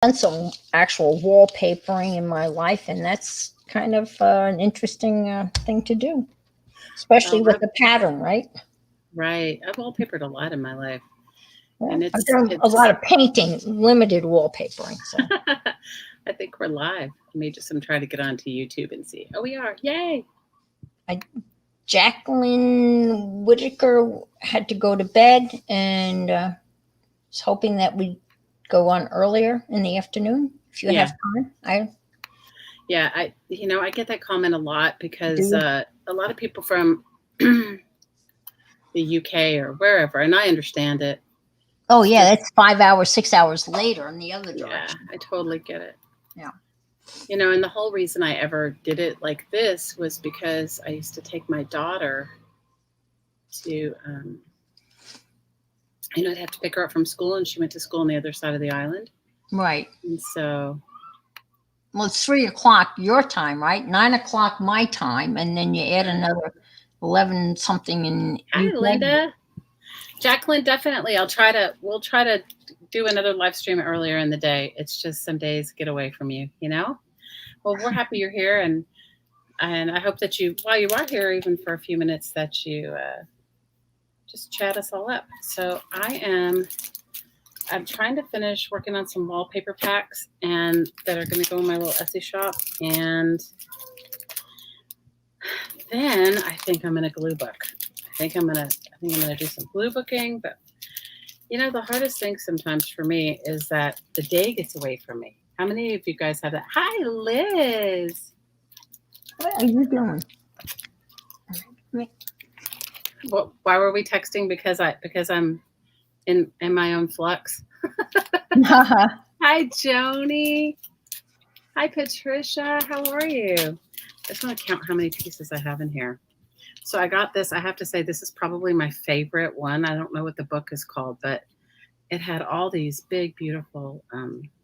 done some actual wallpapering in my life, and that's kind of an interesting thing to do, especially Oh, with the pattern, right? right. I've wallpapered a lot in my life, Yeah, and I've done a lot of painting, limited wallpapering. So I think we're live. Let me just, I'm trying to get onto YouTube and see. Oh, we are. Yay. I, Jacqueline Whitaker had to go to bed, and was hoping that we go on earlier in the afternoon if you have Yeah. time. I Yeah. I get that comment a lot because do. a lot of people from the UK or wherever, and I understand it. Oh It's yeah, just, that's 5 hours, 6 hours later in the other yeah, direction. I totally get it. Yeah. And the whole reason I ever did it like this was because I used to take my daughter to, I'd have to pick her up from school, and she went to school on the other side of the island. Right. And so, Well, it's 3 o'clock your time, right? 9 o'clock my time, and then you add another 11 something in hi, UK. Linda. Jacqueline, definitely. We'll try to do another live stream earlier in the day. It's just some days get away from you, you know? Well, we're happy you're here. And I hope that while you are here, even for a few minutes, that you just chat us all up. So I'm trying to finish working on some wallpaper packs and that are going to go in my little Etsy shop. And then I think I'm going to glue book. I think I'm going to do some glue booking, but the hardest thing sometimes for me is that the day gets away from me. How many of you guys have that? Hi, Liz. What are you doing? Well, why were we texting? Because I'm in my own flux. Hi, Joni. Hi, Patricia. How are you? I just want to count how many pieces I have in here. So I got this. I have to say, this is probably my favorite one. I don't know what the book is called, but it had all these big, beautiful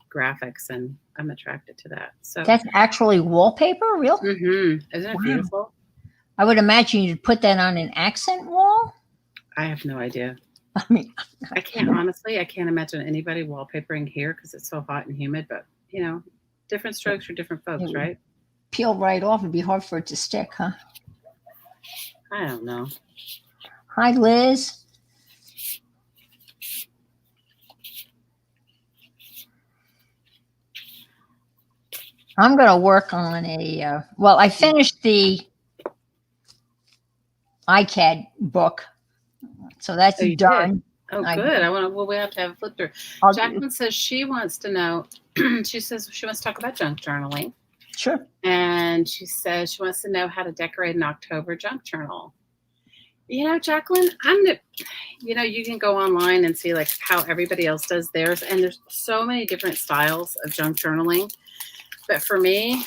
graphics, and I'm attracted to that. So That's actually wallpaper, real? isn't it Wow. beautiful? I would imagine you'd put that on an accent wall. I have no idea. I mean, I can't imagine anybody wallpapering here because it's so hot and humid. But different strokes for different folks, right? Peel right off. It'd be hard for it to stick, huh? I don't know. Hi, Liz. I'm going to work on I finished the ICAD book, so that's done. Did? Oh, good. We have to have a flip through. Jacqueline says she wants to know, she says she wants to talk about junk journaling. Sure. And she says she wants to know how to decorate an October junk journal. Jacqueline, you can go online and see like how everybody else does theirs. And there's so many different styles of junk journaling. But for me,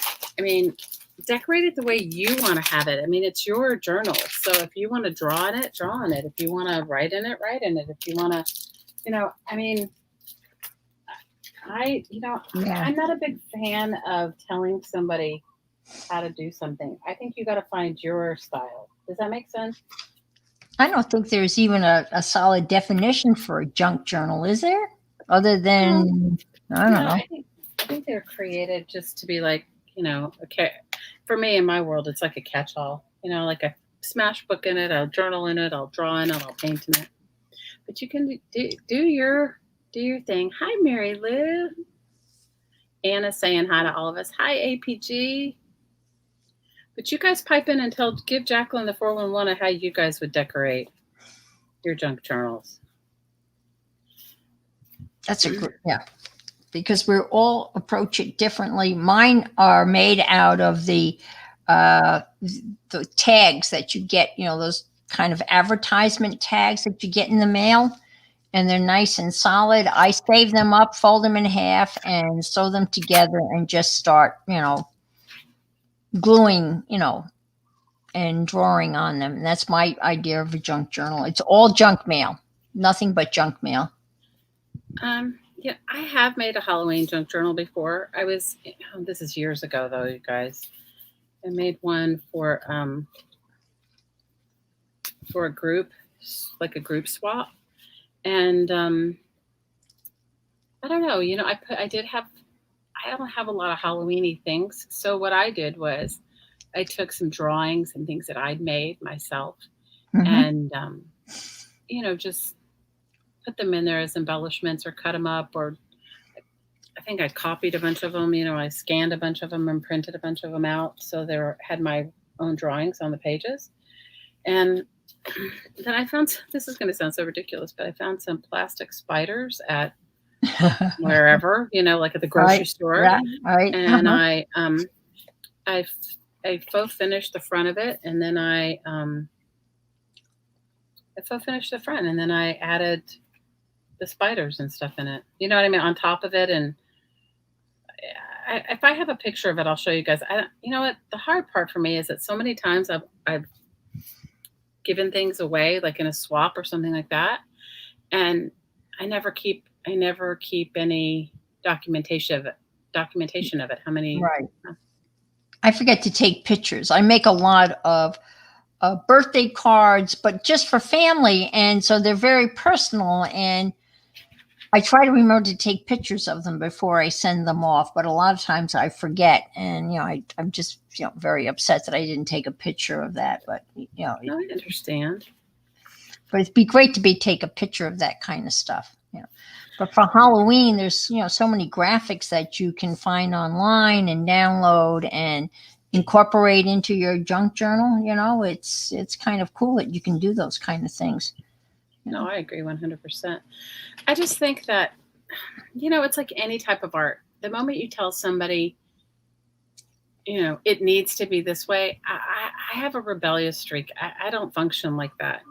decorate it the way you want to have it. It's your journal. So if you want to draw in it, draw in it. If you want to write in it, write in it. If you want to, I'm not a big fan of telling somebody how to do something. I think you got to find your style. Does that make sense? I don't think there's even a solid definition for a junk journal, is there? Other than, I don't know. I think they're created just to be like, okay. For me, in my world, it's like a catch-all. Like a smash book in it, I'll journal in it, I'll draw in it, I'll paint in it. But you can do your thing. Hi, Mary Lou. Anna's saying hi to all of us. Hi, APG. But you guys pipe in and give Jacqueline the 411 of how you guys would decorate your junk journals. That's a good, yeah. Because we all approach it differently. Mine are made out of the tags that you get, those kind of advertisement tags that you get in the mail, and they're nice and solid. I save them up, fold them in half, and sew them together, and just start, gluing, and drawing on them. And that's my idea of a junk journal. It's all junk mail, nothing but junk mail. Yeah, I have made a Halloween junk journal before. This is years ago though, you guys. I made one for a group, like a group swap. And I don't know. I don't have a lot of Halloweeny things. So what I did was I took some drawings and things that I'd made myself Hmm. and, just put them in there as embellishments or cut them up. Or I think I copied a bunch of them. I scanned a bunch of them and printed a bunch of them out. So had my own drawings on the pages. And then I found, this is going to sound so ridiculous, but I found some plastic spiders at wherever, like at the grocery Right, store. right, right. And Uh-huh. I faux finished the front of it, and then I faux finished the front, and then I added the spiders and stuff in it. You know what I mean? On top of it, and if I have a picture of it, I'll show you guys. You know what? The hard part for me is that so many times I've given things away, like in a swap or something like that, and I never keep any documentation of it. How many? Right. I forget to take pictures. I make a lot of birthday cards, but just for family. And so they're very personal. And I try to remember to take pictures of them before I send them off. But a lot of times I forget. And, I'm just, very upset that I didn't take a picture of that. But, I understand. But it'd be great to take a picture of that kind of stuff. But for Halloween, there's so many graphics that you can find online and download and incorporate into your junk journal. It's kind of cool that you can do those kind of things. No, I agree 100%. I just think that it's like any type of art. The moment you tell somebody, it needs to be this way, I have a rebellious streak. I don't function like that,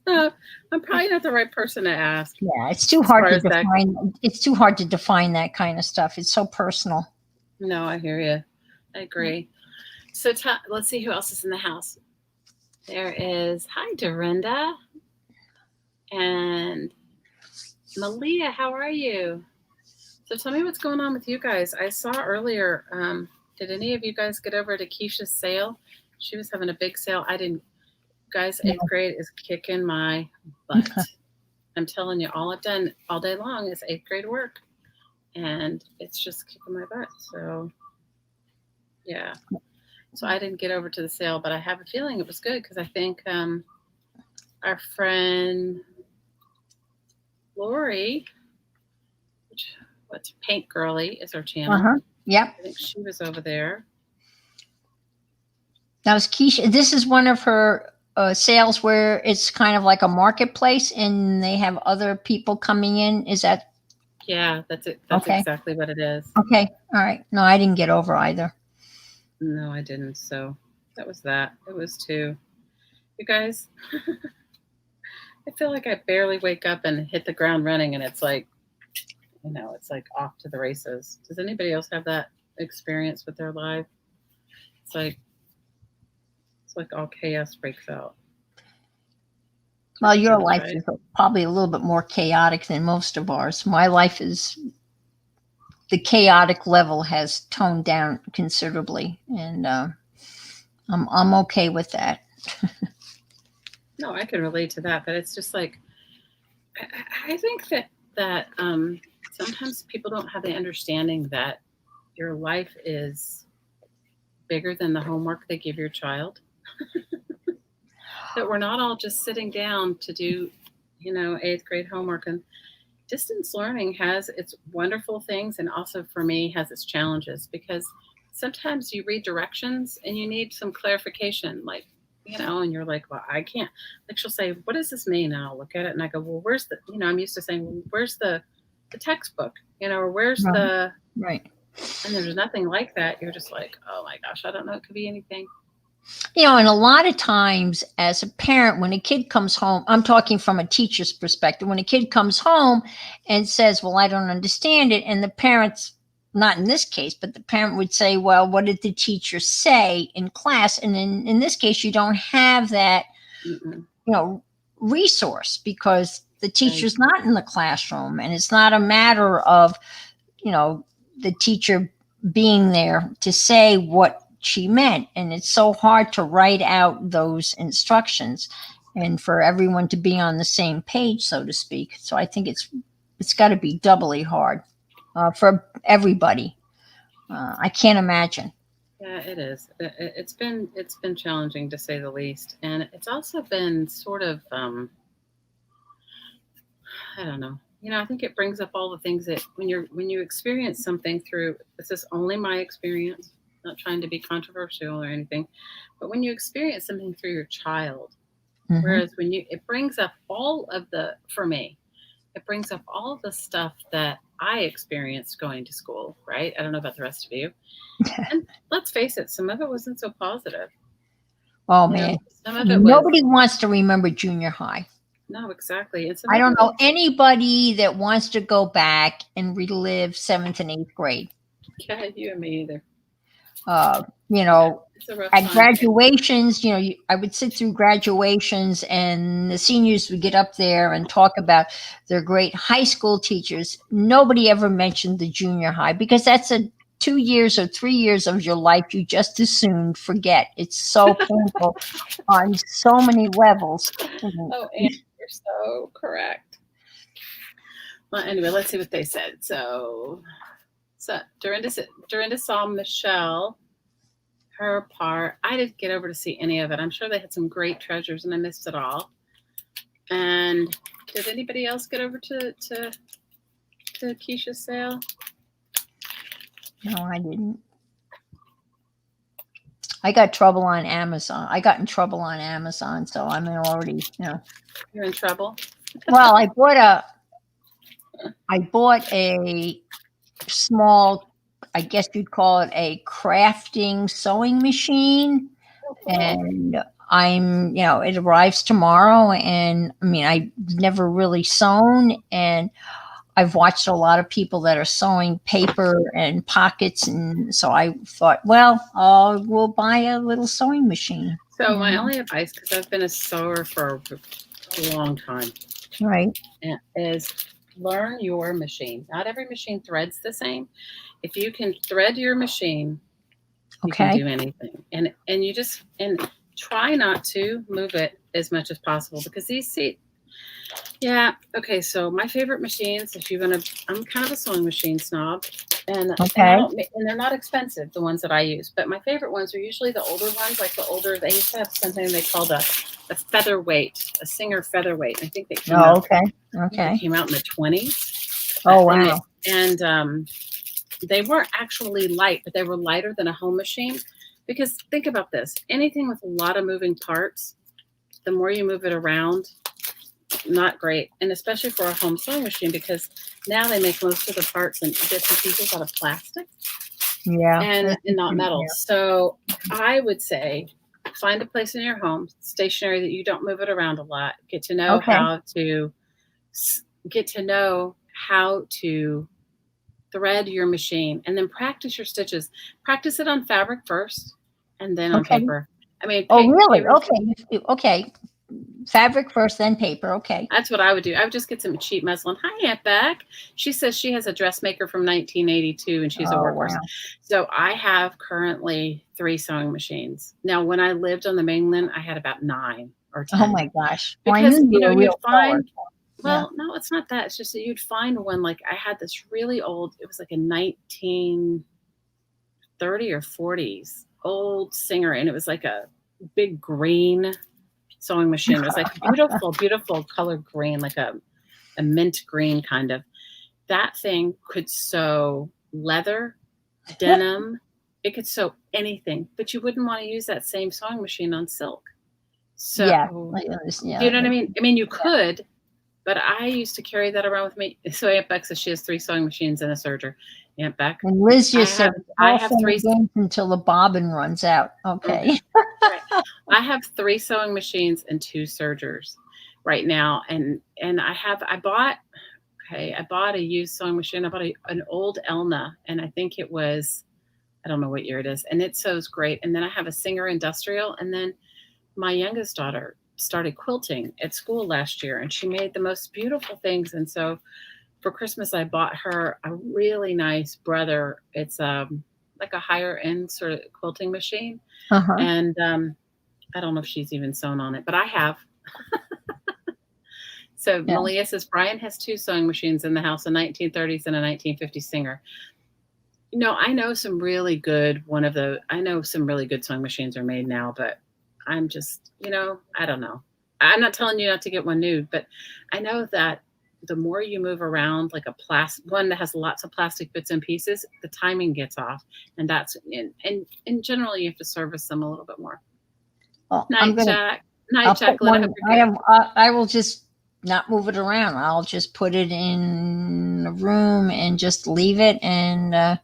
So I'm probably not the right person to ask. Yeah, it's too hard to define. It's too hard to define that kind of stuff. It's so personal. No, I hear you. I agree. So let's see who else is in the house. There is, hi, Dorinda. And Malia, how are you? So tell me what's going on with you guys. I saw earlier, did any of you guys get over to Keisha's sale? She was having a big sale. I didn't. Guys, 8th grade is kicking my butt. I'm telling you, all I've done all day long is 8th grade work. And it's just kicking my butt. So, yeah. So I didn't get over to the sale, but I have a feeling it was good because I think our friend Lori, what's Paint Girly is her channel. Uh-huh. Yep. I think she was over there. Now, is Keisha, this is one of her sales where it's kind of like a marketplace and they have other people coming in. Is that? Yeah, that's it. That's okay. Exactly what it is. Okay. All right. No, I didn't get over either. No, I didn't. So that was that. It was two. You guys, I feel like I barely wake up and hit the ground running and it's like, it's like off to the races. Does anybody else have that experience with their life? It's like all chaos breaks out. Well, your life is probably a little bit more chaotic than most of ours. My life is, the chaotic level has toned down considerably, and I'm okay with that. No, I can relate to that, but it's just like, I think that sometimes people don't have the understanding that your life is bigger than the homework they give your child. That we're not all just sitting down to do, 8th grade homework. And distance learning has its wonderful things and also for me has its challenges because sometimes you read directions and you need some clarification, like, and you're like, well, I can't. Like she'll say, what does this mean? And I'll look at it and I go, well, where's the, I'm used to saying, well, where's the textbook, or where's the, right. And there's nothing like that. You're just like, oh my gosh, I don't know. It could be anything. And a lot of times as a parent, when a kid comes home, I'm talking from a teacher's perspective, when a kid comes home and says, well, I don't understand it. And the parents, not in this case, but the parent would say, well, what did the teacher say in class? And in this case, you don't have that, resource because the teacher's not in the classroom. And it's not a matter of, the teacher being there to say what she meant. And it's so hard to write out those instructions and for everyone to be on the same page, so to speak. So I think it's it's got to be doubly hard for everybody. I can't imagine. Yeah, it is. It's been challenging to say the least, and it's also been sort of I don't know. I think it brings up all the things that when you experience something through, this is only my experience, not trying to be controversial or anything, but when you experience something through your child, Hmm. whereas it brings up all of for me, it brings up all of the stuff that I experienced going to school, right? I don't know about the rest of you. And let's face it, some of it wasn't so positive. Oh man, Some of it was, nobody wants to remember junior high. no, exactly. And some I of don't it know was, anybody that wants to go back and relive seventh and eighth grade. yeah, you and me either. Uh, you Yeah, know, it's a rough at time. graduations, I would sit through graduations, and the seniors would get up there and talk about their great high school teachers. Nobody ever mentioned the junior high because that's a 2 years or 3 years of your life you just as soon forget. It's so painful on so many levels. Oh, and you're so correct. Well, anyway, let's see what they said. So Dorinda saw Michelle, her part. I didn't get over to see any of it. I'm sure they had some great treasures, and I missed it all. And did anybody else get over to Keisha's sale? No, I didn't. I got trouble on Amazon. I got in trouble on Amazon, so I'm already. You're in trouble. Well, I bought a small, I guess you'd call it a crafting sewing machine, Oh, cool. and it arrives tomorrow, and I mean, I never really sewn, and I've watched a lot of people that are sewing paper and pockets, and so I thought, well, we'll buy a little sewing machine. So my only advice, because I've been a sewer for a long time, Right. is learn your machine. Not every machine threads the same. If you can thread your machine, you can Okay. do anything. And you just and try not to move it as much as possible because yeah, okay, so my favorite machines, if you're gonna I'm kind of a sewing machine snob, and I Okay. don't and they're not expensive, the ones that I use, but my favorite ones are usually the older ones, like they used to have something they called a featherweight, a Singer featherweight. I think Oh, okay. they Okay. came out in the 20s. Oh, And they wow. and they weren't actually light, but they were lighter than a home machine. Because think about this, anything with a lot of moving parts, the more you move it around, not great. And especially for a home sewing machine, because now they make most of the parts and bits and pieces out of plastic Yeah. and not metal. Yeah. So I would say find a place in your home, stationary, that you don't move it around a lot. Okay. Get to know how to thread your machine, and then practice your stitches. Practice it on fabric first and then on Okay. paper. I mean, Oh, really? paper, Okay. Okay. Fabric first, then paper. Okay. that's what I would do. I would just get some cheap muslin. Hi, Aunt Beck. She says she has a dressmaker from 1982 and she's a Oh, workhorse. wow. So I have currently 3 sewing machines. Now, when I lived on the mainland, I had about 9 or Oh 10 my gosh. Well, I because, knew you were a you'd real sewer. find, Yeah. well, no, it's not that. It's just that you'd find one, like I had this really old, it was like a 1930 or 40s old Singer, and it was like a big green sewing machine. It was like beautiful, beautiful color green, like a mint green kind of. That thing could sew leather, denim. It could sew anything, but you wouldn't want to use that same sewing machine on silk. Yeah. So, I understand. do you Yeah. know what I mean? I mean, you could, but I used to carry that around with me. So Aunt Beck says she has 3 sewing machines and a serger. Aunt Beck, And Liz I just said have it's I all have fun 3. and games until the bobbin runs out. Okay, Okay. right. I have 3 sewing machines and 2 sergers right now, and I bought a used sewing machine. I bought an old Elna, and I think it was, I don't know what year it is, and it sews great. And then I have a Singer Industrial, and then my youngest daughter started quilting at school last year, and she made the most beautiful things. And so for Christmas, I bought her a really nice Brother. It's like a higher end sort of quilting machine, Uh-huh. and I don't know if she's even sewn on it, but I have. So Yeah. Malia says, Brian has 2 sewing machines in the house, a 1930s and a 1950s Singer. I know some really good sewing machines are made now, but I'm just, I don't know. I'm not telling you not to get one new, but I know that the more you move around, like one that has lots of plastic bits and pieces, the timing gets off, and and generally you have to service them a little bit more. Well, Night, Jack. Night, I'll put Jacqueline. I one. hope you're good. I will just not move it around. I'll just put it in a room and just leave it, and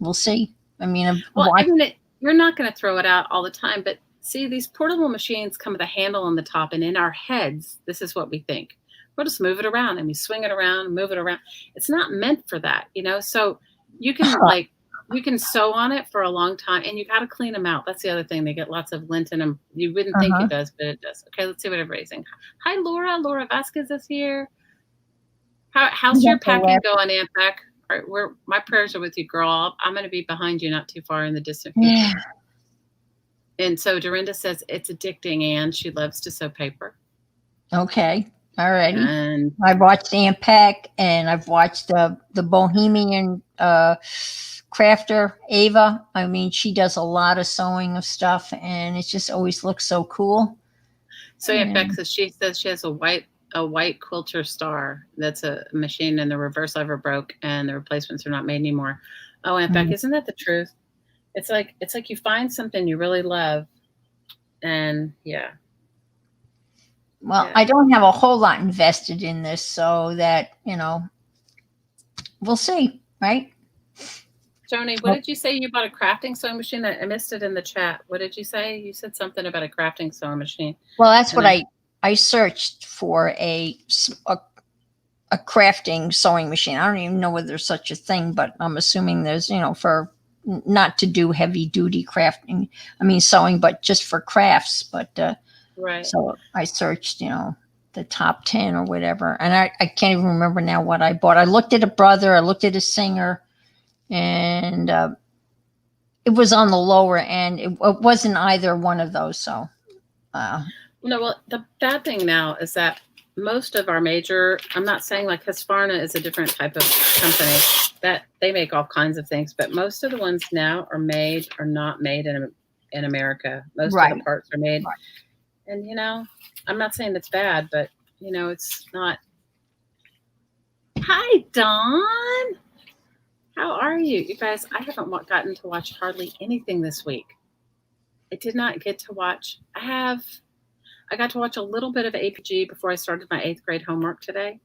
we'll see. I mean, Well, and you're not going to throw it out all the time, but see, these portable machines come with a handle on the top, and in our heads, this is what we think. We'll just move it around, and we swing it around, move it around. It's not meant for that, So you can you can sew on it for a long time, and you got to clean them out. That's the other thing. They get lots of lint in them. You wouldn't think it does, but it does. Okay, let's see what everybody's saying. Hi, Laura. Laura Vasquez is here. How's your packing going, Aunt Beck? All right, my prayers are with you, girl. I'm going to be behind you, not too far in the distant future. Yeah. And so Dorinda says it's addicting, Anne. She loves to sew paper. Okay. All righty. And I've watched Aunt Peck, and I've watched the Bohemian crafter, Ava. I mean, she does a lot of sewing of stuff, and it just always looks so cool. So Aunt Beck says she has a white quilter star. That's a machine, and the reverse lever broke, and the replacements are not made anymore. Oh, Aunt Beck, isn't that the truth? It's like you find something you really love, and yeah. Well, yeah. I don't have a whole lot invested in this, so that we'll see, right? Joni, what did you say? You bought a crafting sewing machine? I missed it in the chat. What did you say? You said something about a crafting sewing machine. Well, that's what I searched for a crafting sewing machine. I don't even know whether there's such a thing, but I'm assuming there's, for not to do heavy duty crafting. I mean, sewing, but just for crafts. But right. So I searched, the top 10 or whatever. And I can't even remember now what I bought. I looked at a brother, I looked at a Singer, and it was on the lower end. It wasn't either one of those. So, well, the bad thing now is that most of our major, I'm not saying like Husqvarna is a different type of company that they make all kinds of things, but most of the ones now are not made in America. Most of the parts are made. Right. And, I'm not saying it's bad, but, it's not. Hi, Dawn. How are you? You guys, I haven't gotten to watch hardly anything this week. I did not get to watch. I got to watch a little bit of APG before I started my 8th grade homework today.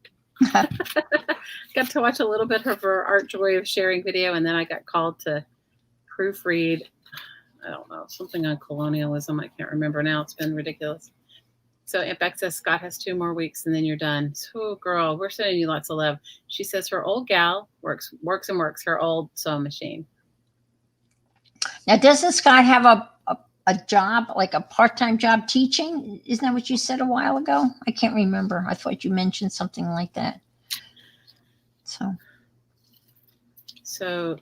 Got to watch a little bit of her Art Joy of Sharing video, and then I got called to proofread, I don't know, something on colonialism. I can't remember now. It's been ridiculous. So Aunt Beck says, Scott has 2 more weeks, and then you're done. So, girl, we're sending you lots of love. She says her old gal works her old sewing machine. Now, doesn't Scott have a job, like a part-time job teaching? Isn't that what you said a while ago? I can't remember. I thought you mentioned something like that. So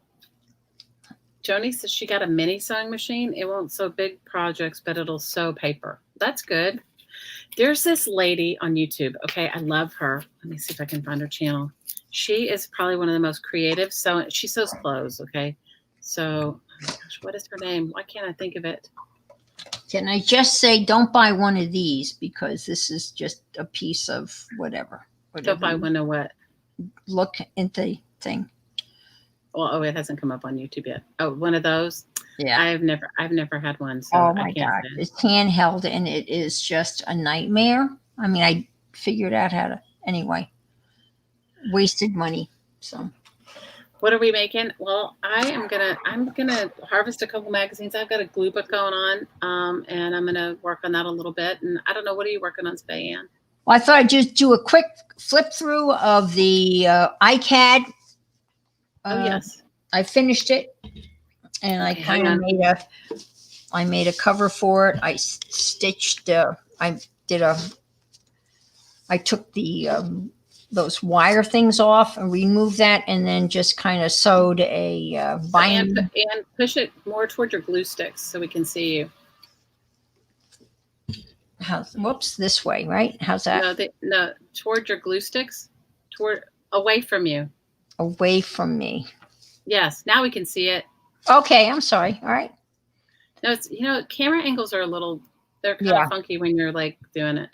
Joni says she got a mini sewing machine. It won't sew big projects, but it'll sew paper. That's good. There's this lady on YouTube. Okay, I love her. Let me see if I can find her channel. She is probably one of the most creative. So she sews clothes. Okay, so oh my gosh, what is her name? Why can't I think of it? Can I just say, don't buy one of these, because this is just a piece of whatever. Don't buy one of what? Look at the thing. Well, it hasn't come up on YouTube yet. Oh, one of those. Yeah, I've never had one. So oh my God, it's handheld, and it is just a nightmare. I mean, I figured out how to anyway. Wasted money. So. What are we making? Well, I'm gonna harvest a couple magazines. I've got a glue book going on, and I'm gonna work on that a little bit. And I don't know, what are you working on today, Anne? Well, I thought I'd just do a quick flip through of the ICAD. Oh yes, I finished it, and I kind of made a cover for it. I stitched. I took the those wire things off and removed that, and then just kind of sewed a bind. And push it more toward your glue sticks so we can see you. Whoops, this way, right? How's that? No, toward your glue sticks, toward away from you. Away from me. Yes, now we can see it. Okay, I'm sorry. All right. No, it's camera angles are they're kind of funky when you're like doing it.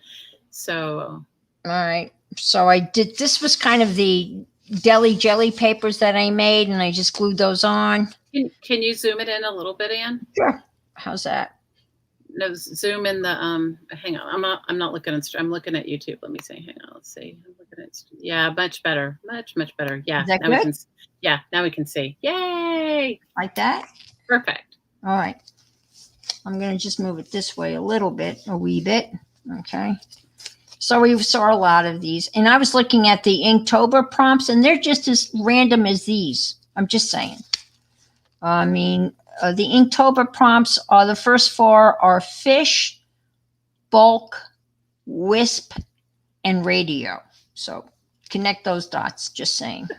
So all right. So I did, this was kind of the deli jelly papers that I made, and I just glued those on. Can you zoom it in a little bit, Anne? Sure. How's that? No, zoom in the hang on. I'm not looking at I'm looking at YouTube. Let me see. Hang on. Let's see. I'm looking at yeah, much better. Much better. Yeah. Is that now good? we can now we can see. Yay! Like that? Perfect. All right. I'm going to just move it this way a little bit, a wee bit. Okay. So we saw a lot of these, and I was looking at the Inktober prompts, and they're just as random as these. I'm just saying. I mean, the Inktober prompts are the first four are fish, bulk, wisp, and radio. So connect those dots, just saying.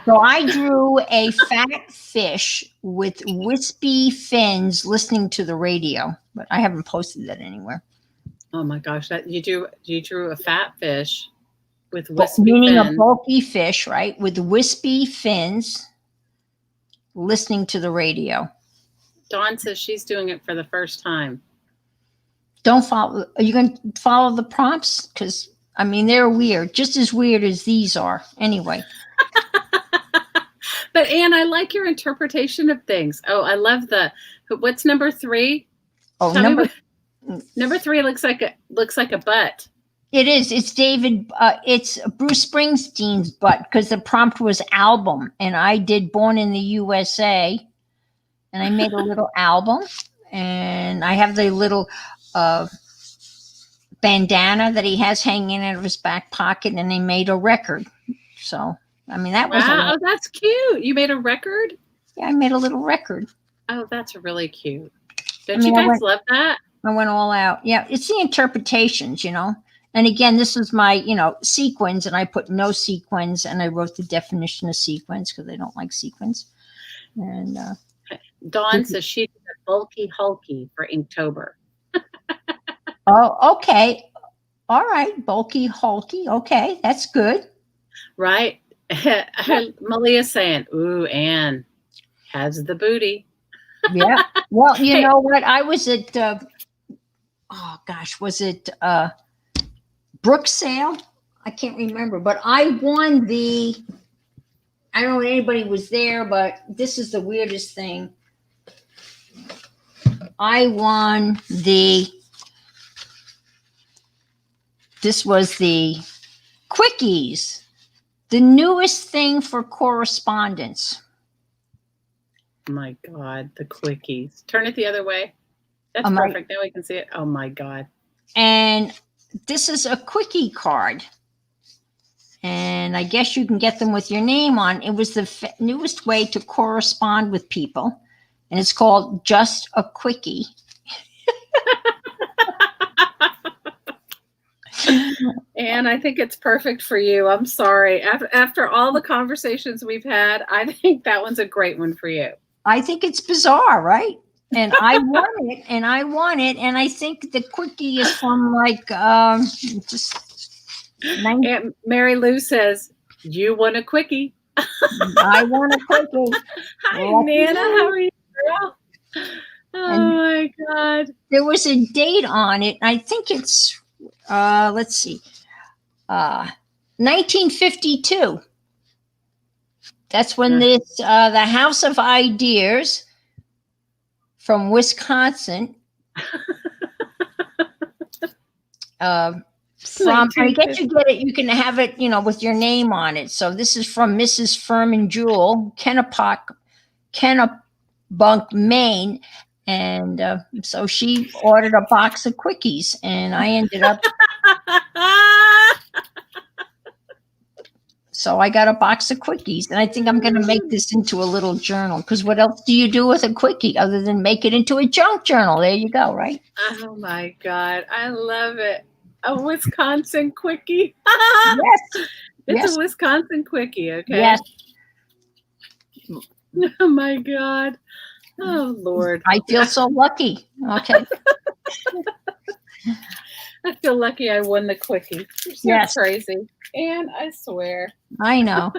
So I drew a fat fish with wispy fins listening to the radio, but I haven't posted that anywhere. Oh my gosh, you drew a fat fish with wispy meaning fins. A bulky fish, right? With wispy fins listening to the radio. Dawn says she's doing it for the first time. Don't follow. Are you going to follow the prompts? Because, I mean, they're weird, just as weird as these are. Anyway. But Anne, I like your interpretation of things. Oh, I love what's number 3? Oh, number 3 looks like a butt. It is. It's David. It's Bruce Springsteen's butt, because the prompt was album, and I did Born in the USA, and I made a little album, and I have the little bandana that he has hanging out of his back pocket, and I made a record. So, I mean, that was wow. Oh, that's cute. You made a record? Yeah, I made a little record. Oh, that's really cute. Don't you guys love that? I went all out. Yeah, it's the interpretations, And again, this was my, sequins, and I put no sequins, and I wrote the definition of sequins because I don't like sequins. And Dawn says she did a bulky hulky for Inktober. Oh, okay. All right, bulky hulky. Okay, that's good. Right. Malia's saying, ooh, Anne has the booty. Yeah. Well, you know what? I was at, was it Brooksale? I can't remember, but I won I don't know if anybody was there, but this is the weirdest thing. I won this was the quickies. The newest thing for correspondence. Oh my God, the quickies. Turn it the other way. That's perfect. Now we can see it. Oh my God. And this is a quickie card. And I guess you can get them with your name on. It was the newest way to correspond with people. And it's called Just a Quickie. And I think it's perfect for you. I'm sorry. After all the conversations we've had, I think that one's a great one for you. I think it's bizarre, right? And I won it, and I think the quickie is from Aunt Mary Lou says, you want a quickie. I want a quickie. Hi, Nana. How are you, girl? Oh, my God. There was a date on it. I think it's, let's see, 1952. That's when the House of Ideas from Wisconsin. I guess you get it. You can have it, with your name on it. So this is from Mrs. Furman Jewell, Kennebunk, Maine. And so she ordered a box of quickies, and I ended up. So I got a box of quickies, and I think I'm going to make this into a little journal, because what else do you do with a quickie other than make it into a junk journal? There you go, right? Oh, my God. I love it. A Wisconsin quickie. Yes. It's a Wisconsin quickie, okay? Yes. Oh, my God. Oh, Lord. I feel so lucky. Okay. I feel lucky I won the quickie. You're so Yes, crazy. And I swear. I know.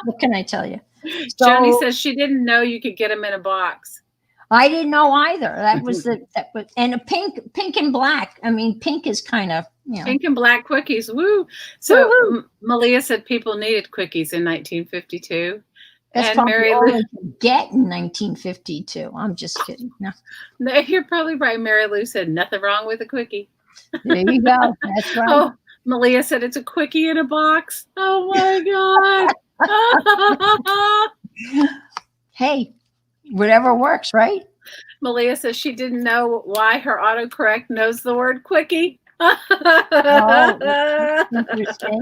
What can I tell you? Joni So says she didn't know you could get them in a box. I didn't know either. And a pink and black. I mean, pink is kind of, Pink and black quickies. Woo. So Malia said people needed quickies in 1952. That's and probably Mary all Lou, they could get in 1952. I'm just kidding. No. you're probably right. Mary Lou said nothing wrong with a quickie. There you go. That's right. Oh, Malia said it's a quickie in a box. Oh my God. Hey, whatever works, right? Malia says she didn't know why her autocorrect knows the word quickie. Interesting.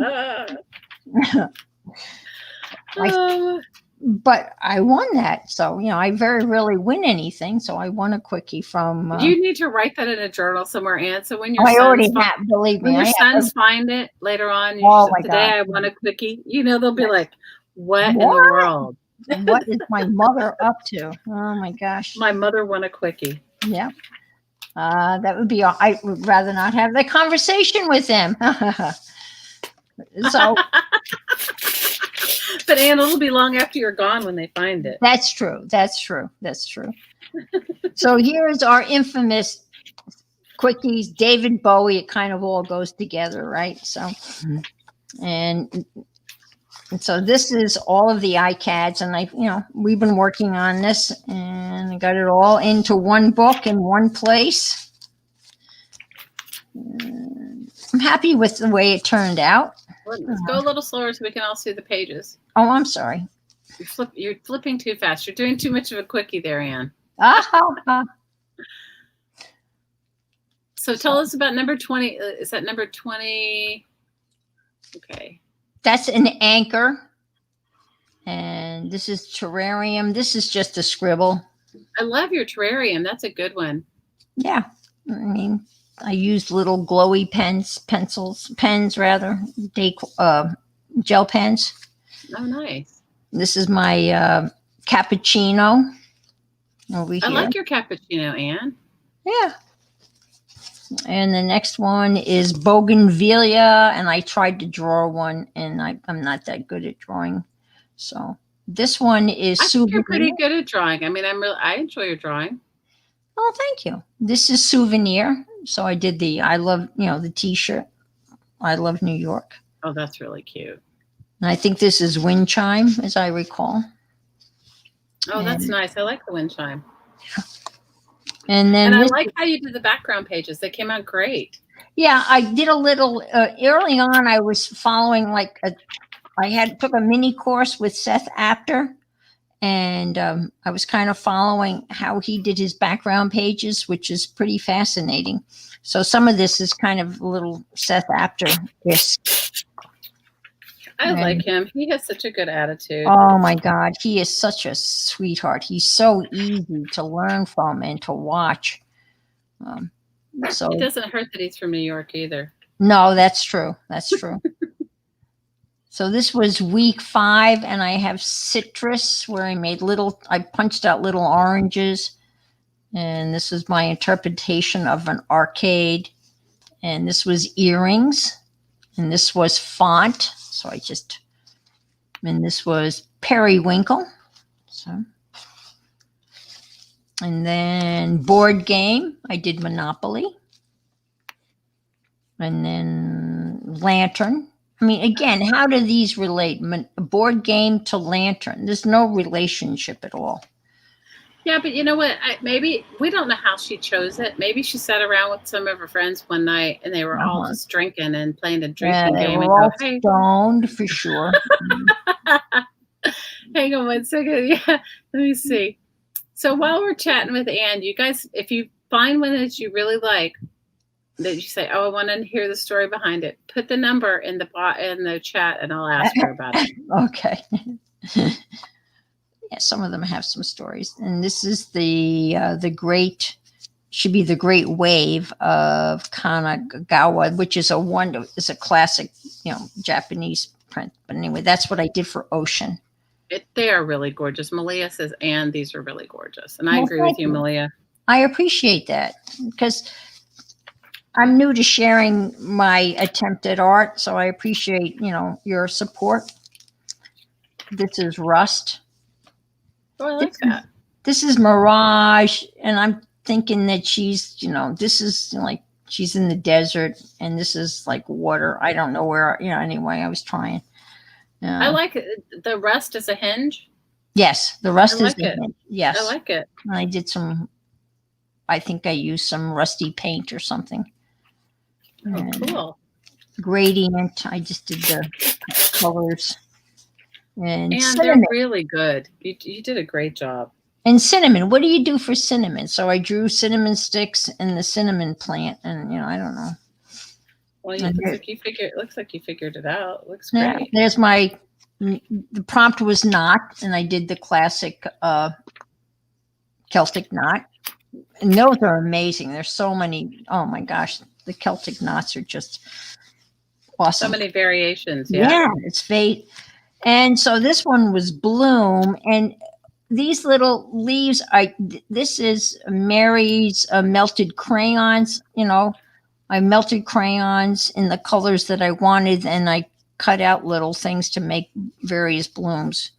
But I won that. So, I very rarely win anything. So I won a quickie from. You need to write that in a journal somewhere, Anne. So when your sons find it later on, today I won a quickie, they'll be like, what in the world? What is my mother up to? Oh my gosh. My mother won a quickie. Yeah. That would be, I would rather not have the conversation with them. So. But Anne, it'll be long after you're gone when they find it. That's true. So here's our infamous quickies, David Bowie. It kind of all goes together, right? So, and so this is all of the ICADs, and we've been working on this, and I got it all into one book in one place. And I'm happy with the way it turned out. Let's go a little slower so we can all see the pages. Oh, I'm sorry. You're flipping too fast. You're doing too much of a quickie there, Anne. So tell us about number 20. Is that number 20? Okay. That's an anchor. And this is terrarium. This is just a scribble. I love your terrarium. That's a good one. Yeah. I used little glowy pens, gel pens. Oh, nice. This is my cappuccino over here. I like your cappuccino, Anne. Yeah. And the next one is bougainvillea, and I tried to draw one, and I'm not that good at drawing. So this one is I think you're pretty good at drawing. I enjoy your drawing. Oh, thank you. This is souvenir. So I did I love, the T-shirt. I love New York. Oh, that's really cute. And I think this is wind chime, as I recall. Oh, that's nice. I like the wind chime. And I like how you did the background pages. They came out great. Yeah, I did a little early on. I was following took a mini course with Seth Apter. And I was kind of following how he did his background pages, which is pretty fascinating. So some of this is kind of a little Seth Apter-esque. I like him. He has such a good attitude. Oh, my God. He is such a sweetheart. He's so easy to learn from and to watch. So it doesn't hurt that he's from New York either. No, that's true. That's true. So this was week 5, and I have citrus where I punched out little oranges. And this is my interpretation of an arcade. And this was earrings. And this was font. So and this was periwinkle. So, and then board game. I did Monopoly. And then lantern. Again, how do these relate? Board game to lantern. There's no relationship at all. Yeah, but you know what? Maybe we don't know how she chose it. Maybe she sat around with some of her friends one night and they were all just drinking and playing a drinking game. They were all stoned for sure. Hang on one second. Yeah, let me see. So while we're chatting with Anne, you guys, if you find one that you really like, that you say, oh, I want to hear the story behind it, put the number in the chat and I'll ask her about it. Okay. Yeah, some of them have some stories. And this is the great wave of Kanagawa, which is a classic, Japanese print. But anyway, that's what I did for Ocean. They are really gorgeous. Malia says, Anne, these are really gorgeous. And I agree with you, Malia. I appreciate that because I'm new to sharing my attempt at art, so I appreciate, your support. This is Rust. Oh, I This like that. this is Mirage, and I'm thinking that she's, this is like she's in the desert, and this is like water. I don't know where, anyway, I was trying. I Uh, like it. The rust as a hinge. yes, the I rust is like the it. hint. I Yes. like it. I did I think I used some rusty paint or something. Oh, And cool. gradient, I just did the colors. And And they're cinnamon. really good. You did a great job. And cinnamon. What do you do for cinnamon? So I drew cinnamon sticks and the cinnamon plant, and I don't know. Well, And it looks like you figured it out. It looks yeah, great. there's the prompt was knot, and I did the classic Celtic knot. And those are amazing. There's so many. Oh my gosh, the Celtic knots are just So awesome. many variations. Yeah, it's fate. And so this one was bloom, and these little leaves. This is Mary's melted crayons. I melted crayons in the colors that I wanted, and I cut out little things to make various blooms.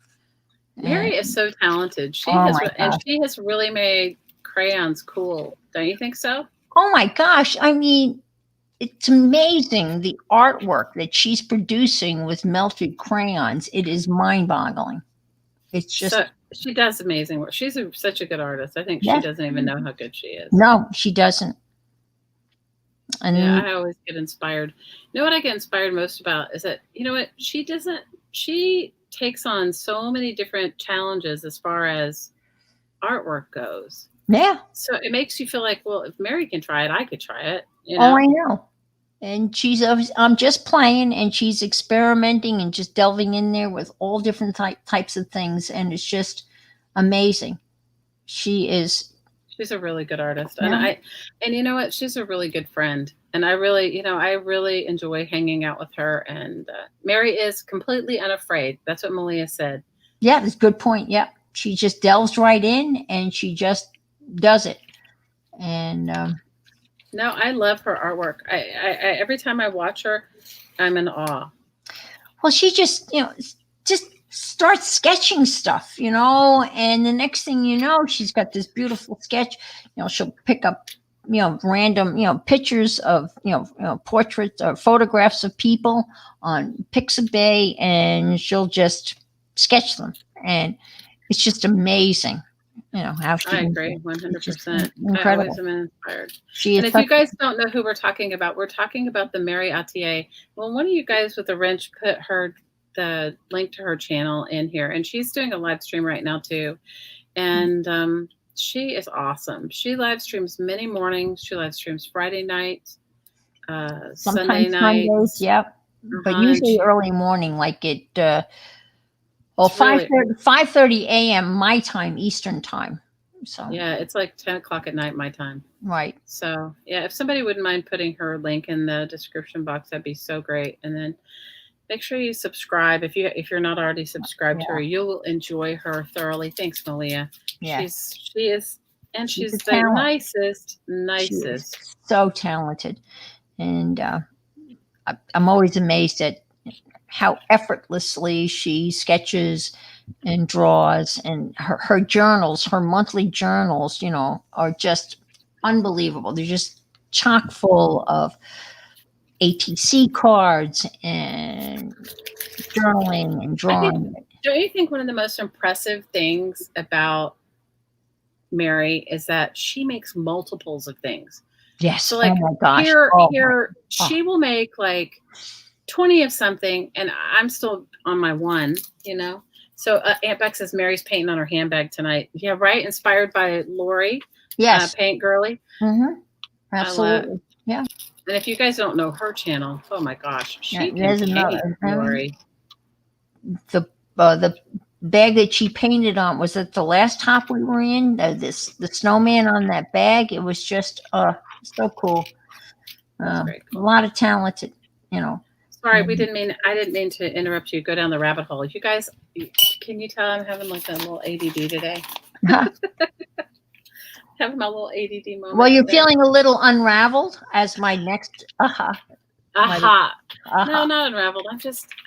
Mary is And so talented. oh my gosh. She has really made crayons cool. Don't you think so? Oh my gosh. I mean, it's amazing the artwork that she's producing with melted crayons. It is mind-boggling. It's just So she does amazing work. She's such a good artist. I think she yeah. doesn't even know how good she is. No, she doesn't. And Yeah, I always get inspired. You know what I get inspired most about is that, you know what, she takes on so many different challenges as far as artwork goes. yeah. So it makes you feel like, well, if Mary can try it, I could try it. Oh, I know. And I'm just playing, and she's experimenting and just delving in there with all different types of things, and it's just amazing. She's a really good artist, yeah. and you know what, she's a really good friend, and I really enjoy hanging out with her. And Mary is completely unafraid. That's what Malia said. Yeah, that's a good point. Yeah, she just delves right in, and she just does it. And No, I love her artwork. I every time I watch her, I'm in awe. well, she just starts sketching stuff, and the next thing you know, she's got this beautiful sketch. She'll pick up, random, pictures of, portraits or photographs of people on Pixabay, and she'll just sketch them. And it's just amazing, how she. I agree, It's just 100%. I incredible. always am inspired. She And is if you guys don't know who we're talking about the Mary Attier. Well, one of you guys with a wrench put the link to her channel in here, and she's doing a live stream right now too. And she is awesome. She live streams many mornings. She live streams Friday night, Sunday sometimes night. Sundays, yep. But usually early morning, like at 5:30 a.m. my time, Eastern time. So yeah, it's like 10 o'clock at night my time. right. So yeah, if somebody wouldn't mind putting her link in the description box, that'd be so great. And then make sure you subscribe if you're not already subscribed to her. You'll enjoy her thoroughly. Thanks, Malia. Yeah. She's the talent. nicest. So talented, and I'm always amazed at how effortlessly she sketches and draws, and her journals, her monthly journals, are just unbelievable. They're just chock full of ATC cards and journaling and drawing. Don't you think one of the most impressive things about Mary is that she makes multiples of things? Yes. So like, oh my gosh. She will make like 20 of something, and I'm still on my one, So Aunt Beck says Mary's painting on her handbag tonight. Yeah, right. Inspired by Lori. Yes. Paint Girly. Mm-hmm. Absolutely. Yeah. And if you guys don't know her channel, oh my gosh, she can paint, Lori. The bag that she painted on, was it the last hop we were in? The snowman on that bag. It was just so cool. Cool. A lot of talented, Sorry, I didn't mean to interrupt you. Go down the rabbit hole. You guys, can you tell I'm having like a little ADD today? Having my little ADD moment. Well, you're today. feeling a little unraveled as my next Aha. aha. No, not unraveled.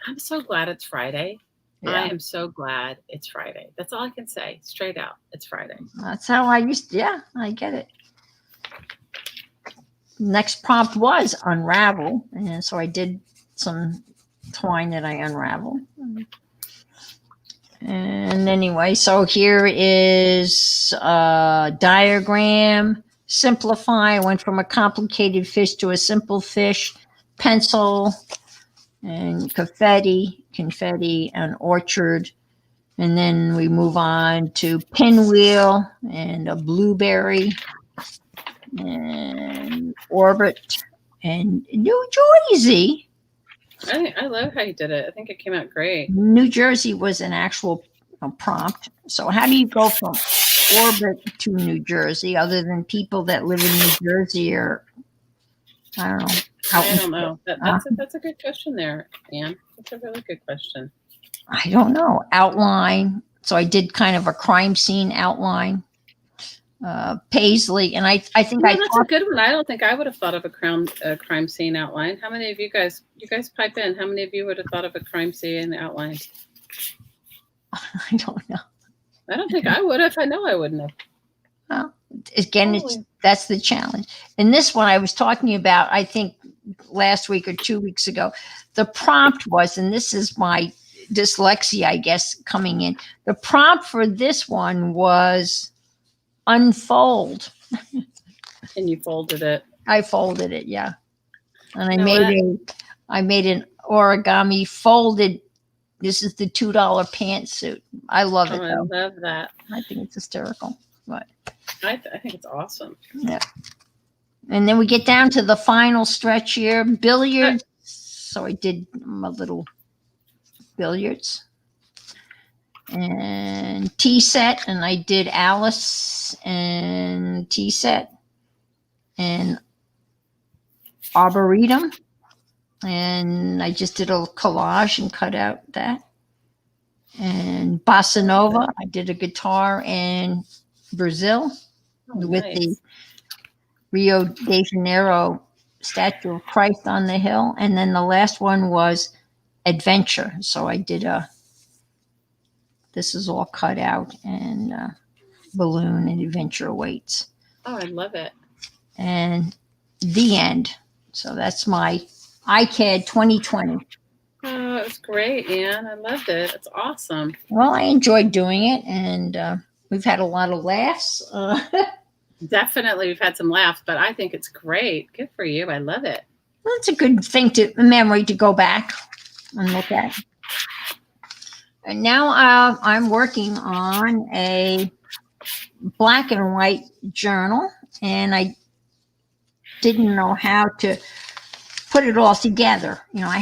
I'm so glad it's Friday. I Yeah, am so glad it's Friday. That's all I can say. Straight out. It's Friday. that's how I used to. Yeah, I get it. Next prompt was unravel. And so I did some twine that I unraveled. And anyway, so here is a diagram. Simplify. I went from a complicated fish to a simple fish. Pencil and confetti, and orchard. And then we move on to pinwheel and a blueberry and orbit and New Jersey. I love how you did it. I think it came out great. New Jersey was an actual prompt. So how do you go from orbit to New Jersey other than people that live in New Jersey or I don't know. I don't know. That's a good question there, Anne. That's a really good question. I don't know. Outline. So I did kind of a crime scene outline. Paisley, and I think that's a good one. I don't think I would have thought of a crime scene outline. How many of you guys pipe in? How many of you would have thought of a crime scene outline? I don't know. I don't think I would have. I know I wouldn't have. Well, again, that's the challenge. And this one I was talking about, I think last week or 2 weeks ago, the prompt was, and this is my dyslexia, I guess, coming in. The prompt for this one was unfold. And you folded it. I folded it, yeah. And I made an origami folded. This is the $2 pantsuit. I love it. I love that. I think it's hysterical. But I think it's awesome. Yeah. And then we get down to the final stretch here, billiards. So I did my little billiards and tea set, and I did Alice and tea set and arboretum, and I just did a collage and cut out that. And bossa nova, I did a guitar and Brazil with the Rio de Janeiro statue of Christ on the hill, and then the last one was adventure. So I did this is all cut out and balloon and adventure awaits. Oh, I love it. And the end. So that's my ICAD 2020. Oh, it was great, Anne. I loved it. It's awesome. Well, I enjoyed doing it, and we've had a lot of laughs. Definitely, we've had some laughs, but I think it's great. Good for you. I love it. Well, it's a good thing memory to go back and look at. And now I'm working on a black and white journal, and I didn't know how to put it all together. You know, I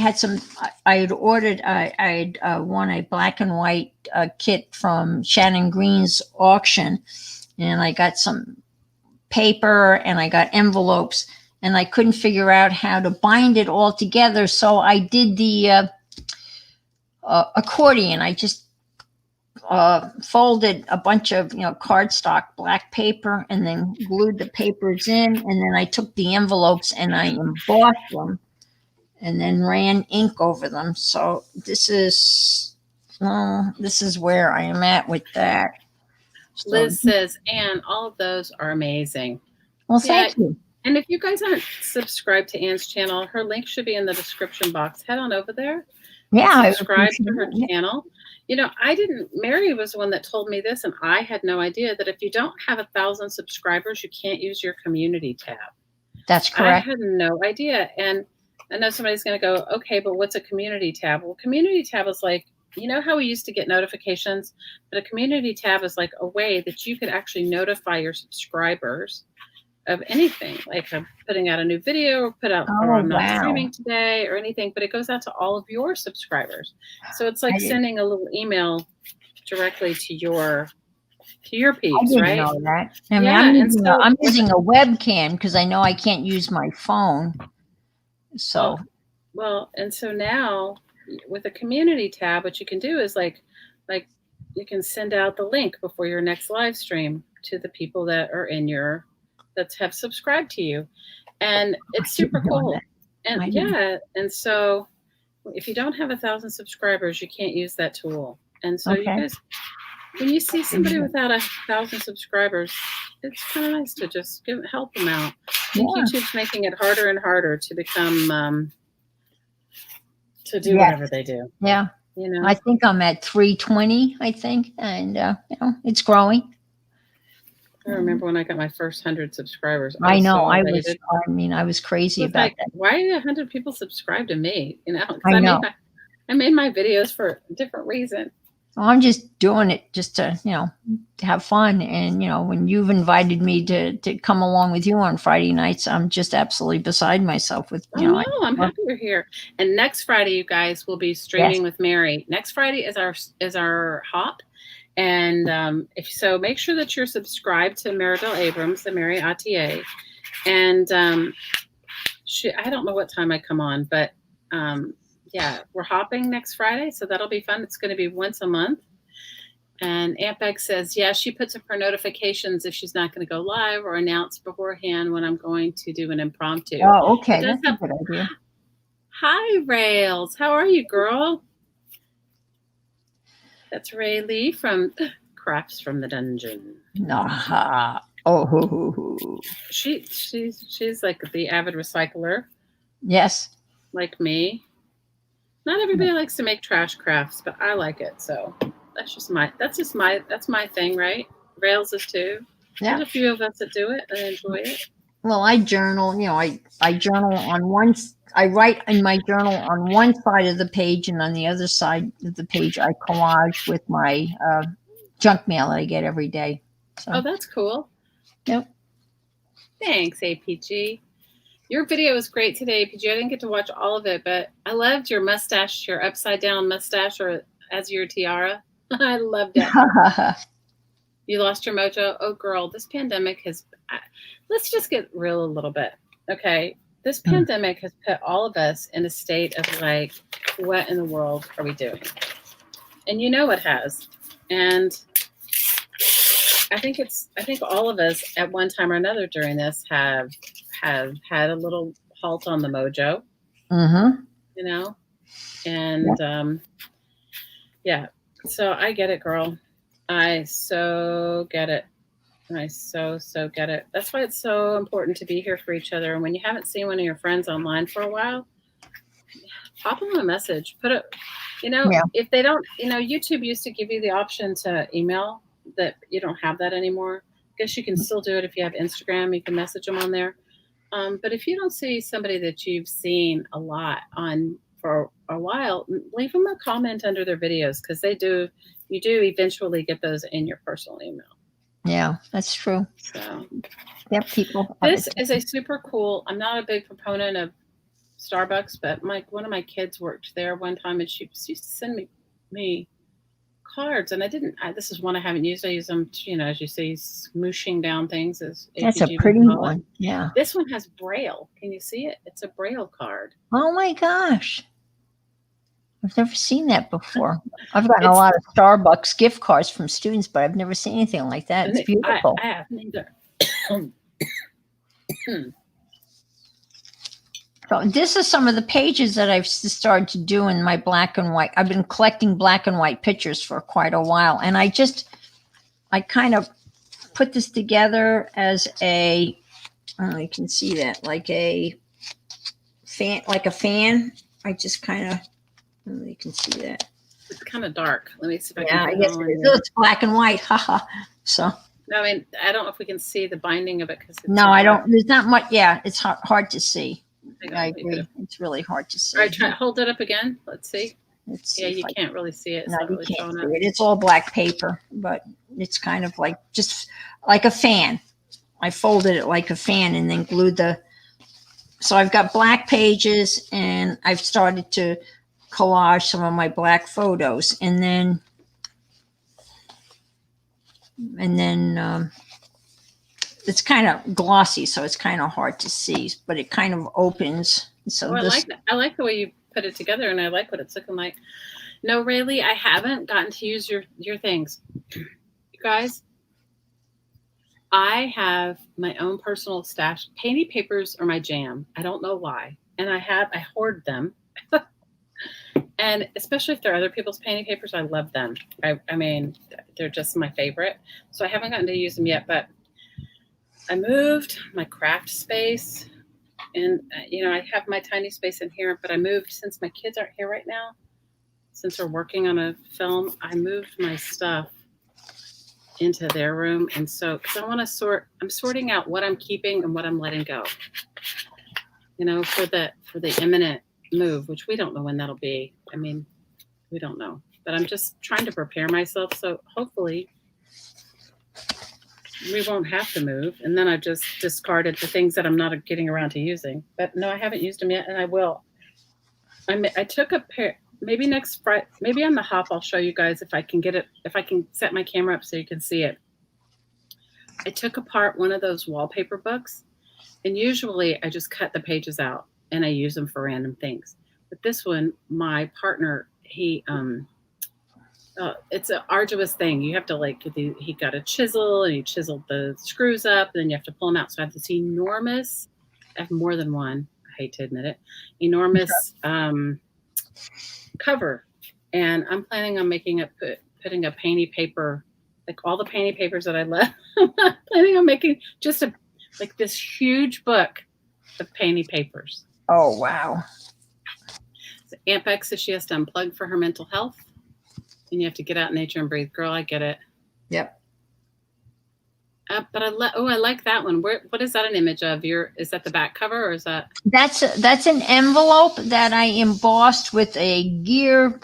had ordered, I had won a black and white kit from Shannon Green's auction, and I got some paper and I got envelopes, and I couldn't figure out how to bind it all together. So I did the accordion. I just folded a bunch of cardstock black paper and then glued the papers in, and then I took the envelopes and I embossed them and then ran ink over them. So this is where I am at with that. So, Liz says, Anne, all of those are amazing. Well, thank you. And if you guys aren't subscribed to Anne's channel, her link should be in the description box. Head on over there. Yeah, subscribe to her channel. You know, Mary was the one that told me this, and I had no idea that if you don't have 1,000 subscribers, you can't use your community tab. That's correct. I had no idea. And I know somebody's going to go, okay, but what's a community tab? Well, community tab is like, you know how we used to get notifications, but a community tab is like a way that you could actually notify your subscribers of anything, like I'm putting out a new video or I'm not streaming today or anything, but it goes out to all of your subscribers. So it's like sending a little email directly to your peeps, right? I didn't know that. I mean, I'm using a webcam because I know I can't use my phone. So and so now with a community tab, what you can do is like you can send out the link before your next live stream to the people that are in that have subscribed to you. And it's I super didn't know cool. that. And I didn't. yeah, and so if you don't have 1,000 subscribers, you can't use that tool. And so you Okay. guys, when you see somebody without 1,000 subscribers, it's kind of nice to just help them out. I think Yeah. YouTube's making it harder and harder to become to do Yes. whatever they do. Yeah. You know, I think I'm at 320, I think, and it's growing. I remember when I got my first 100 subscribers, I I was know. so elated. I was crazy It was about like, that. why did 100 people subscribe to me? You know, because I know. I made my videos for a different reason. So I'm just doing it just to, to have fun. And, when you've invited me to come along with you on Friday nights, I'm just absolutely beside myself with, Oh no, I'm happy you're here. And next Friday, you guys will be streaming with Mary. Next Friday is our hop, and if so, make sure that you're subscribed to Maribel Abrams and Mary Attier. And I don't know what time I come on, but yeah, we're hopping next Friday, so that'll be fun. It's going to be once a month. And Aunt Beck says, yeah, she puts up her notifications if she's not going to go live or announce beforehand when I'm going to do an impromptu. Oh, okay. That's a good idea. Hi, Rails. How are you, girl? That's Ray Lee from Crafts from the Dungeon. Oh, she's like the avid recycler. Yes. Like me. Not everybody likes to make trash crafts, but I like it. So that's my thing, right? Rails is too. Yeah. There's a few of us that do it and enjoy it. Well, I journal, I journal on I write in my journal on one side of the page, and on the other side of the page, I collage with my junk mail that I get every day. So. Oh, that's cool. Yep. Thanks, APG. Your video was great today, APG. I didn't get to watch all of it, but I loved your mustache, your upside down mustache, or as your tiara. I loved it. You lost your mojo. Oh, girl, this pandemic let's just get real a little bit. Okay. This pandemic has put all of us in a state of like, what in the world are we doing? And you know it has. And I think all of us at one time or another during this have had a little halt on the mojo. Mm-hmm. You know? And yeah. So I get it, girl. I so get it. I so get it. That's why it's so important to be here for each other. And when you haven't seen one of your friends online for a while, pop them a message. Put it, if they don't, YouTube used to give you the option to email. That you don't have that anymore. I guess you can still do it if you have Instagram. You can message them on there. But if you don't see somebody that you've seen a lot on for a while, leave them a comment under their videos, because you do eventually get those in your personal email. Yeah, that's true. So, yep, people. This is a super cool. I'm not a big proponent of Starbucks, but one of my kids worked there one time, and she used to send me cards, and this is one I haven't used. I use them, as you say, smooshing down things. That's a pretty one. Yeah. This one has Braille. Can you see it? It's a Braille card. Oh my gosh. I've never seen that before. I've gotten a lot of Starbucks gift cards from students, but I've never seen anything like that. It's beautiful. I haven't either. So this is some of the pages that I've started to do in my black and white. I've been collecting black and white pictures for quite a while. And I kind of put this together as you can see that, like a fan. I just kind of, you can see that. It's kind of dark. Let me see if I can. Yeah, I guess it is. It's black and white. Haha. So. I mean, I don't know if we can see the binding of it. No, I don't. There's not much. Yeah, it's hard to see. I agree. It's really hard to see. All right, hold it up again. Let's see. You can't really see it. No, you can't see it. It's all black paper, but it's kind of just like a fan. I folded it like a fan and then glued so I've got black pages, and I've started to collage some of my black photos, and then it's kind of glossy, so it's kind of hard to see, but it kind of opens. So I like that. I like the way you put it together, and I like what it's looking like. No, Rayleigh, I haven't gotten to use your things. You guys, I have my own personal stash. Painty papers are my jam. I don't know why. And I hoard them. And especially if they're other people's painting papers, I love them. I mean, they're just my favorite. So I haven't gotten to use them yet, but I moved my craft space. And, I have my tiny space in here, but I moved since my kids aren't here right now. Since we're working on a film, I moved my stuff into their room. And so, because I want to I'm sorting out what I'm keeping and what I'm letting go, for the imminent move, which we don't know when that'll be. I mean, we don't know, but I'm just trying to prepare myself. So hopefully we won't have to move. And then I've just discarded the things that I'm not getting around to using, but no, I haven't used them yet. And I will. I took a pair, maybe next Friday, maybe on the hop, I'll show you guys if I can get it, if I can set my camera up so you can see it. I took apart one of those wallpaper books, and usually I just cut the pages out and I use them for random things. But this one, my partner, it's an arduous thing. You have to he got a chisel and he chiseled the screws up, and then you have to pull them out. So I have this enormous, I have more than one, I hate to admit it, enormous cover. And I'm planning on putting a painty paper, like all the painty papers that I left. I'm planning on making just this huge book of painty papers. Oh, wow. So Aunt Beck says she has to unplug for her mental health, and you have to get out in nature and breathe. Girl, I get it. Yep. But I like that one. What is that an image of? Is that the back cover, or is that? That's an envelope that I embossed with a gear,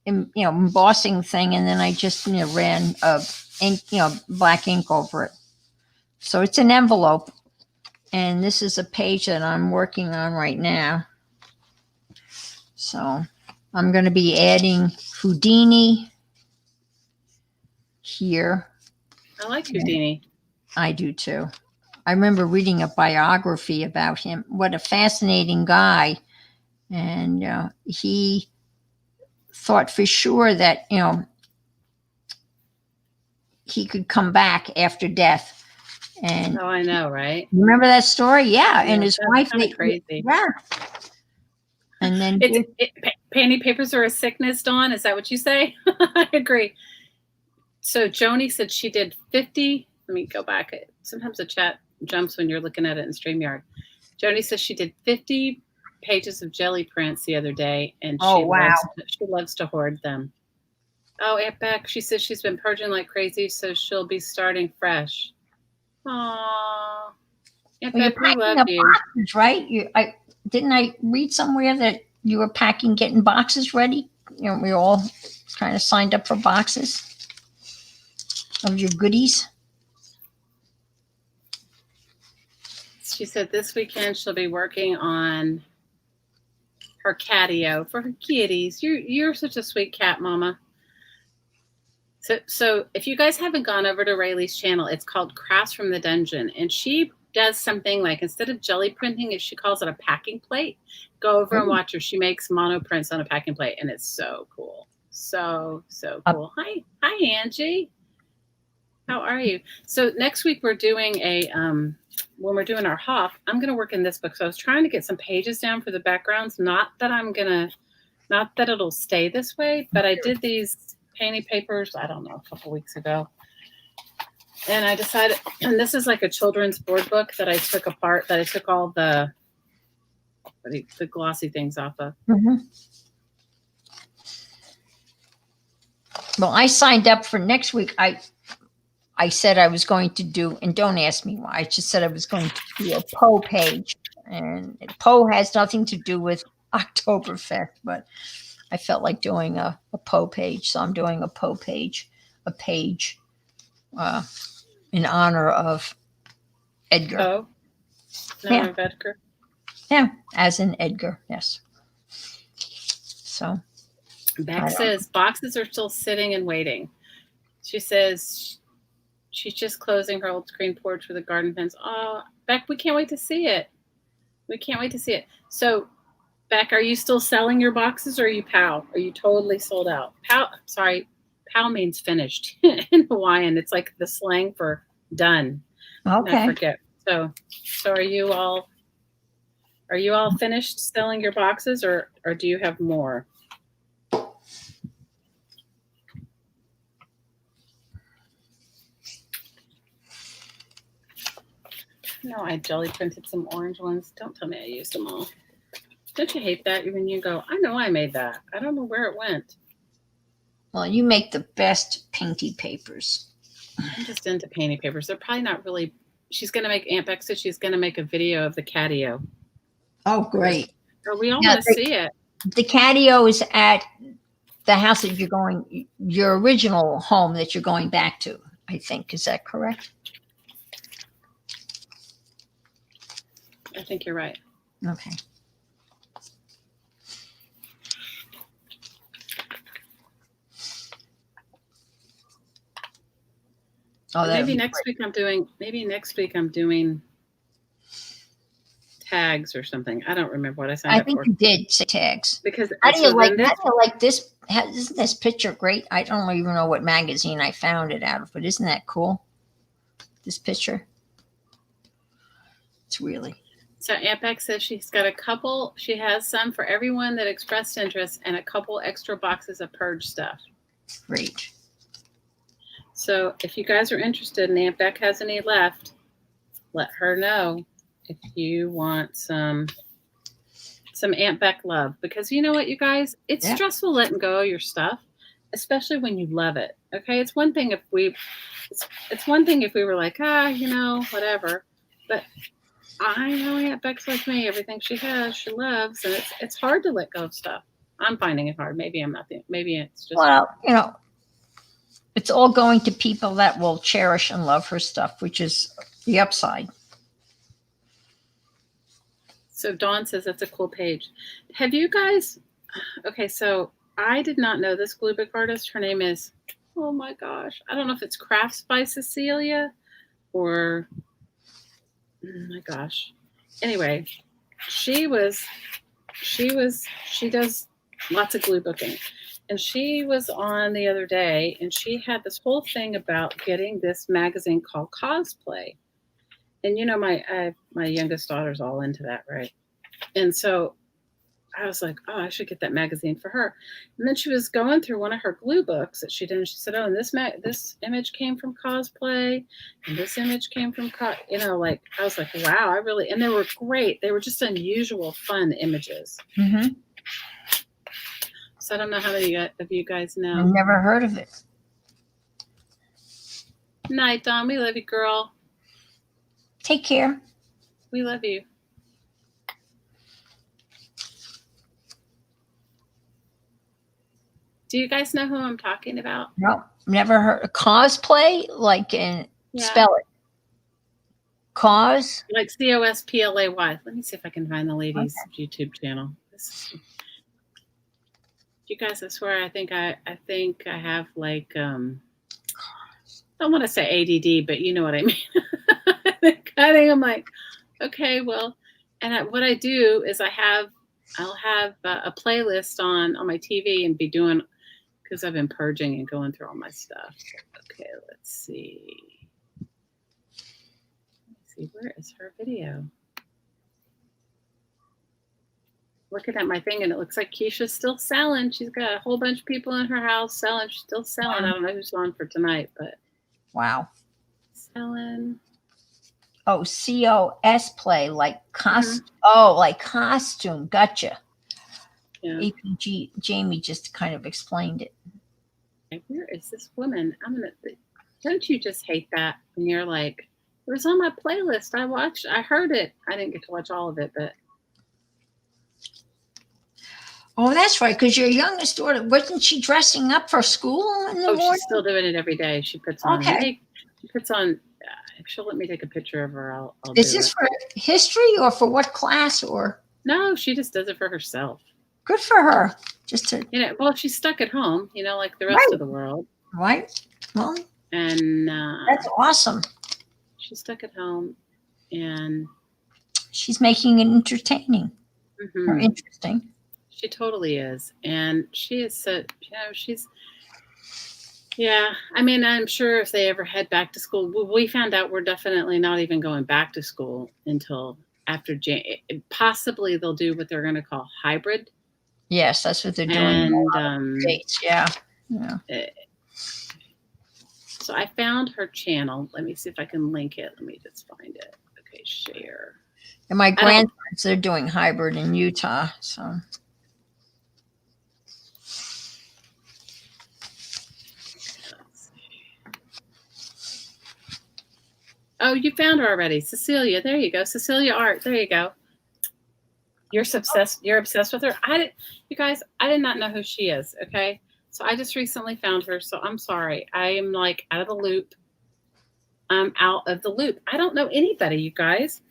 embossing thing, and then I just ran ink, black ink over it. So it's an envelope, and this is a page that I'm working on right now. So I'm going to be adding Houdini here. I like Houdini. I do too. I remember reading a biography about him. What a fascinating guy. And he thought for sure that, he could come back after death. And I know, right? Remember that story? Yeah. And his wife, crazy. Yeah. And then painty papers are a sickness, Dawn. Is that what you say? I agree. So Joni said she did 50. Let me go back. Sometimes the chat jumps when you're looking at it in StreamYard. Joni says she did 50 pages of jelly prints the other day, and she loves to hoard them. Oh, Aunt Beck, she says she's been purging like crazy, so she'll be starting fresh. Aww. Aunt Beck, we love you. Boxes, right? Didn't I read somewhere that you were getting boxes ready? We all kind of signed up for boxes of your goodies. She said this weekend she'll be working on her catio for her kitties. You're such a sweet cat, Mama. So if you guys haven't gone over to Rayleigh's channel, it's called Crafts from the Dungeon, and she does something like, instead of jelly printing, she calls it a packing plate. Go over and watch her. She makes mono prints on a packing plate, and it's so cool. So cool. Hi, Angie. How are you? So next week we're doing when we're doing our hop, I'm going to work in this book. So I was trying to get some pages down for the backgrounds. Not that it'll stay this way, but I did these painty papers, I don't know, a couple weeks ago. And I decided, and this is like a children's board book that I took apart, that I took all the glossy things off of. Mm-hmm. Well, I signed up for next week. I said I was going to do, and don't ask me why, I just said I was going to do a Poe page. And Poe has nothing to do with Oktoberfest, but I felt like doing a Poe page. So I'm doing a Poe page, in honor of Edgar. Oh, in honor of Edgar? Yeah, as in Edgar, yes. So. Beck says boxes are still sitting and waiting. She says she's just closing her old screen porch with a garden fence. Oh, Beck, we can't wait to see it. So, Beck, are you still selling your boxes, or are you POW? Are you totally sold out? POW means finished in Hawaiian. It's like the slang for Done. And I Okay. forget. So are you all finished selling your boxes, or do you have more? No, I jelly printed some orange ones. Don't tell me I used them all. Don't you hate that when you go, I know I made that. I don't know where it went. Well, you make the best painty papers. I'm just into painting papers. They're probably not really. She's going to make, Aunt Beck said she's going to make a video of the catio. Oh, great. Or we all Yeah, want to see it. The catio is at the house that you're going, your original home that you're going back to, I think. Is that correct? I think you're right. Okay. Oh, maybe next week I'm doing tags or something. I don't remember what I signed up for. I think you did say tags. Because how do you like this? Isn't this picture great? I don't even know what magazine I found it out of, but isn't that cool? This picture. It's really. So Aunt Beck says she's got a couple. She has some for everyone that expressed interest and a couple extra boxes of purge stuff. Great. So if you guys are interested and Aunt Beck has any left, let her know if you want some Aunt Beck love. Because you know what, you guys? It's stressful letting go of your stuff, especially when you love it. Okay? It's one thing if we were like, whatever. But I know Aunt Beck's like me. Everything she has, she loves. And it's hard to let go of stuff. I'm finding it hard. Maybe I'm not. Maybe it's just... Well, it's all going to people that will cherish and love her stuff, which is the upside. So Dawn says that's a cool page. Have you guys... Okay, so I did not know this glue book artist. Her name is... Oh my gosh. I don't know if it's Crafts by Cecilia or... Oh my gosh. Anyway, she does lots of glue booking. And she was on the other day, and she had this whole thing about getting this magazine called Cosplay. And my youngest daughter's all into that, right? And so I was like, oh, I should get that magazine for her. And then she was going through one of her glue books that she did, and she said, oh, and this image came from Cosplay, and this image came from I was like, wow, and they were great. They were just unusual, fun images. Mm-hmm. So I don't know how many of you guys know. I've never heard of it. Night, Dawn. We love you, girl. Take care. We love you. Do you guys know who I'm talking about? No, never heard. Cosplay, spell it. Cos? Like Cosplay. Let me see if I can find the lady's YouTube channel. You guys, I swear, I think I have I don't want to say ADD, but you know what I mean. I think I'm like, okay, well, and what I do is I'll have a playlist on my TV and be doing, because I've been purging and going through all my stuff. Okay, let's see. Where is her video? Looking at my thing, and it looks like Keisha's still selling. She's got a whole bunch of people in her house selling. She's still selling. Wow. I don't know who's on for tonight, but wow, selling. Oh, COS play like cost. Mm-hmm. Oh, like costume. Gotcha. Yeah. APG Jamie just kind of explained it. Where is this woman? Don't you just hate that when you're like, it was on my playlist. I heard it. I didn't get to watch all of it, but. Oh, that's right. Because your youngest daughter, wasn't she dressing up for school in the morning? She's still doing it every day. She puts on. Okay. She puts on. If she'll let me take a picture of her, I'll Is this for history or for what class or? No, she just does it for herself. Good for her. Just to. Well, she's stuck at home, like the rest of the world. Right. Well. And. That's awesome. She's stuck at home, and. She's making it entertaining. Mm-hmm. Or interesting. She totally is. And she is so, she's, Yeah, I mean, I'm sure if they ever head back to school, we found out we're definitely not even going back to school until after possibly they'll do what they're going to call hybrid. Yes, that's what they're doing in a And lot of states. Yeah. Yeah. So I found her channel. Let me see if I can link it. Let me just find it. Okay, share. And my I don't. grandparents, they're doing hybrid in Utah. So Oh, you found her already, Cecilia. There you go, Cecilia Art. There you go. You're obsessed. You're obsessed with her. You guys, I did not know who she is. Okay, so I just recently found her. So I'm sorry. I am like out of the loop. I'm out of the loop. I don't know anybody, you guys.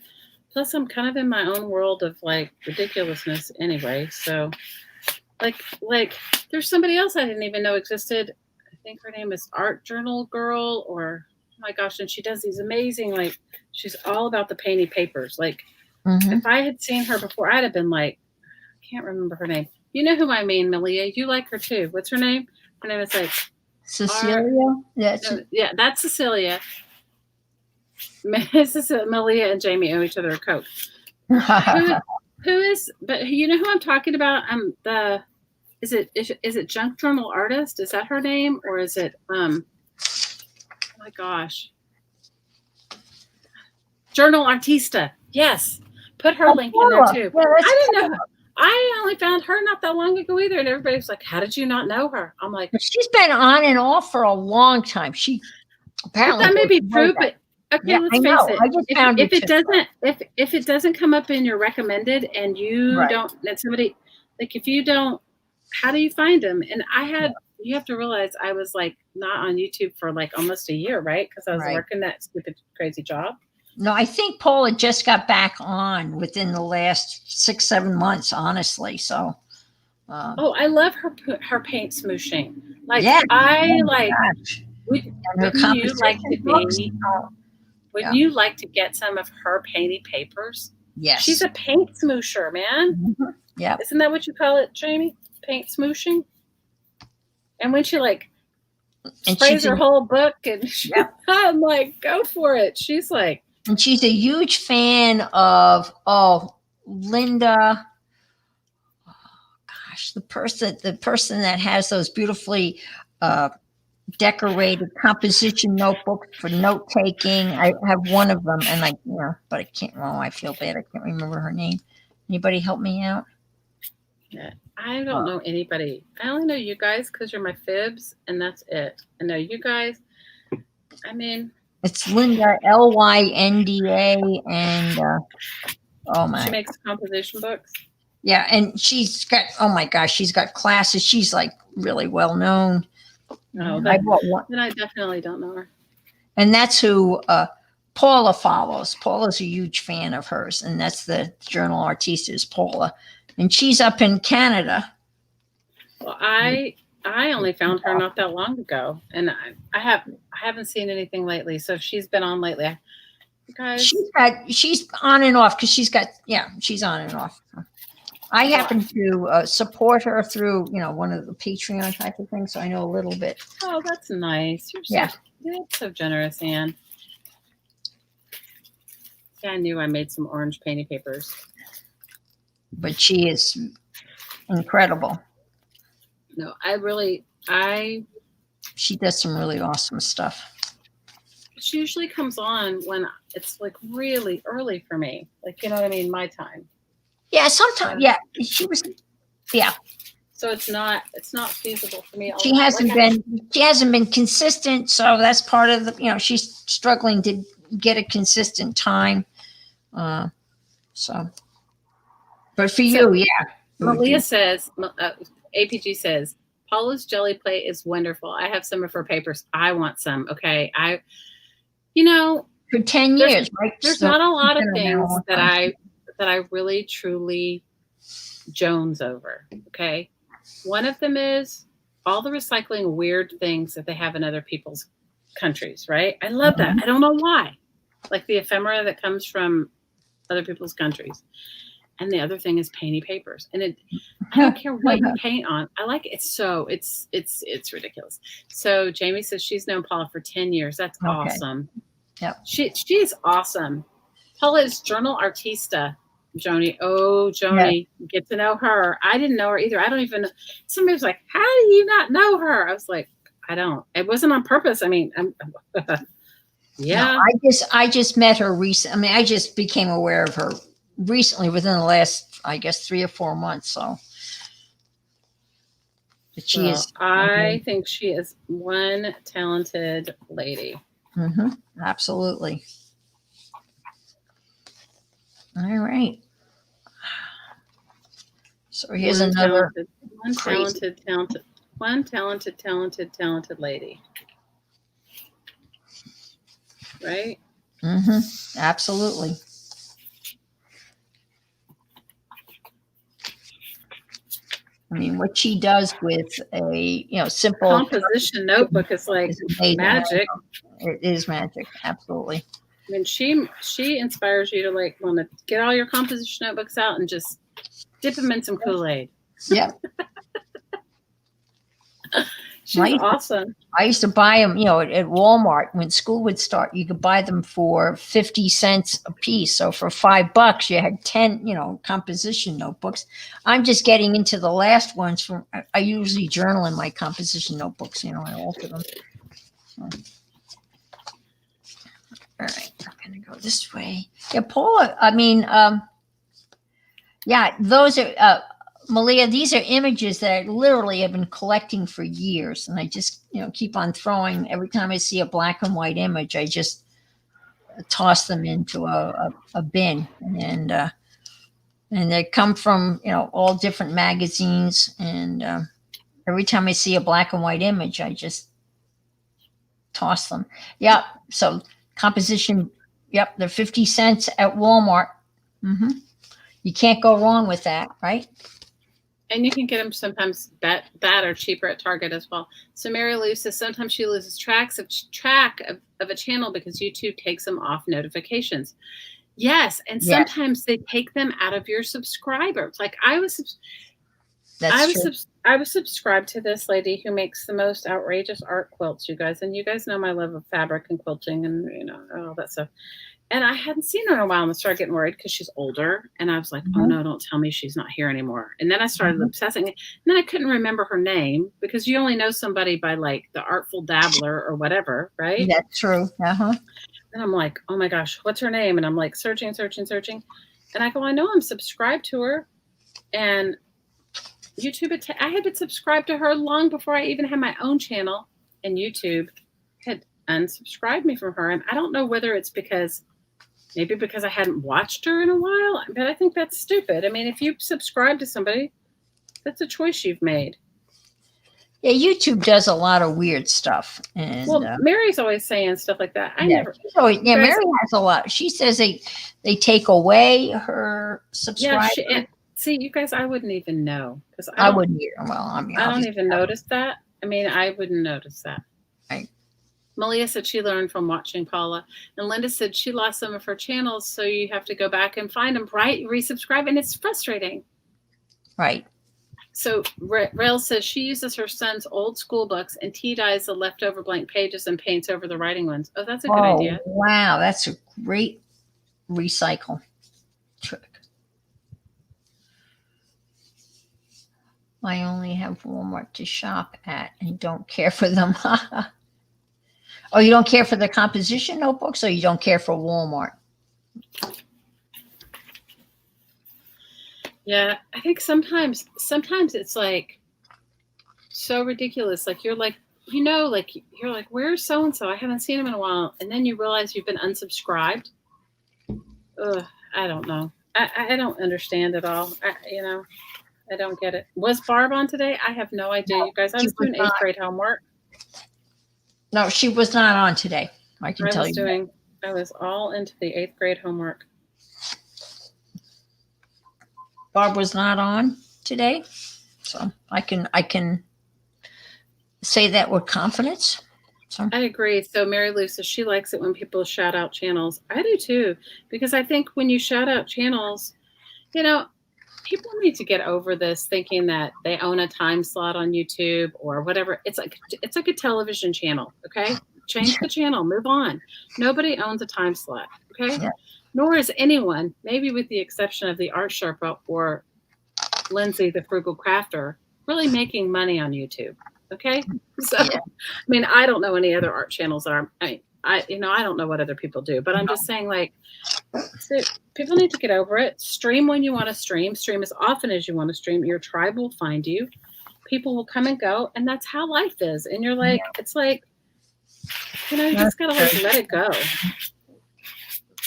Plus, I'm kind of in my own world of like ridiculousness anyway. So, like, there's somebody else I didn't even know existed. I think her name is Art Journal Girl, or oh my gosh, and she does these amazing like. She's all about the painted papers. Like, if I had seen her before, I'd have been like, I can't remember her name. You know who I mean, Malia. You like her too. What's her name? Her name is like Cecilia. yeah, that's Cecilia. Malia and Jamie owe each other a Coke. Who is? But you know who I'm talking about? Is it Junk Journal Artist? Is that her name, or is it oh my gosh, Journal Artista? Yes, put her link in there too. Yeah, I didn't know. I only found her not that long ago either, and everybody was like, "How did you not know her?" I'm like, she's been on and off for a long time. She apparently that may be true, but okay, yeah, let's face it. I just found If it doesn't come up in your recommended, and you don't, and somebody like if you don't, how do you find them? And you have to realize I was like not on YouTube for like almost a year, right? Because I was working that stupid crazy job. No, I think Paula just got back on within the last 6-7 months, honestly. So oh, I love her paint smooshing. Like wouldn't you like to be? Wouldn't you like to get some of her painted papers? Yes. She's a paint smoosher, man. Mm-hmm. Yeah. Isn't that what you call it, Jamie? Paint smooshing? And when she like sprays her whole book and I'm like, go for it. She's like. And she's a huge fan of, Linda. Oh, gosh, the person that has those beautifully decorated composition notebooks for note taking. I have one of them, and but I can't. Oh, I feel bad. I can't remember her name. Anybody help me out? Yeah, I don't know anybody. I only know you guys because you're my fibs, and that's it. I know you guys. I mean, it's Linda, Lynda, and oh my. She makes composition books. Yeah, and she's got. Oh my gosh, she's got classes. She's like really well known. No, then I definitely don't know her. And that's who Paula follows. Paula's a huge fan of hers, and that's the Journal Artista is Paula, and she's up in Canada. Well, I only found her not that long ago, and I haven't seen anything lately. So if she's been on lately, guys. She's on and off because she's on and off. I happen to support her through, one of the Patreon type of things, so I know a little bit. Oh, that's nice. You're so generous, Anne. Yeah, I knew I made some orange painted papers. But she is incredible. No, she does some really awesome stuff. She usually comes on when it's like really early for me. Like, you know what I mean? My time. Yeah, sometimes. She was. Yeah. So it's not feasible for me. She hasn't been consistent. So that's part of the, she's struggling to get a consistent time. But for you, yeah. Malia says, APG says, Paula's jelly plate is wonderful. I have some of her papers. I want some. Okay. For 10 years, right? There's not a lot of things that I really truly jones over. Okay. One of them is all the recycling weird things that they have in other people's countries, right? I love that. I don't know why. Like the ephemera that comes from other people's countries. and the other thing is painty papers. And I don't care what you paint on. I like it. It's ridiculous. So Jamie says she's known Paula for 10 years. That's awesome. Yep. She's awesome. Paula is journal artista. Joni. Oh, Joni. Yeah. Get to know her. I didn't know her either. I don't even know. Somebody was like, how do you not know her? I was like, I don't. It wasn't on purpose. I mean, yeah. No, I just met her recently. I mean, I just became aware of her recently within the last, I guess, 3 or 4 months. So. But she is. I think she is one talented lady. Mm-hmm. Absolutely. All right. So here's another talented lady. Right? Mm-hmm. Absolutely. I mean, what she does with a simple composition notebook is like magic. It is magic, absolutely. I mean, she inspires you to like want to get all your composition notebooks out and just dip them in some Kool-Aid. Yeah. She's awesome. I used to buy them, at Walmart when school would start. You could buy them for 50 cents a piece. So for $5, you had 10, composition notebooks. I'm just getting into the last ones. I usually journal in my composition notebooks. I alter them. So. All right, I'm going to go this way. Yeah, Paula, I mean, those are, Malia, these are images that I literally have been collecting for years. And I just, keep on throwing. Every time I see a black and white image, I just toss them into a bin. And they come from, all different magazines. And every time I see a black and white image, I just toss them. Yeah, so composition, yep, they're 50 cents at Walmart. Mm-hmm. You can't go wrong with that, right? And you can get them sometimes that or cheaper at Target as well. So Mary Lou says sometimes she loses track of a channel because YouTube takes them off notifications. Yes, and sometimes they take them out of your subscribers. Like I was subscribed to this lady who makes the most outrageous art quilts, you guys. And you guys know my love of fabric and quilting and all that stuff. And I hadn't seen her in a while and I started getting worried because she's older. And I was like, oh no, don't tell me she's not here anymore. And then I started obsessing. And then I couldn't remember her name because you only know somebody by like the Artful Dabbler or whatever, right? That's true. Uh-huh. And I'm like, oh my gosh, what's her name? And I'm like searching. And I go, I know I'm subscribed to her. And YouTube, I had been subscribed to her long before I even had my own channel. And YouTube had unsubscribed me from her. And I don't know whether it's maybe because I hadn't watched her in a while, but I think that's stupid. I mean, if you subscribe to somebody, that's a choice you've made. Yeah, YouTube does a lot of weird stuff. And, Mary's always saying stuff like that. Mary has a lot. She says they take away her subscribers. Yeah, see, you guys, I wouldn't even know because I wouldn't either. Well, I mean, I don't even notice that. I mean, I wouldn't notice that. Right. Malia said she learned from watching Paula. And Linda said she lost some of her channels, so you have to go back and find them, right? Resubscribe, and it's frustrating. Right. So Rail says she uses her son's old school books and tea-dyes the leftover blank pages and paints over the writing ones. Oh, that's a good idea. Wow, that's a great recycle trick. I only have Walmart to shop at and don't care for them. Oh, you don't care for the composition notebooks, or you don't care for Walmart? Yeah, I think sometimes it's like so ridiculous. Like you're like, you're like, where's so and so? I haven't seen him in a while, and then you realize you've been unsubscribed. Ugh, I don't know. I don't understand at all. I don't get it. Was Barb on today? I have no idea, you guys. I was doing 8th grade homework. No, she was not on today. I can tell you. I was all into the 8th grade homework. Barb was not on today, so I can say that with confidence. So I agree. So Mary Lou says she likes it when people shout out channels. I do too, because I think when you shout out channels, people need to get over this thinking that they own a time slot on YouTube or whatever. It's like a television channel. Okay. Change the channel, move on. Nobody owns a time slot. Okay. Yeah. Nor is anyone, maybe with the exception of the art Sherpa or Lindsay, the frugal crafter, really making money on YouTube. Okay. So, Yeah. I mean, I don't know any other art channels are, I don't know what other people do, but I'm just saying, like, so people need to get over it. Stream when you want to stream. Stream as often as you want to stream. Your tribe will find you. People will come and go, and that's how life is. And you're like, it's like, you just gotta like let it go.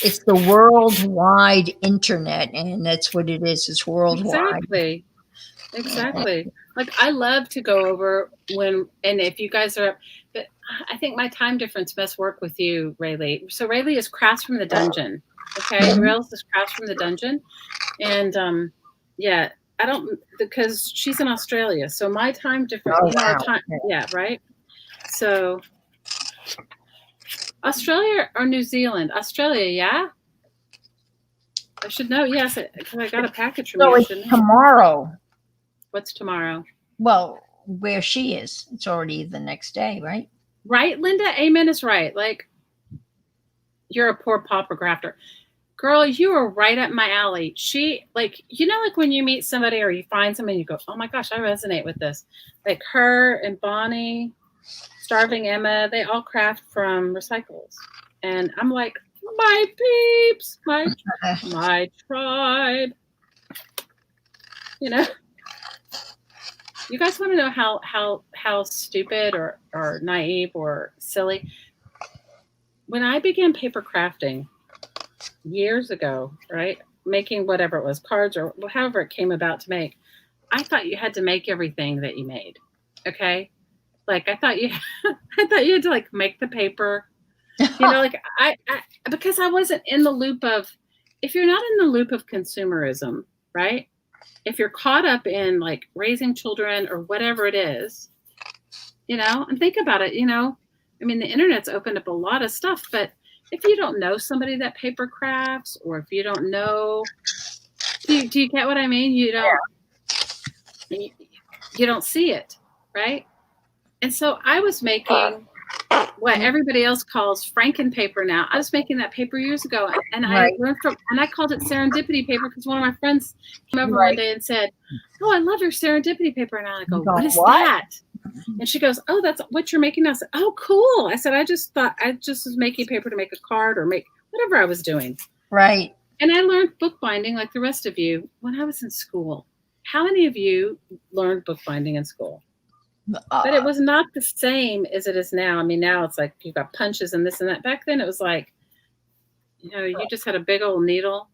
It's the worldwide internet, and that's what it is. It's worldwide. Exactly. Like, I love to go over and if you guys are up, but I think my time difference must work with you, Rayleigh. So Rayleigh is Crafts from the Dungeon. Okay. Rails is Crafts from the Dungeon. And yeah, I don't, because she's in Australia. So my time difference, wow. yeah, right. So Australia or New Zealand? Australia, yeah? I should know, yes, because I got a package from you. It's tomorrow. What's tomorrow? Well, where she is, it's already the next day, right? Right, Linda? Amen is right. Like, you're a poor pauper grafter. Girl, you are right up my alley. She, like, like when you meet somebody or you find somebody, you go, oh my gosh, I resonate with this. Like her and Bonnie, Starving Emma, they all craft from recyclables. And I'm like, my peeps, my tribe. You guys want to know how stupid or naive or silly? When I began paper crafting years ago, right, making whatever it was, cards or however it came about to make, I thought you had to make everything that you made. Okay, like I thought you had to like make the paper. Like I because I wasn't in the loop of. If you're not in the loop of consumerism, right? If you're caught up in like raising children or whatever it is, and think about it, I mean, the internet's opened up a lot of stuff, but if you don't know somebody that paper crafts, or if you don't know, do you get what I mean? You don't see it, right? And so I was making what everybody else calls Franken paper now. I was making that paper years ago, and I learned and I called it serendipity paper because one of my friends came over one day and said, "Oh, I love your serendipity paper." And I go, "What is that?" And she goes, "Oh, that's what you're making now." I said, "Oh, cool." I said, "I just was making paper to make a card or make whatever I was doing." Right. And I learned bookbinding like the rest of you when I was in school. How many of you learned bookbinding in school? But it was not the same as it is now. I mean, now it's like you've got punches and this and that. Back then it was like, you just had a big old needle.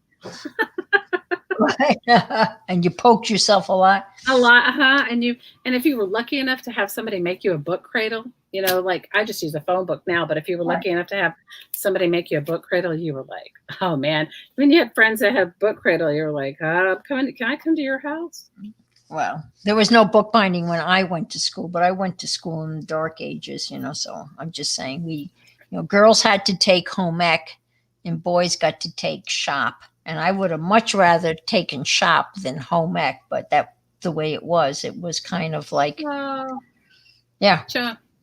And you poked yourself a lot. A lot, And if you were lucky enough to have somebody make you a book cradle, like I just use a phone book now, but if you were lucky enough to have somebody make you a book cradle, you were like, oh man. When you had friends that had book cradle, you were like, can I come to your house? Well, there was no bookbinding when I went to school, but I went to school in the dark ages, so I'm just saying girls had to take home ec and boys got to take shop. And I would have much rather taken shop than home ec, but that the way it was kind of like, yeah.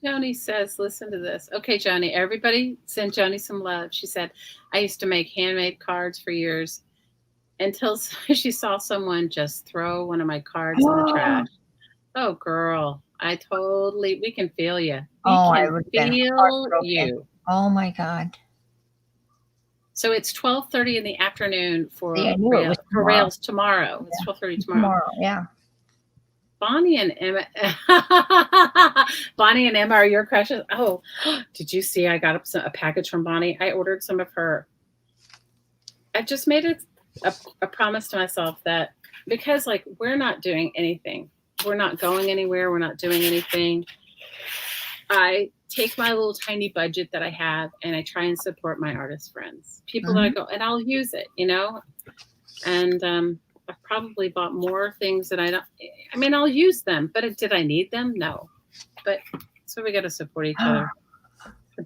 Joni says, listen to this. Okay, Joni, everybody send Joni some love. She said, I used to make handmade cards for years until she saw someone just throw one of my cards in the trash. Oh, girl, we can feel you. I would feel you. Oh my God. So it's 12:30 in the afternoon for Rails tomorrow. It's 12:30 tomorrow. Yeah. Bonnie and Emma are your crushes. Oh, did you see? I got a package from Bonnie. I ordered some of her. I just made a promise to myself that because like we're not doing anything, we're not going anywhere, we're not doing anything. I take my little tiny budget that I have and I try and support my artist friends, people that I go, and I'll use it, and I've probably bought more things that I'll use them, but did I need them? No. But so we got to support each other.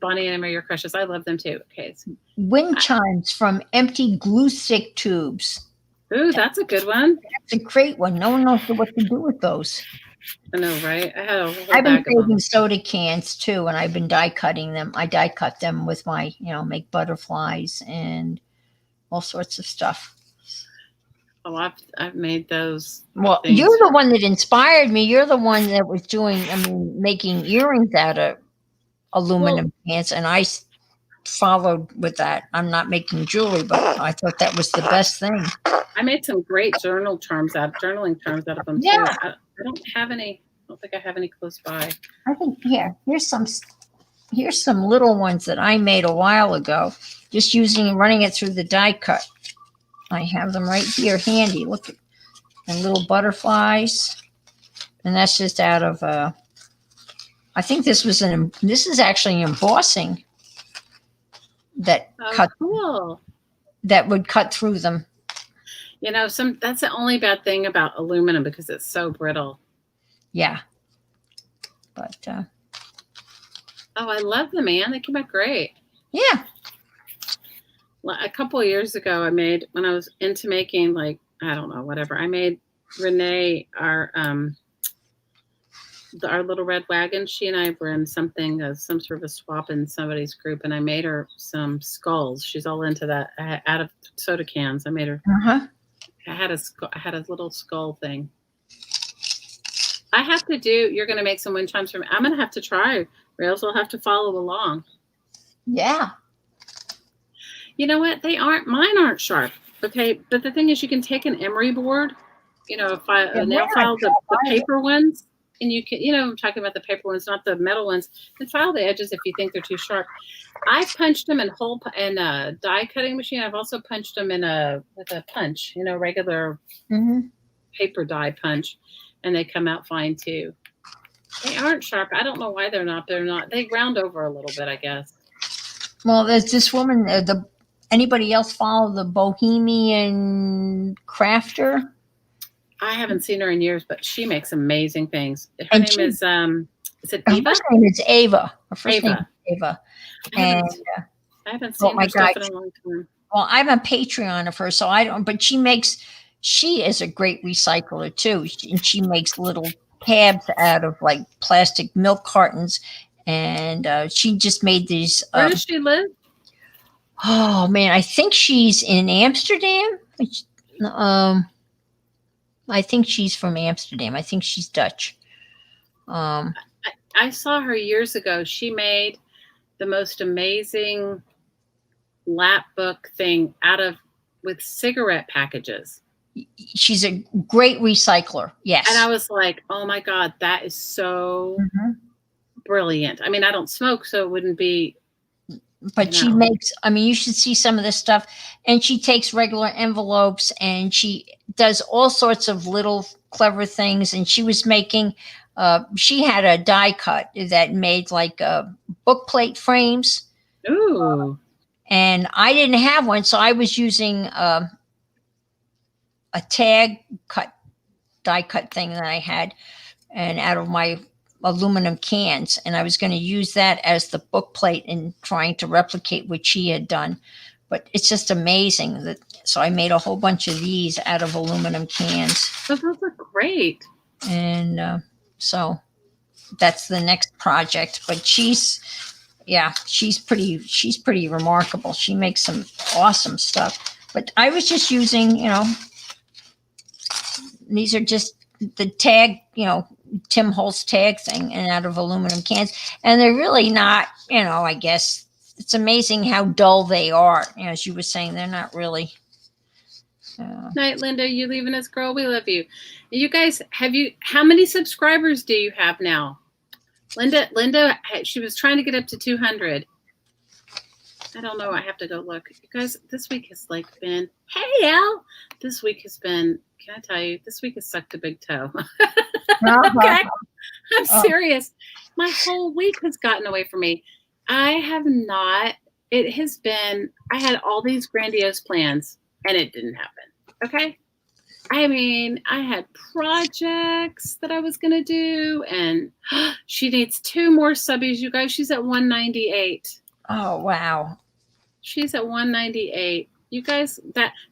Bonnie and Emma are your crushes. I love them too. Okay. Wind chimes from empty glue stick tubes. Ooh, that's a good one. That's a great one. No one knows what to do with those. I know, right? I had a whole I've been bag of them. saving soda cans too, and I've been die cutting them. I die cut them with my, make butterflies and all sorts of stuff. Oh, I've made those. Well, things. you're the one that inspired me. You're the one that was making earrings out of aluminum cans, and I followed with that. I'm not making jewelry, but I thought that was the best thing. I made some great journaling terms out of them Yeah. too. I don't have any. I don't think I have any close by. I think here's some little ones that I made a while ago, just running it through the die cut. I have them right here handy. Look at and little butterflies, and that's just out of. I think this is actually embossing that Cool. That would cut through them. That's the only bad thing about aluminum because it's so brittle. Yeah. But I love them, man. They came out great. Yeah. A couple of years ago, when I was into making I don't know, whatever. I made Renee our little red wagon. She and I were in some sort of a swap in somebody's group, and I made her some skulls. She's all into that. Out of soda cans, I made her. I had a little skull thing. I have to do. You're going to make some wind chimes for me. I'm going to have to try. Rails will have to follow along. Yeah. You know what? Mine aren't sharp. Okay, but the thing is, you can take an emery board. A nail file, the paper ones. And you can, I'm talking about the paper ones, not the metal ones. And file the edges if you think they're too sharp. I've punched them in a die cutting machine. I've also punched them with a punch, regular paper die punch, and they come out fine too. They aren't sharp. I don't know why they're not. They round over a little bit, I guess. Well, there's this woman. Anybody else follow the Bohemian Crafter? I haven't seen her in years, but she makes amazing things. Her name is it Eva? Her first name is Ava. Her first name is Ava. I haven't seen her stuff in a long time. Well, I'm a Patreon of her, so I don't. But she is a great recycler too, and she makes little tabs out of plastic milk cartons, and she just made these. Where does she live? Oh man, I think she's in Amsterdam. I think she's from Amsterdam. I think she's Dutch. I saw her years ago. She made the most amazing lap book thing with cigarette packages. She's a great recycler. Yes. And I was like, oh my God, that is so brilliant. I mean, I don't smoke, so it wouldn't be. But she makes, you should see some of this stuff. And she takes regular envelopes and she does all sorts of little clever things. And she was making, she had a die cut that made book plate frames. Ooh. And I didn't have one. So I was using a tag die cut thing that I had and out of my aluminum cans, and I was going to use that as the book plate and trying to replicate what she had done. But it's just amazing so I made a whole bunch of these out of aluminum cans. Those look great. And so that's the next project. But she's pretty remarkable. She makes some awesome stuff. But I was just using, these are just the tag, Tim Holtz tag thing, and out of aluminum cans. And they're really not, I guess it's amazing how dull they are. As you were saying, they're not really. Night, Linda. You leaving us, girl? We love you. You guys, how many subscribers do you have now? Linda, she was trying to get up to 200. I don't know. I have to go look. You guys, this week has been, hey, Al. This week has been, can I tell you, this week has sucked a big toe. Okay. I'm serious. My whole week has gotten away from me. I had all these grandiose plans and it didn't happen. Okay. I had projects that I was going to do, and she needs 2 more subbies, you guys. She's at 198. Oh, wow. She's at 198. You guys,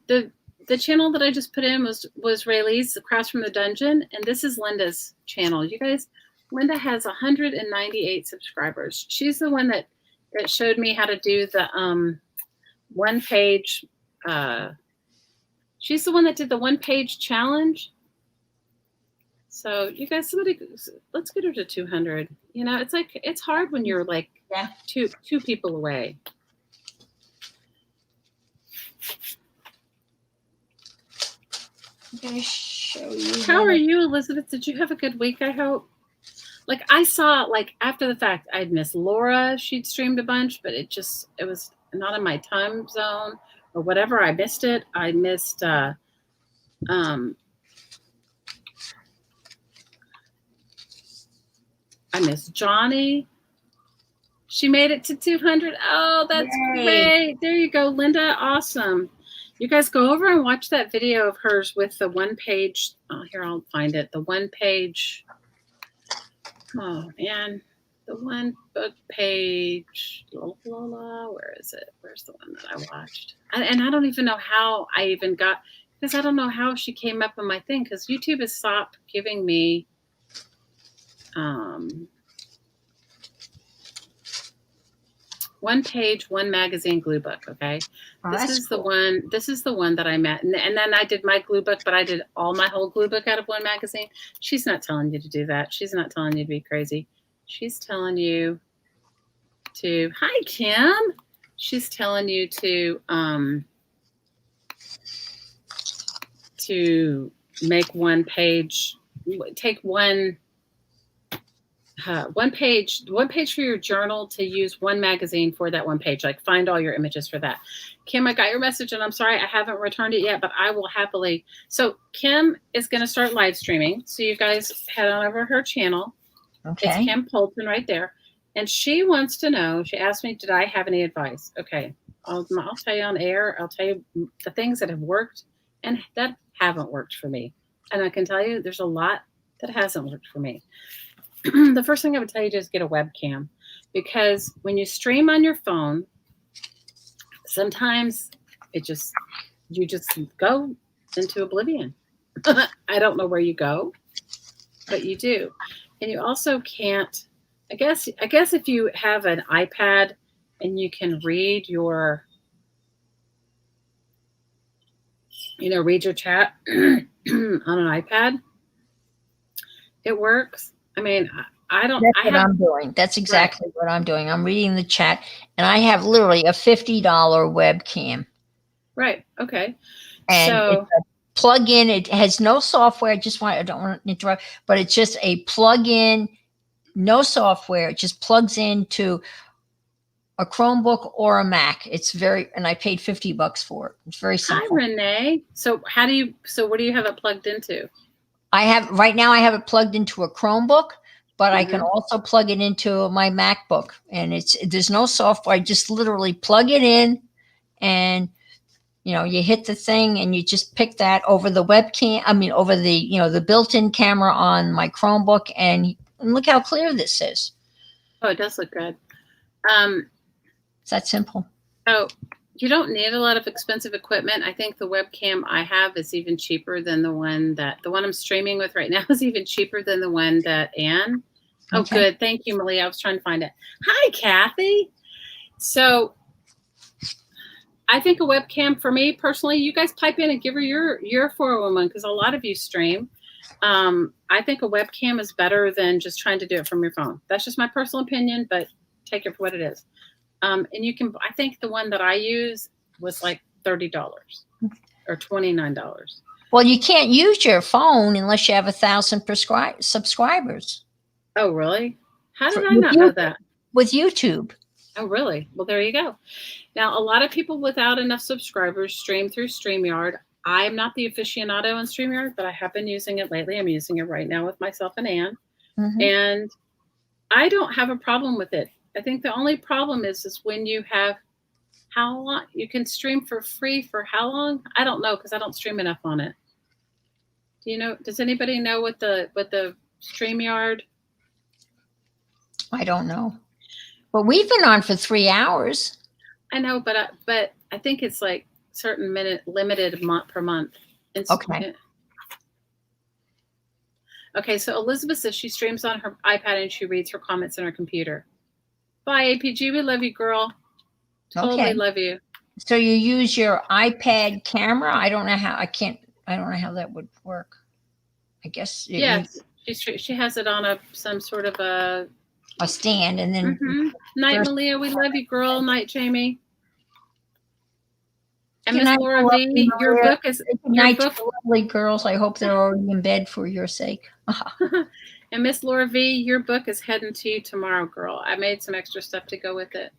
the the channel that I just put in was Rayleigh's Across from the Dungeon, and this is Linda's channel. You guys, Linda has 198 subscribers. She's the one that showed me how to do the one page. She's the one that did the one page challenge. So you guys, let's get her to 200. You know, it's like, it's hard when you're like two people away. I'm going to show you. How are you, Elizabeth? Did you have a good week, I hope? Like, I saw, like, after the fact, I'd missed Laura. She'd streamed a bunch, but it was not in my time zone or whatever. I missed it. I missed, I miss Johnny. She made it to 200. Oh, that's great. There you go, Linda. Awesome. You guys go over and watch that video of hers with the one page. Oh, here, I'll find it. The one page. Oh, man. The one book page. Where is it? Where's the one that I watched? And I don't even know how I even got, because I don't know how she came up on my thing, because YouTube has stopped giving me one page, one magazine glue book. Okay. This is cool. This is the one that I met. And then I did my glue book, but I did all my whole glue book out of one magazine. She's not telling you to do that. She's not telling you to be crazy. She's telling you to, hi, Kim. She's telling you to make one page, take one page for your journal, to use one magazine for that one page. Like, find all your images for that. Kim, I got your message, and I'm sorry I haven't returned it yet, but I will happily. So Kim is going to start live streaming. So you guys head on over her channel. Okay. It's Kim Polton right there. And she wants to know, she asked me, did I have any advice? Okay. I'll tell you on air. I'll tell you the things that have worked and that haven't worked for me. And I can tell you there's a lot that hasn't worked for me. The first thing I would tell you to is get a webcam, because when you stream on your phone, sometimes you just go into oblivion. I don't know where you go, but you do. And you also can't, I guess if you have an iPad and you can read your, read your chat on an iPad, it works. I mean, I'm doing. That's exactly what I'm doing. I'm reading the chat, and I have literally a $50 webcam. Right. Okay. And it's a plug-in. It has no software. I don't want to interrupt, but it's just a plug-in, no software. It just plugs into a Chromebook or a Mac. And I paid $50 for it. It's very simple. Hi, Renee. So what do you have it plugged into? Right now I have it plugged into a Chromebook, but I can also plug it into my MacBook, and there's no software. I just literally plug it in, and you hit the thing and you just pick that over the webcam. I mean, over the, the built-in camera on my Chromebook, and look how clear this is. Oh, it does look good. It's that simple. Oh, you don't need a lot of expensive equipment. I think the webcam I have is even cheaper than the one I'm streaming with right now is even cheaper than the one that Anne. Oh, okay. Good. Thank you, Malia. I was trying to find it. Hi, Kathy. So I think a webcam, for me personally, you guys pipe in and give her your 401, because a lot of you stream. I think a webcam is better than just trying to do it from your phone. That's just my personal opinion, but take it for what it is. And you can, I think the one that I use was like $30 or $29. Well, you can't use your phone unless you have 1,000 subscribers. Oh, really? How did I not know that? With YouTube. Oh, really? Well, there you go. Now, a lot of people without enough subscribers stream through StreamYard. I'm not the aficionado on StreamYard, but I have been using it lately. I'm using it right now with myself and Anne. And I don't have a problem with it. I think the only problem is when you have, how long you can stream for free for how long? I don't know, because I don't stream enough on it. Do you know? Does anybody know what the StreamYard? I don't know, but we've been on for 3 hours. I know, but I think it's like certain minute limited month per month. Okay. Okay, so Elizabeth says she streams on her iPad and she reads her comments on her computer. Bye, APG. We love you, girl. Totally love you. So you use your iPad camera? I don't know how. I don't know how that would work. I guess. Yes, she has it on some sort of a stand, and then. Night, Malia. We love you, girl. Night, Jamie. And Good Miss night, Laura V, your book is Good night, lovely girls. I hope they're already in bed for your sake. And Miss Laura V, your book is heading to you tomorrow, girl. I made some extra stuff to go with it.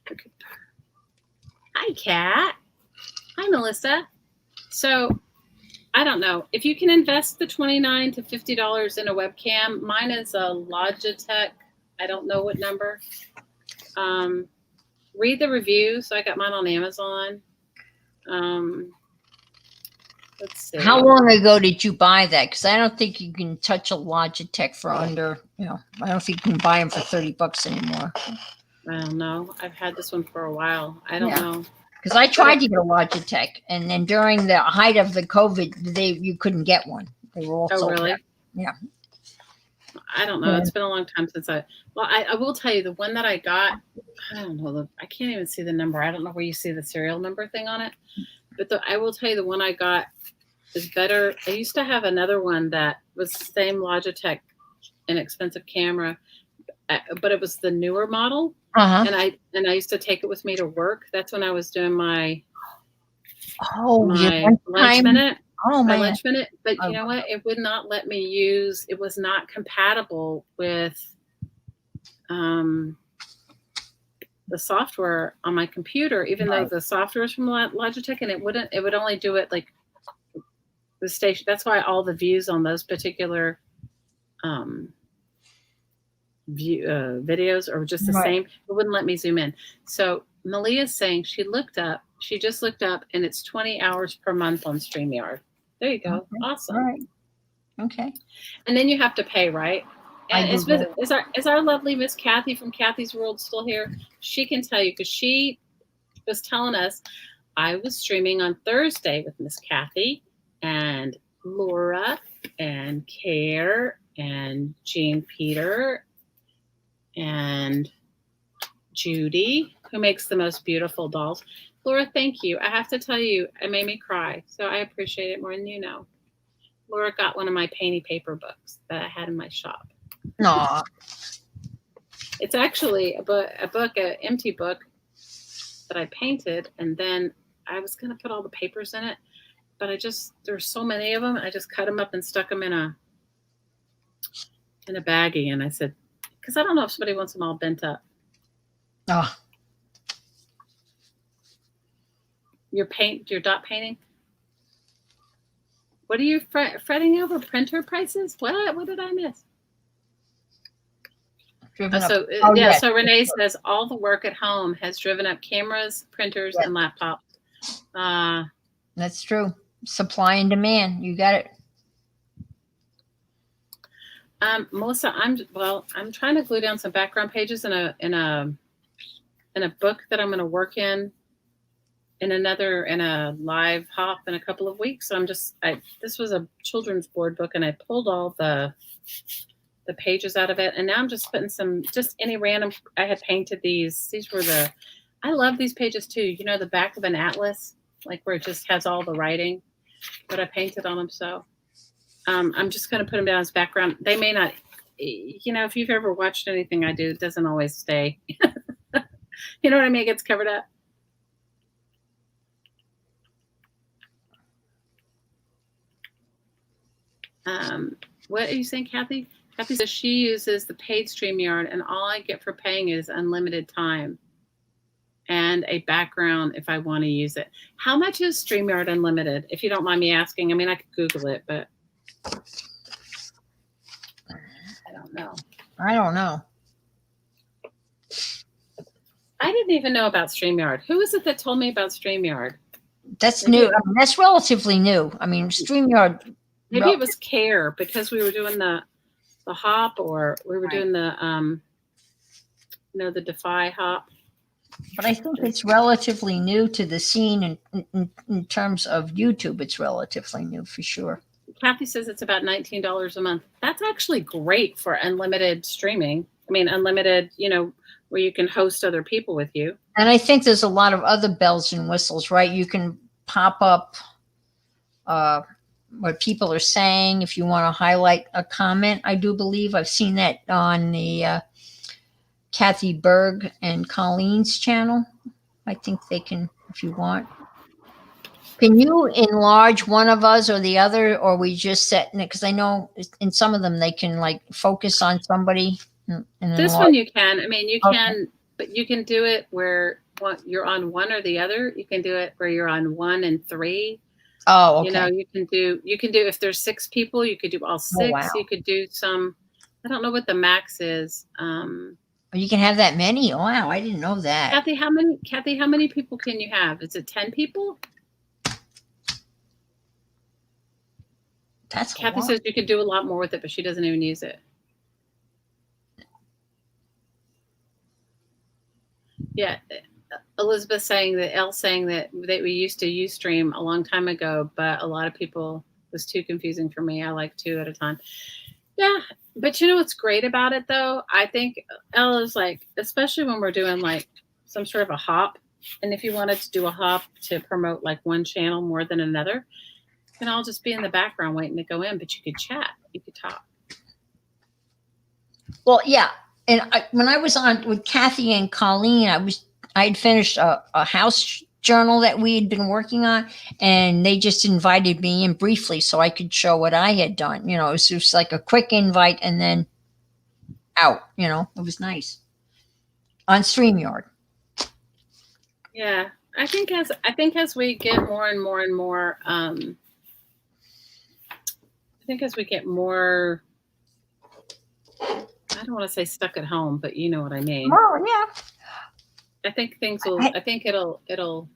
Okay. Hi, Kat. Hi, Melissa. So, I don't know. If you can invest the $29 to $50 in a webcam, mine is a Logitech. I don't know what number. Read the reviews. So I got mine on Amazon. Let's see. How long ago did you buy that? Because I don't think you can touch a Logitech for under, I don't think you can buy them for $30 anymore. I don't know. I've had this one for a while. I don't know. Because I tried to get a Logitech, and then during the height of the COVID, you couldn't get one. They were all sold really? out. Yeah. I don't know. Yeah. It's been a long time since I will tell you the one that I got. I don't know. I can't even see the number. I don't know where you see the serial number thing on it. But I will tell you the one I got is better. I used to have another one that was the same Logitech, inexpensive camera, but it was the newer model. And I used to take it with me to work. That's when I was doing my lunch minute. My lunch minute. But you know what? It would not let me use. It was not compatible with the software on my computer, even though the software is from Logitech, and it would only do it like the station. That's why all the views on those particular videos are just the same. It wouldn't let me zoom in. So Malia's saying she just looked up, and it's 20 hours per month on StreamYard. There you go. Okay. Awesome. All right. Okay. And then you have to pay, right? And is our lovely Miss Kathy from Kathy's World still here? She can tell you, because she was telling us, I was streaming on Thursday with Miss Kathy and Laura and Care and Jean Peter and Judy, who makes the most beautiful dolls. Laura, thank you. I have to tell you, it made me cry. So I appreciate it more than you know. Laura got one of my painty paper books that I had in my shop. Aww. It's actually an empty book that I painted, and then I was going to put all the papers in it, but there's so many of them. I just cut them up and stuck them in a baggie, and I said, because I don't know if somebody wants them all bent up. Oh. Your dot painting? What are you fretting over? Printer prices? What did I miss? So Renee says all the work at home has driven up cameras, printers, and laptops. That's true. Supply and demand. You got it. Melissa, I'm trying to glue down some background pages in a book that I'm going to work in a live hop in a couple of weeks. So this was a children's board book, and I pulled all the pages out of it, and now I'm just putting just any random. I had painted these. These were I love these pages too. You know, the back of an atlas, like where it just has all the writing, but I painted on them. So I'm just going to put them down as background. They may not, if you've ever watched anything I do, it doesn't always stay. You know what I mean? It gets covered up. What are you saying, Kathy? Kathy says she uses the paid StreamYard, and all I get for paying is unlimited time and a background if I want to use it. How much is StreamYard Unlimited, if you don't mind me asking? I mean, I could Google it, but I don't know. I didn't even know about StreamYard. Who is it that told me about StreamYard? That's new. I mean, that's relatively new. I mean, StreamYard. Maybe it was Care, because we were doing the hop, or we were doing the the Defy hop. But I think it's relatively new to the scene in terms of YouTube. It's relatively new for sure. Kathy says it's about $19 a month. That's actually great for unlimited streaming. I mean, unlimited, where you can host other people with you. And I think there's a lot of other bells and whistles, right? You can pop up what people are saying if you want to highlight a comment. I do believe I've seen that on the Kathy Berg and Colleen's channel. I think they can, if you want. Can you enlarge one of us or the other, or we just set it? Because I know in some of them they can like focus on somebody. And This one you can. I mean, you Okay. can, but you can do it where you're on one or the other. You can do it where you're on 1 and 3. Oh, okay. You can do if there's 6 people, you could do all 6. Oh, wow. You could do some. I don't know what the max is. You can have that many. Oh, wow, I didn't know that. Kathy, how many people can you have? Is it 10 people? That's Kathy says you could do a lot more with it, but she doesn't even use it. Yeah, Elizabeth saying that we used to use Stream a long time ago, but a lot of people, it was too confusing for me. I like 2 at a time. Yeah, but you know what's great about it though? I think Ella's like, especially when we're doing like some sort of a hop, and if you wanted to do a hop to promote like one channel more than another, you can all just be in the background waiting to go in, but you could chat, you could talk. Well, yeah. And when I was on with Kathy and Colleen, I had finished a house journal that we had been working on, and they just invited me in briefly so I could show what I had done. It was just like a quick invite and then out. It was nice on StreamYard. Yeah, I think as we get more and more and more, I think as we get more, I don't want to say stuck at home, but you know what I mean. Oh, yeah. I think it'll.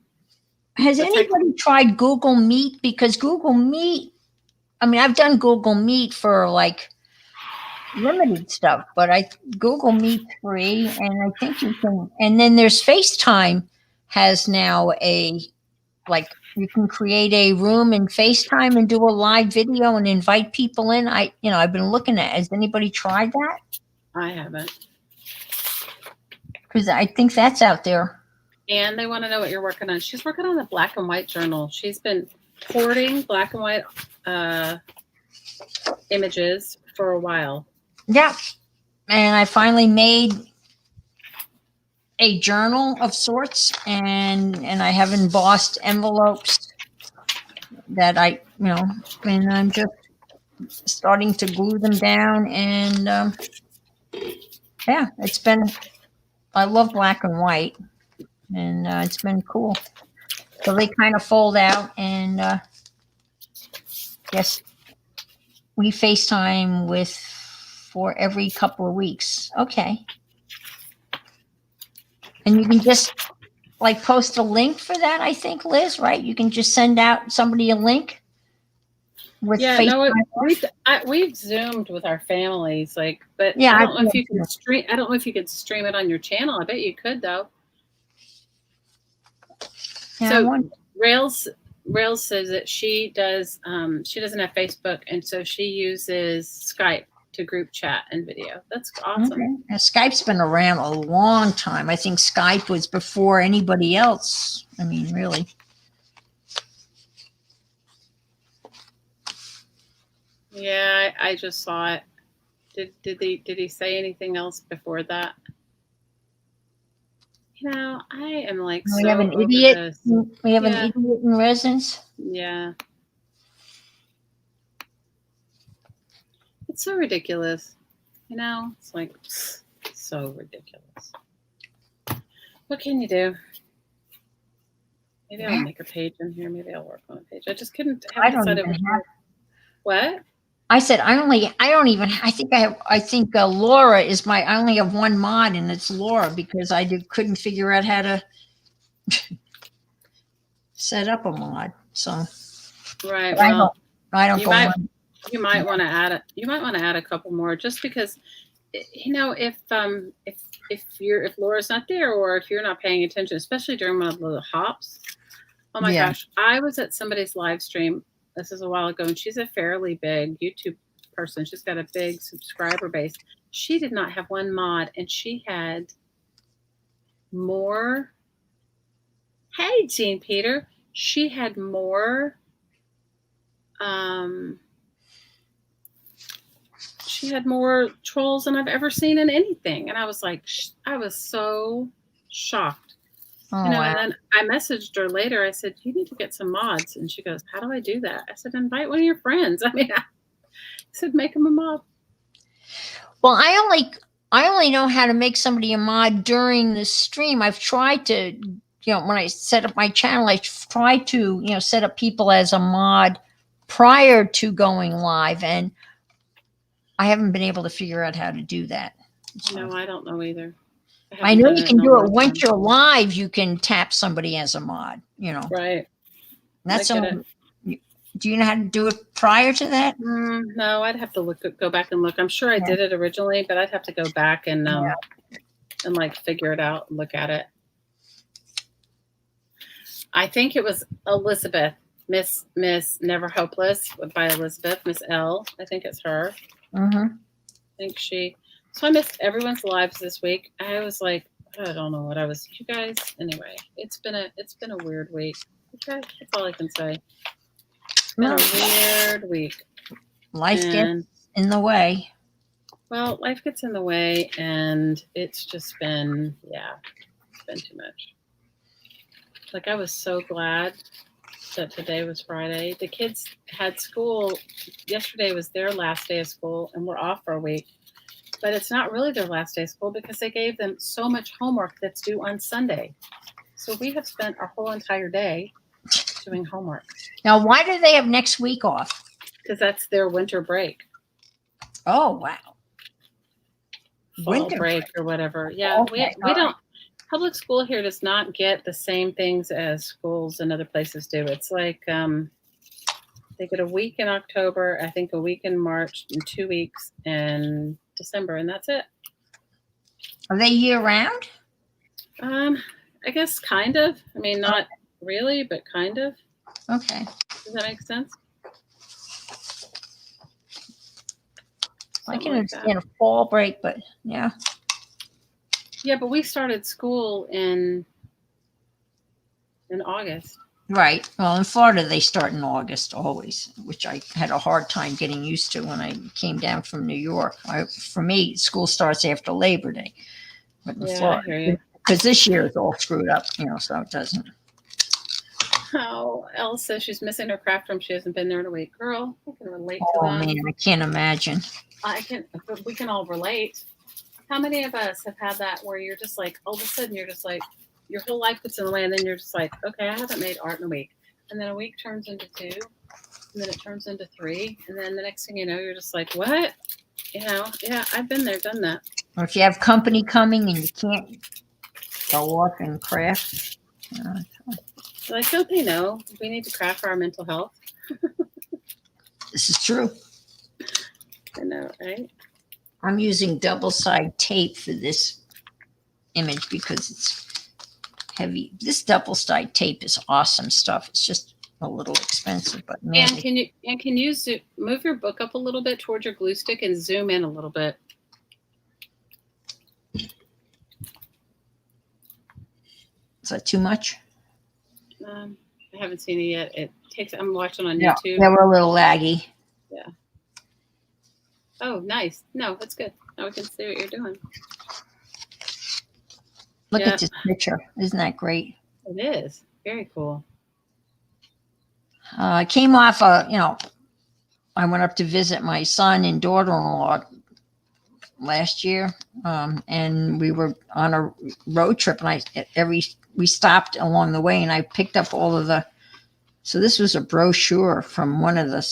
Has anybody tried Google Meet? Because Google Meet, I mean, I've done Google Meet for like limited stuff, but Google Meet free, and I think you can. And then there's FaceTime has now you can create a room in FaceTime and do a live video and invite people in. I've been looking at. Has anybody tried that? I haven't. Because I think that's out there. And they want to know what you're working on. She's working on the black and white journal. She's been hoarding black and white images for a while. Yeah. And I finally made a journal of sorts, and I have embossed envelopes that and I'm just starting to glue them down. And yeah, I love black and white, and it's been cool. So they kind of fold out, and yes, we FaceTime for every couple of weeks. Okay. And you can just like post a link for that, I think, Liz, right? You can just send out somebody a link with FaceTime. No, we've Zoomed with our families, but yeah, I don't know if you can stream. I don't know if you could stream it on your channel. I bet you could though. Yeah, so Rails says that she does. She doesn't have Facebook, and so she uses Skype to group chat and video. That's awesome. Okay. Now, Skype's been around a long time. I think Skype was before anybody else. I mean, really. Yeah, I just saw it. Did he say anything else before that? I am like we have an idiot. We have an idiot in residence. Yeah. It's so ridiculous. It's like so ridiculous. What can you do? Maybe I'll make a page in here. Maybe I'll work on a page. I just couldn't have decided what? I said I think Laura is I only have one mod, and it's Laura, because I couldn't figure out how to set up a mod. So right. Well, I don't go on. You might want to add a couple more, just because, if if Laura's not there or if you're not paying attention, especially during one of the hops. Oh my Yeah. gosh. I was at somebody's live stream. This is a while ago, and she's a fairly big YouTube person. She's got a big subscriber base. She did not have one mod, and she had more. Hey, Jean Peter. She had more. She had more trolls than I've ever seen in anything, and I was like, I was so shocked. Oh, You know, wow. and then I messaged her later. I said, "You need to get some mods," and she goes, "How do I do that?" I said, "Invite one of your friends." I mean, I said, "Make them a mod." Well, I only know how to make somebody a mod during the stream. I've tried to, when I set up my channel, I tried to, set up people as a mod prior to going live, and I haven't been able to figure out how to do that. So. No, I don't know either. I know you can do it once you're live. You can tap somebody as a mod, Right. That's do you know how to do it prior to that? No, I'd have to go back and look. I'm sure I did it originally, but I'd have to go back and like figure it out and look at it. I think it was Elizabeth, Miss Never Hopeless by Elizabeth, Miss L. I think it's her. Mm-hmm. I think she. So I missed everyone's lives this week. I was like, I don't know what I was. You guys, anyway, it's been a weird week. Okay, that's all I can say. It's been a weird week. Life gets in the way. Well, life gets in the way, and it's just been, it's been too much. Like, I was so glad that today was Friday. The kids had school. Yesterday was their last day of school, and we're off for a week. But it's not really their last day of school because they gave them so much homework that's due on Sunday. So we have spent our whole entire day doing homework. Now, why do they have next week off? Because that's their winter break. Oh, wow. Fall break or whatever. Yeah, okay. we don't. Public school here does not get the same things as schools and other places do. It's like they get a week in October, I think a week in March, and 2 weeks in December, and that's it. Are they year round? I guess kind of. I mean, not really, but kind of. Okay. Does that make sense? I can understand a fall break, but yeah. Yeah, but we started school in August. Right. Well, in Florida, they start in August always, which I had a hard time getting used to when I came down from New York. For me, school starts after Labor Day. But in Florida, I hear you. Because this year is all screwed up, so it doesn't. Oh, Elle says she's missing her craft room. She hasn't been there in a week. Girl, I can relate to that. Oh, man, I can't imagine. We can all relate. How many of us have had that where you're just like, all of a sudden you're just like, your whole life gets in the way, and then you're just like, okay, I haven't made art in a week. And then a week turns into 2, and then it turns into 3. And then the next thing you know, you're just like, what? Yeah, I've been there, done that. Or if you have company coming and you can't go off and craft. Like, don't they know we need to craft for our mental health? This is true. I know, right? I'm using double-side tape for this image because it's heavy. This double-side tape is awesome stuff. It's just a little expensive, but man. And can you move your book up a little bit towards your glue stick and zoom in a little bit? Is that too much? I haven't seen it yet. I'm watching on Yeah, YouTube. Yeah, we're a little laggy. Yeah. Oh, nice. No, that's good. Now we can see what you're doing. Look at this picture. Isn't that great? It is. Very cool. I came off I went up to visit my son and daughter-in-law last year, and we were on a road trip, and we stopped along the way, and I picked up all of so this was a brochure from one of the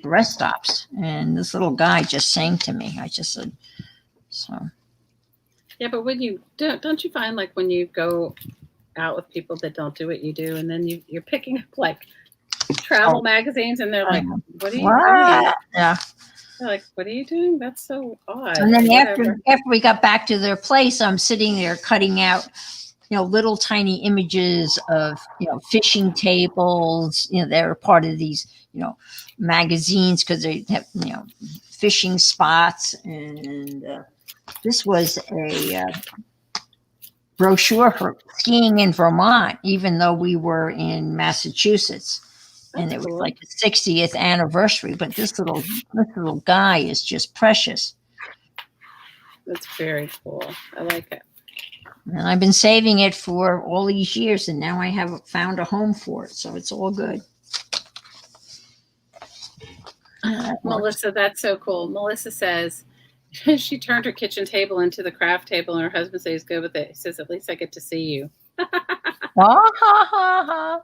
rest stops, and this little guy just sang to me. I just said, so. Yeah, but when you don't you find like when you go out with people that don't do what you do, and then you're picking up like travel magazines, and they're like, what are you doing? Yeah. They're like, what are you doing? That's so odd. And then Whatever. after we got back to their place, I'm sitting there cutting out, little tiny images of, fishing tables. They're part of these, magazines because they have, fishing spots. And this was a brochure for skiing in Vermont, even though we were in Massachusetts. And That's it was cool. like the 60th anniversary. But this little guy is just precious. That's very cool. I like it. And I've been saving it for all these years, and now I have found a home for it. So it's all good. That works. Melissa, that's so cool. Melissa says she turned her kitchen table into the craft table, and her husband says, "Go with it." He says, "At least I get to see you." Ha, ha, ha,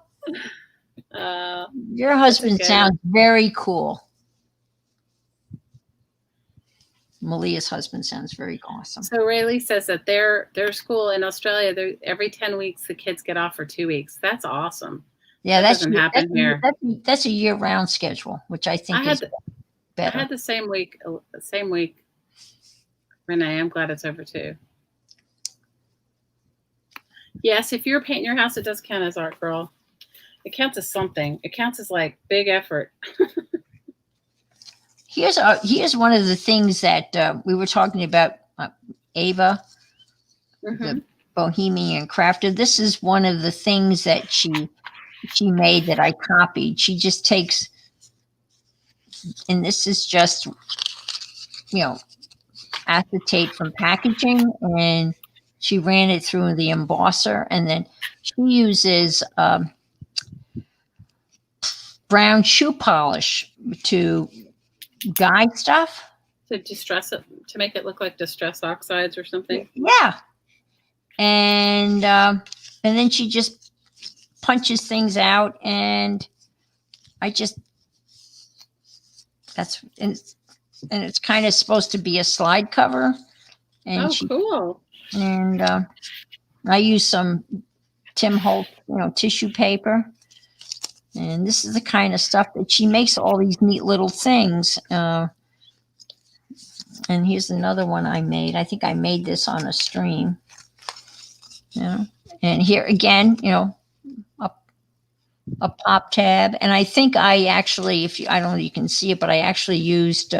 Uh, Your husband okay. sounds very cool. Malia's husband sounds very awesome. So Rayleigh says that their school in Australia, every 10 weeks the kids get off for 2 weeks. That's awesome. Yeah, That doesn't happen here. That's a year-round schedule, which I think is I better. had the same week. Renee, I'm glad it's over too. Yes, if you're painting your house, it does count as art, girl. It counts as something. It counts as like big effort. Here's one of the things that we were talking about. Ava, the Bohemian crafter. This is one of the things that she made that I copied. She just takes, and this is just acetate from packaging, and she ran it through the embosser, and then she uses brown shoe polish to guide stuff. To distress it, to make it look like distress oxides or something. Yeah. And then she just punches things out, and it's kind of supposed to be a slide cover. And cool. And I use some Tim Holtz, tissue paper. And this is the kind of stuff that she makes, all these neat little things. And here's another one I made. I think I made this on a stream. And here again, a pop tab. And I think I actually, I don't know if you can see it, but I actually used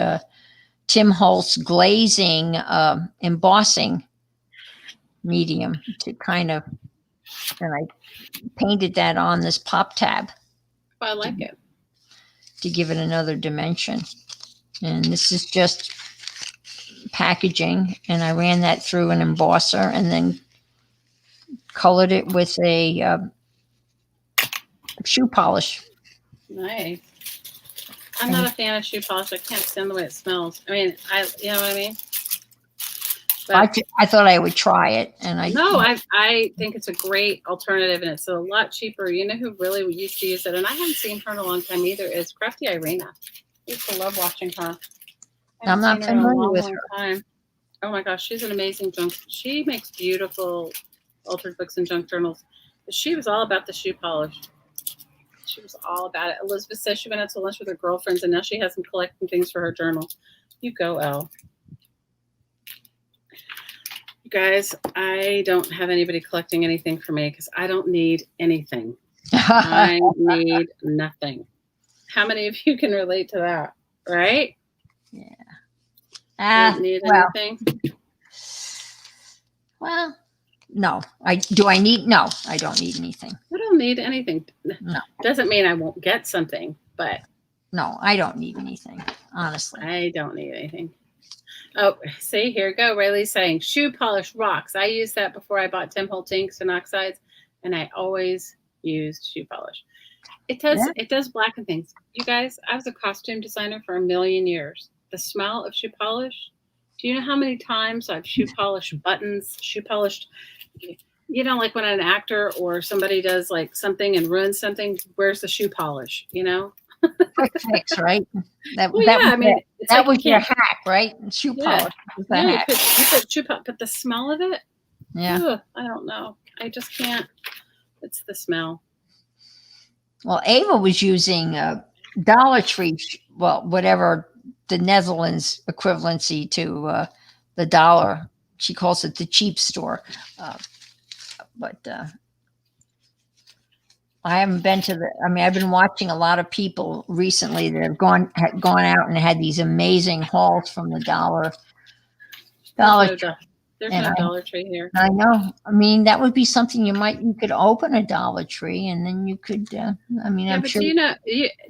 Tim Holtz glazing embossing medium to kind of, and I painted that on this pop tab. I like it. To give it another dimension. And this is just packaging, and I ran that through an embosser and then colored it with a shoe polish. Nice. I'm not a fan of shoe polish. I can't stand the way it smells. I mean, you know what I mean? But I thought I would try it, and I think it's a great alternative, and it's a lot cheaper. You know who really used to use it, and I haven't seen her in a long time either, is Crafty Irina. I used to love watching her. I'm not familiar with her. Time. Oh my gosh, she's an amazing junk. She makes beautiful altered books and junk journals. But she was all about the shoe polish. She was all about it. Elizabeth says she went out to lunch with her girlfriends, and now she has them collecting things for her journal. You go, Elle. You guys, I don't have anybody collecting anything for me because I don't need anything. I need nothing. How many of you can relate to that? Right? Yeah. Don't need anything. Well, no. I don't need anything. I don't need anything. No. Doesn't mean I won't get something, but no, I don't need anything. Honestly, I don't need anything. Oh, see, here we go. Rayleigh's saying shoe polish rocks. I used that before I bought Tim Holtz inks and oxides, and I always used shoe polish. It does blacken things. You guys, I was a costume designer for a million years. The smell of shoe polish. Do you know how many times I've shoe polished buttons, shoe polished, like when an actor or somebody does like something and ruins something, where's the shoe polish, Quick fix, right? That was your hack, right? Shoe polish. You put shoe polish, but the smell of it, yeah. I don't know. I just can't. It's the smell. Well, Ava was using Dollar Tree, whatever the Netherlands equivalency to the dollar. She calls it the cheap store. But I haven't been to the. I mean, I've been watching a lot of people recently that have gone out and had these amazing hauls from the dollar. There's And no Dollar Tree here. I know. I mean, that would be something you could open a Dollar Tree, and then you could. I mean, Yeah, I'm but sure. you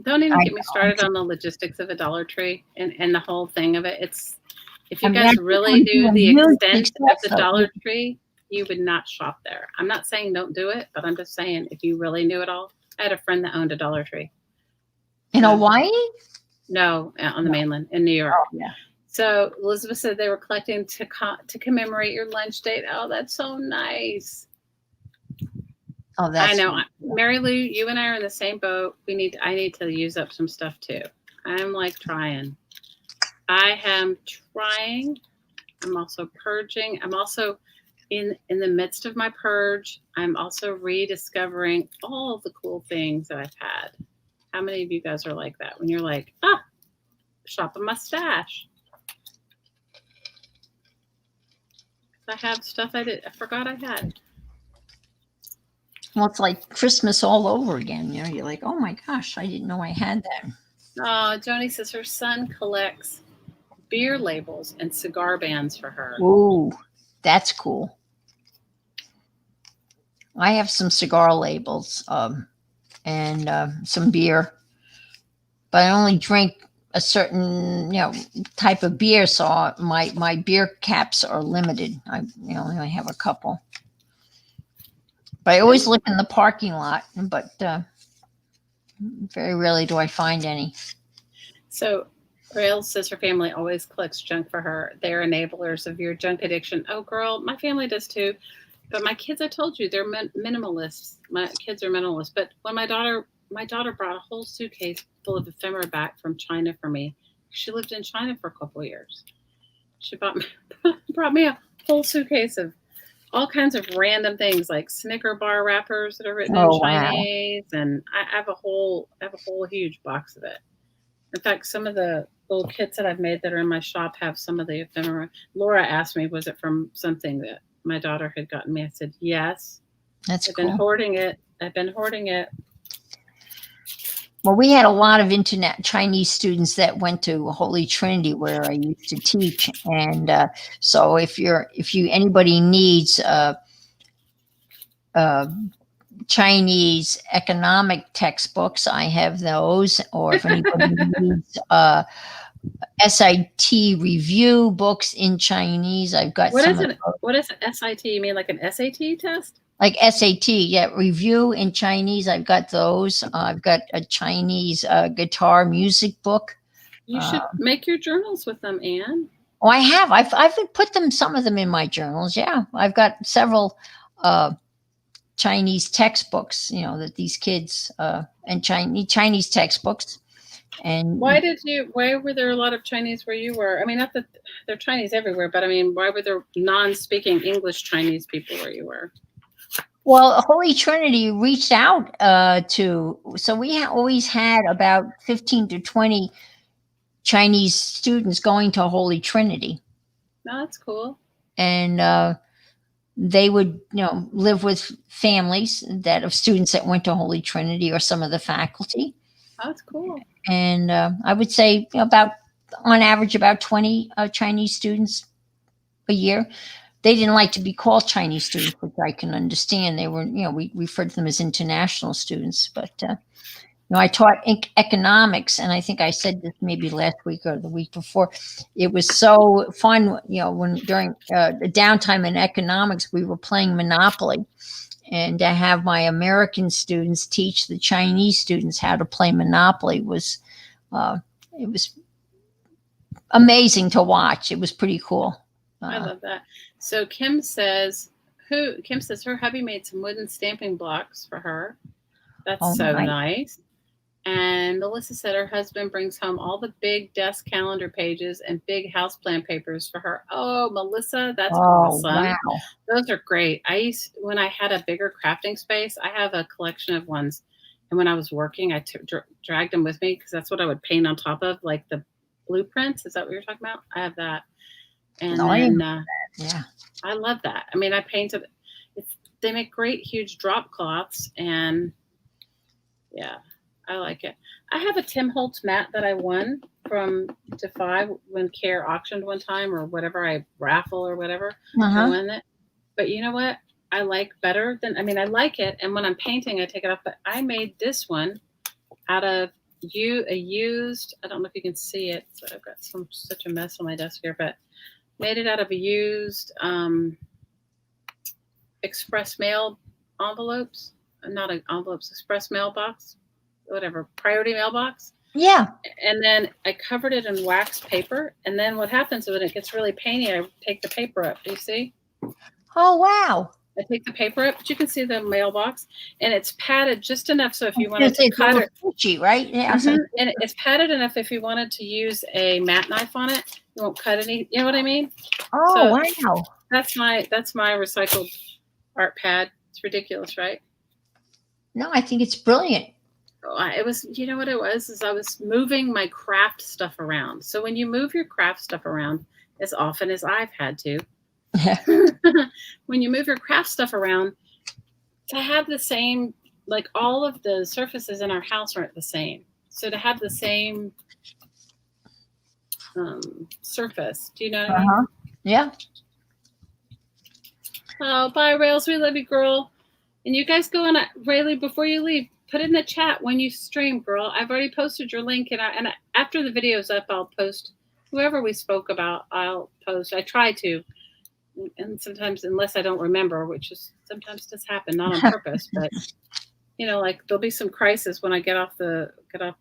don't even I get me started on the logistics of a Dollar Tree and the whole thing of it. It's if I you mean, guys I think really it would be knew a the huge extent of the success Dollar Tree, you would not shop there. I'm not saying don't do it, but I'm just saying if you really knew it all. I had a friend that owned a Dollar Tree. in Hawaii. No, on the No. mainland in New York. Oh, yeah. So Elizabeth said they were collecting to commemorate your lunch date. Oh, that's so nice. Oh, that's. I know, Mary Lou. You and I are in the same boat. I need to use up some stuff too. I'm like trying. I am trying. I'm also purging. I'm also in the midst of my purge. I'm also rediscovering all the cool things that I've had. How many of you guys are like that? When you're like, shop a mustache. I have stuff I forgot I had. Well, it's like Christmas all over again. You're like, oh my gosh, I didn't know I had that. Oh, Joni says her son collects beer labels and cigar bands for her. Ooh, that's cool. I have some cigar labels and some beer, but I only drink a certain type of beer, so my beer caps are limited. I only have a couple. But I always look in the parking lot, but very rarely do I find any. So Rail says her family always collects junk for her. They're enablers of your junk addiction. Oh, girl, my family does too. But my kids, I told you, they're minimalists. My kids are minimalists. But when my daughter brought a whole suitcase full of ephemera back from China for me. She lived in China for a couple of years. She brought me a whole suitcase of all kinds of random things like Snicker bar wrappers that are written in Chinese, and I have a whole huge box of it. In fact, some of the little kits that I've made that are in my shop have some of the ephemera. Laura asked me, was it from something that my daughter had gotten me? I said, yes. That's I've cool. been hoarding it. Well, we had a lot of Chinese students that went to Holy Trinity where I used to teach, and so if anybody needs Chinese economic textbooks, I have those. Or if anybody needs SIT review books in Chinese, I've got What some. What is SIT? You mean like an SAT test? Like SAT, yeah, review in Chinese. I've got those. I've got a Chinese guitar music book. You should make your journals with them, Anne. Oh, I have. I've put some of them in my journals. Yeah, I've got several Chinese textbooks. That these kids and Chinese textbooks. And why were there a lot of Chinese where you were? I mean, not that they're Chinese everywhere, but I mean, why were there non-speaking English Chinese people where you were? Well, Holy Trinity reached out so we always had about 15 to 20 Chinese students going to Holy Trinity. Oh, that's cool. And they would, live with families of students that went to Holy Trinity or some of the faculty. Oh, that's cool. And I would say on average, about 20 Chinese students a year. They didn't like to be called Chinese students, which I can understand. They were, we referred to them as international students. But, I taught economics, and I think I said this maybe last week or the week before. It was so fun, when during the downtime in economics, we were playing Monopoly. And to have my American students teach the Chinese students how to play Monopoly it was amazing to watch. It was pretty cool. I love that. So Kim says her hubby made some wooden stamping blocks for her. That's so nice. And Melissa said her husband brings home all the big desk calendar pages and big houseplan papers for her. Oh, Melissa, that's awesome. Wow. Those are great. When I had a bigger crafting space, I have a collection of ones. And when I was working, I dragged them with me because that's what I would paint on top of, like the blueprints. Is that what you're talking about? I have that. And No, then yeah. I love that. I mean, I painted. They make great huge drop cloths, and yeah, I like it. I have a Tim Holtz mat that I won from Defy when Care auctioned one time or whatever, I raffle or whatever. I Uh-huh. won it. But you know what? I like better than, I mean, I like it. And when I'm painting, I take it off. But I made this one out of a used, I don't know if you can see it. So I've got such a mess on my desk here, but made it out of a used express mail envelopes. Not envelopes, express mailbox, whatever, priority mailbox. Yeah. And then I covered it in wax paper. And then what happens when it gets really painty, I take the paper up. Do you see? Oh, wow. I take the paper up, but you can see the mailbox, and it's padded just enough so if you wanted It's to cut it, squishy, right? Yeah. and it's padded enough if you wanted to use a mat knife on it, you won't cut any. You know what I mean? Oh, So wow. that's my recycled art pad. It's ridiculous, right? No, I think it's brilliant. It was, you know what it was, is I was moving my craft stuff around. So when you move your craft stuff around as often as I've had to, when you move your craft stuff around, to have the same, like all of the surfaces in our house aren't the same. So to have the same surface, do you know what I mean? Yeah. Oh, bye, Rails. We love you, girl. And you guys go on, Rayleigh, before you leave, put in the chat when you stream, girl. I've already posted your link, and after the video's up, I'll post whoever we spoke about. I'll post. I try to, and sometimes, unless I don't remember, which is sometimes does happen, not on purpose, but you know, like there'll be some crisis when I get off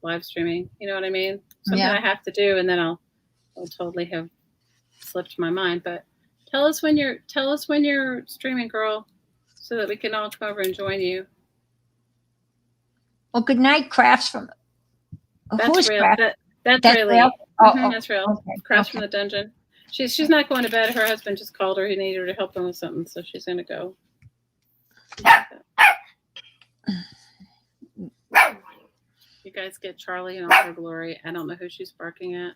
live streaming. You know what I mean? Something I have to do, and then I'll totally have slipped my mind. But tell us when you're streaming, girl, so that we can all come over and join you. Well, good night, Crafts from. That's real. That's really. Real? That's real. Okay. Crafts from the dungeon. She's not going to bed. Her husband just called her. He needed her to help him with something, so she's going to go. You guys get Charlie in all her glory. I don't know who she's barking at.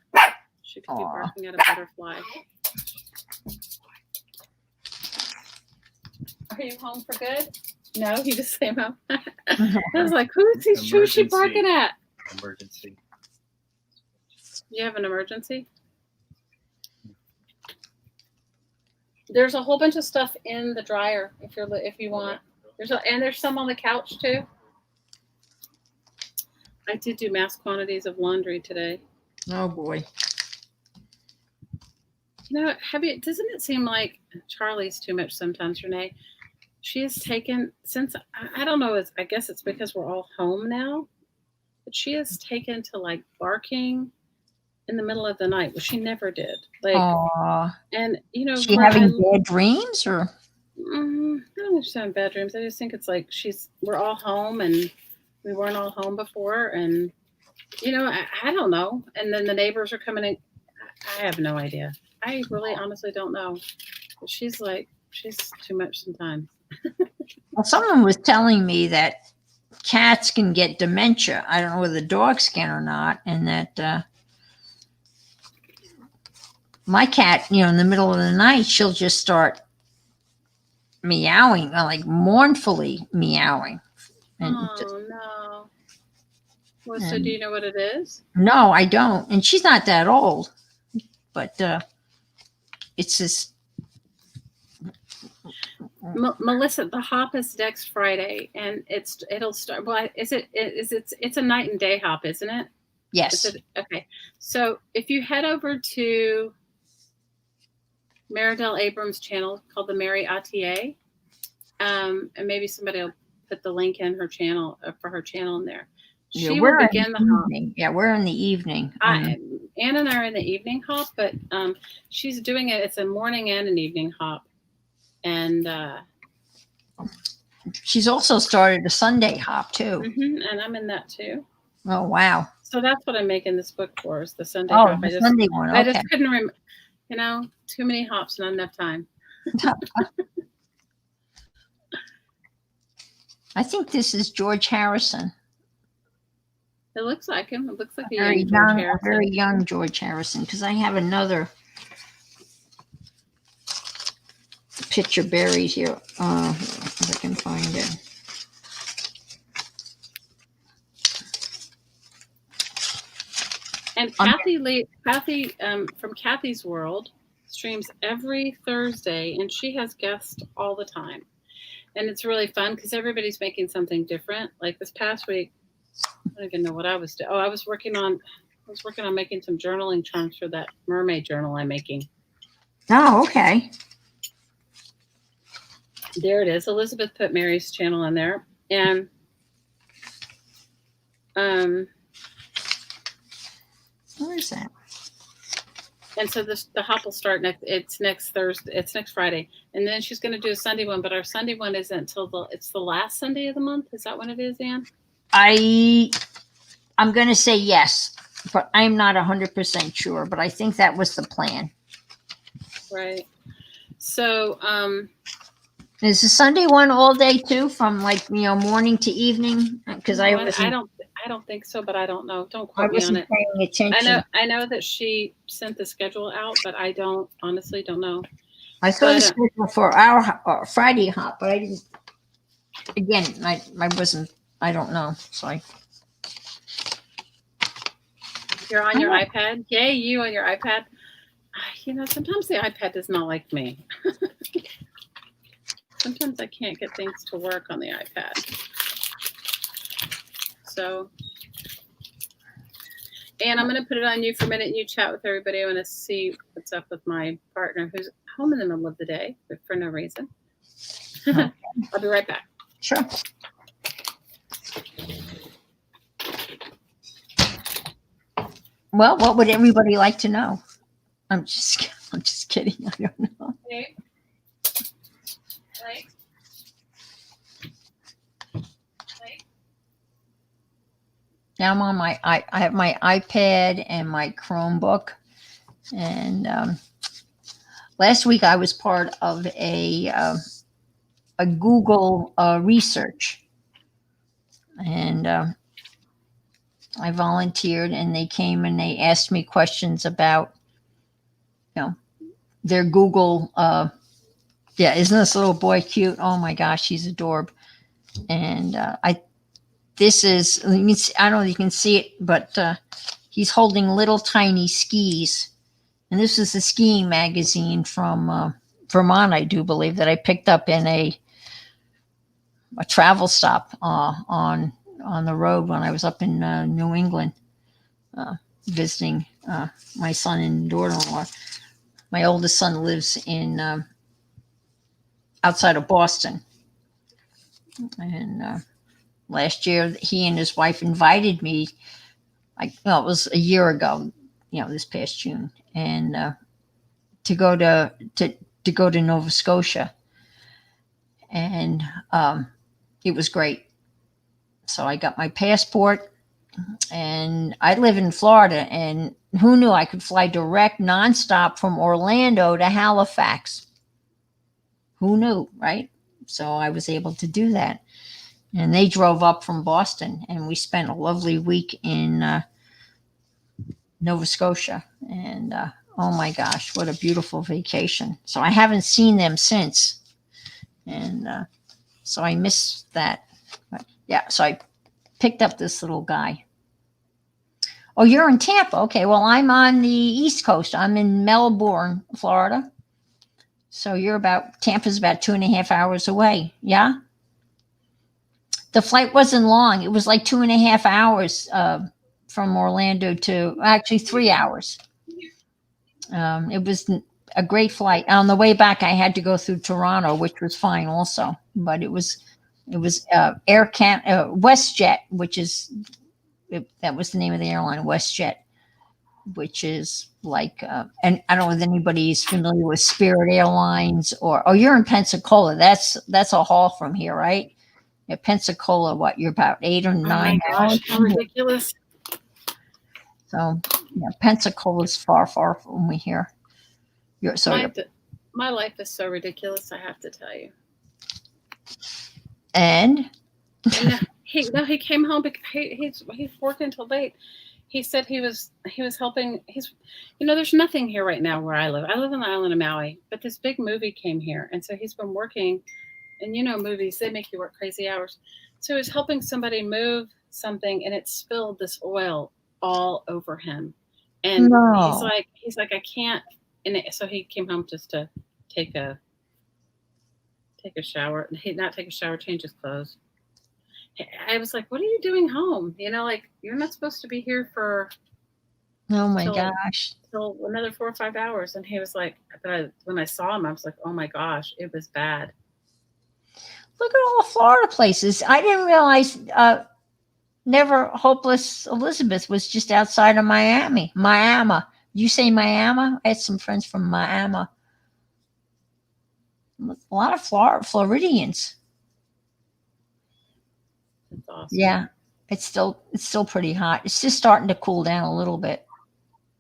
She could be barking at a butterfly. Are you home for good? No, he just came out. I was like, who's she barking at? Emergency. You have an emergency? There's a whole bunch of stuff in the dryer if you want. There's some on the couch too. I did do mass quantities of laundry today. Oh boy. You know, doesn't it seem like Charlie's too much sometimes, Renee? She has taken, since, I don't know, I guess it's because we're all home now, but she has taken to like barking in the middle of the night, which she never did. Like, and you know, she having bad dreams, or? I don't think she's having bad dreams. I just think it's like we're all home and we weren't all home before, and you know, I don't know. And then the neighbors are coming in. I have no idea. I really honestly don't know. But she's too much sometimes. Well, someone was telling me that cats can get dementia. I don't know whether dogs can or not, and that my cat, you know, in the middle of the night, she'll just start meowing, like mournfully meowing. And no. Well, so do you know what it is? No, I don't. And she's not that old, but it's this. Melissa, the hop is next Friday, and it'll start. Well, it's a night and day hop, isn't it? Yes. Okay. So if you head over to Maridel Abrams' channel called the Mary Attier, and maybe somebody will put the link in her channel for her channel in there. She will begin the hop. Yeah, we're in the evening. Anne and I are in the evening hop, but she's doing it. It's a morning and an evening hop. And she's also started a Sunday hop too. And I'm in that too. Oh wow! So that's what I'm making this book for, is the Sunday hop. The Sunday one. Okay. I just couldn't remember. You know, too many hops, not enough time. I think this is George Harrison. It looks like him. It looks like a Very young George young, Harrison. very young George Harrison. Because I have another picture buried here. If I can find it. And Kathy from Kathy's World streams every Thursday, and she has guests all the time. And it's really fun because everybody's making something different. Like this past week, I don't even know what I was doing. Oh, I was working on making some journaling charms for that mermaid journal I'm making. Oh, okay. There it is. Elizabeth put Mary's channel in there, and where is that? And so the hop will start next Thursday. It's next Friday, and then she's going to do a Sunday one. But our Sunday one isn't until it's the last Sunday of the month. Is that when it is, Anne? I'm going to say yes, but I'm not 100% sure. But I think that was the plan. Right. So, is the Sunday one all day too, from like morning to evening? Because I don't think so, but I don't know. Don't I quote me on wasn't it. paying attention. I know that she sent the schedule out, but I honestly don't know. I saw the schedule for our Friday hop, but I didn't. Again, I wasn't. I don't know. So you're on your iPad. Yay, you on your iPad. Sometimes the iPad does not like me. Sometimes I can't get things to work on the iPad. So, and I'm going to put it on you for a minute and you chat with everybody. I want to see what's up with my partner who's home in the middle of the day, but for no reason. Okay. I'll be right back. Sure. Well, what would everybody like to know? I'm just kidding. I don't know. Okay. Right. Now I'm on I have my iPad and my Chromebook, and last week I was part of a Google research, and I volunteered, and they came and they asked me questions about their Google. Yeah, isn't this little boy cute? Oh my gosh, he's adorable. And this is, I don't know if you can see it, but he's holding little tiny skis. And this is a skiing magazine from Vermont, I do believe, that I picked up in a travel stop on the road when I was up in New England visiting my son and daughter-in-law. My oldest son lives in outside of Boston. And last year, he and his wife invited me. It was a year ago, this past June, and to go to Nova Scotia, and it was great. So I got my passport, and I live in Florida, and who knew I could fly direct, nonstop from Orlando to Halifax? Who knew, right? So I was able to do that. And they drove up from Boston, and we spent a lovely week in Nova Scotia. And oh my gosh, what a beautiful vacation. So I haven't seen them since. And so I missed that. But yeah, so I picked up this little guy. Oh, you're in Tampa. Okay, well, I'm on the East Coast. I'm in Melbourne, Florida. So Tampa's about 2.5 hours away. Yeah? The flight wasn't long. It was like 2.5 hours from Orlando to actually 3 hours. It was a great flight. On the way back, I had to go through Toronto, which was fine also. But it was WestJet, that was the name of the airline, WestJet, which is like, and I don't know if anybody's familiar with Spirit Airlines you're in Pensacola. That's a haul from here, right? Yeah, Pensacola, you're about 8 or 9 hours. How ridiculous. So, yeah, Pensacola's far from here. My life is so ridiculous, I have to tell you. And he came home because he's working till late. He said he was helping. There's nothing here right now where I live. I live on the island of Maui, but this big movie came here, and so he's been working. And movies, they make you work crazy hours. So he was helping somebody move something, and it spilled this oil all over him. And No. he's like, I can't. And so he came home just to take a shower. Not take a shower, change his clothes. I was like, what are you doing home? Like, you're not supposed to be here for Oh my gosh. till another 4 or 5 hours. And he was like, when I saw him, I was like, oh my gosh, it was bad. Look at all the Florida places. I didn't realize Never Hopeless Elizabeth was just outside of Miami. Miami. You say Miami? I had some friends from Miami. A lot of Floridians. That's awesome. Yeah. It's still pretty hot. It's just starting to cool down a little bit.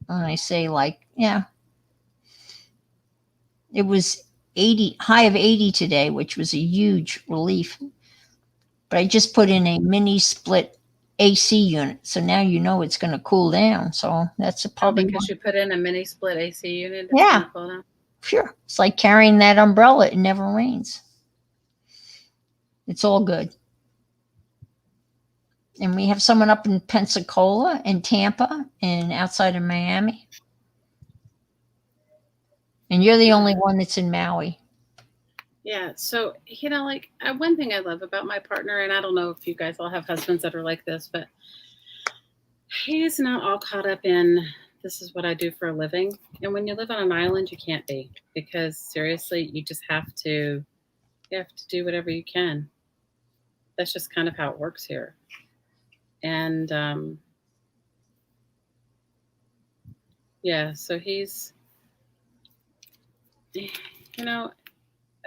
And I say it was high of 80 today, which was a huge relief. But I just put in a mini split AC unit, so now it's going to cool down. So that's probably because you put in a mini split AC unit. Yeah, sure. It's like carrying that umbrella. It never rains. It's all good. And we have someone up in Pensacola and Tampa and outside of Miami. And you're the only one that's in Maui. Yeah. So, one thing I love about my partner, and I don't know if you guys all have husbands that are like this, but he's not all caught up in this is what I do for a living. And when you live on an island, you can't be, because seriously, you just have to do whatever you can. That's just kind of how it works here. And, so he's,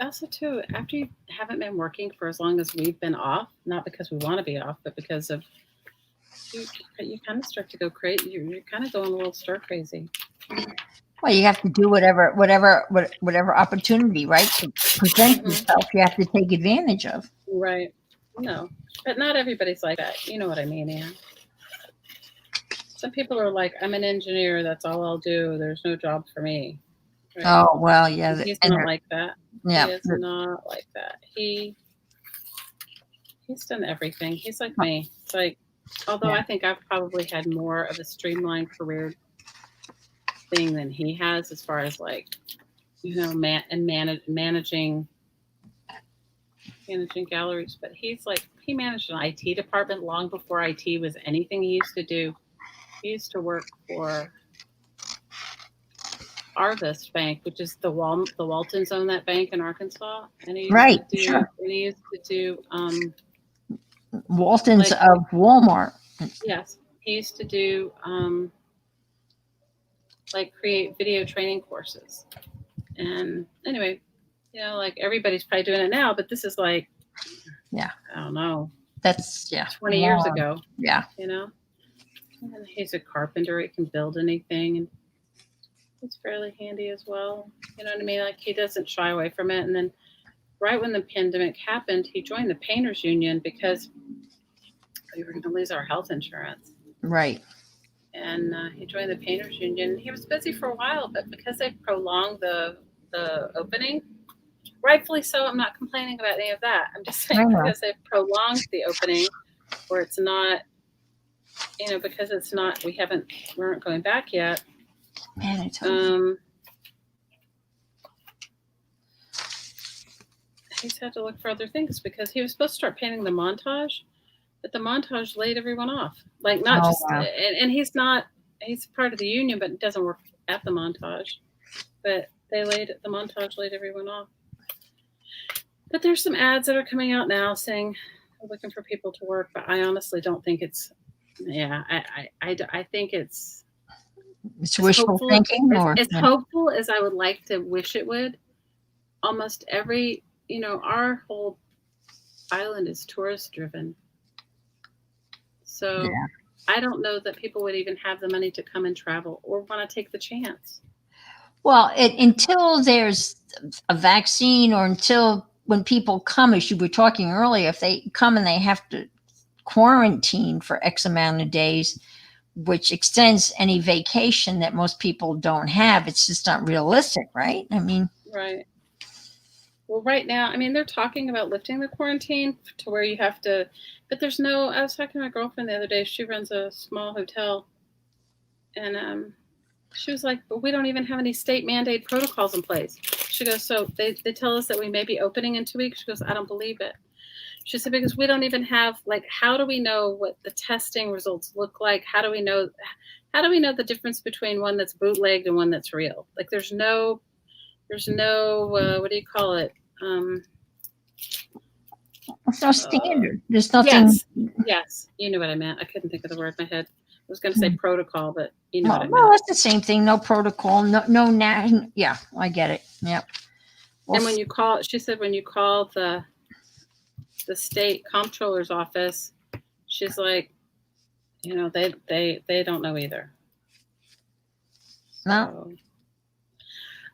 also too, after you haven't been working for as long as we've been off, not because we want to be off, but because of you kind of start to go crazy. You're kind of going a little stir crazy. Well, you have to do whatever opportunity, right, to present yourself, you have to take advantage of. Right. No, but not everybody's like that. You know what I mean, Anne? Some people are like, I'm an engineer. That's all I'll do. There's no job for me. Right? Oh, well, yeah. He's not like that. Yeah. He is not like that. He's done everything. He's like me. It's like, although I think I've probably had more of a streamlined career thing than he has, as far as managing galleries. But he managed an IT department long before IT was anything. He used to work for Arvest Bank, which is the Waltons own that bank in Arkansas, and he used to do Waltons of Walmart. Yes, he used to do create video training courses. And anyway, everybody's probably doing it now, but this is I don't know. That's 20 years ago. Yeah. And he's a carpenter. He can build anything, and he's fairly handy as well. You know what I mean? He doesn't shy away from it. And then right when the pandemic happened, he joined the painters union because we were going to lose our health insurance. Right. And he joined the painters union. He was busy for a while, but because they prolonged the opening, rightfully so, I'm not complaining about any of that. I'm just saying because they've prolonged the opening, where it's not, because it's not, we aren't going back yet. Man, he's had to look for other things, because he was supposed to start painting the montage, but the montage laid everyone off. And he's part of the union, but doesn't work at the montage. But the montage laid everyone off. But there's some ads that are coming out now saying we're looking for people to work, but I honestly don't think it's. Yeah, I think it's wishful thinking, as hopeful as I would like to wish it would. Almost every, our whole island is tourist driven. So I don't know that people would even have the money to come and travel or want to take the chance. Well, until there's a vaccine, or until when people come, as you were talking earlier, if they come and they have to quarantined for X amount of days, which extends any vacation that most people don't have. It's just not realistic, right? I mean, Right. Well, right now, I mean, they're talking about lifting the quarantine to where you have to, but there's no. I was talking to my girlfriend the other day. She runs a small hotel, and she was like, "But we don't even have any state mandated protocols in place." She goes, "So they tell us that we may be opening in 2 weeks." She goes, "I don't believe it." She said, "Because we don't even have, like, how do we know what the testing results look like? How do we know the difference between one that's bootlegged and one that's real? Like, there's no what do you call it? It's no standard. There's nothing. Yes, you knew what I meant. I couldn't think of the word in my head. I was going to say protocol, but you know what I Well, meant. that's the same thing. No protocol. Yeah, I get it. Yep. Well, And when you call, she said, when you call the state comptroller's office, she's like, they don't know either. no. So,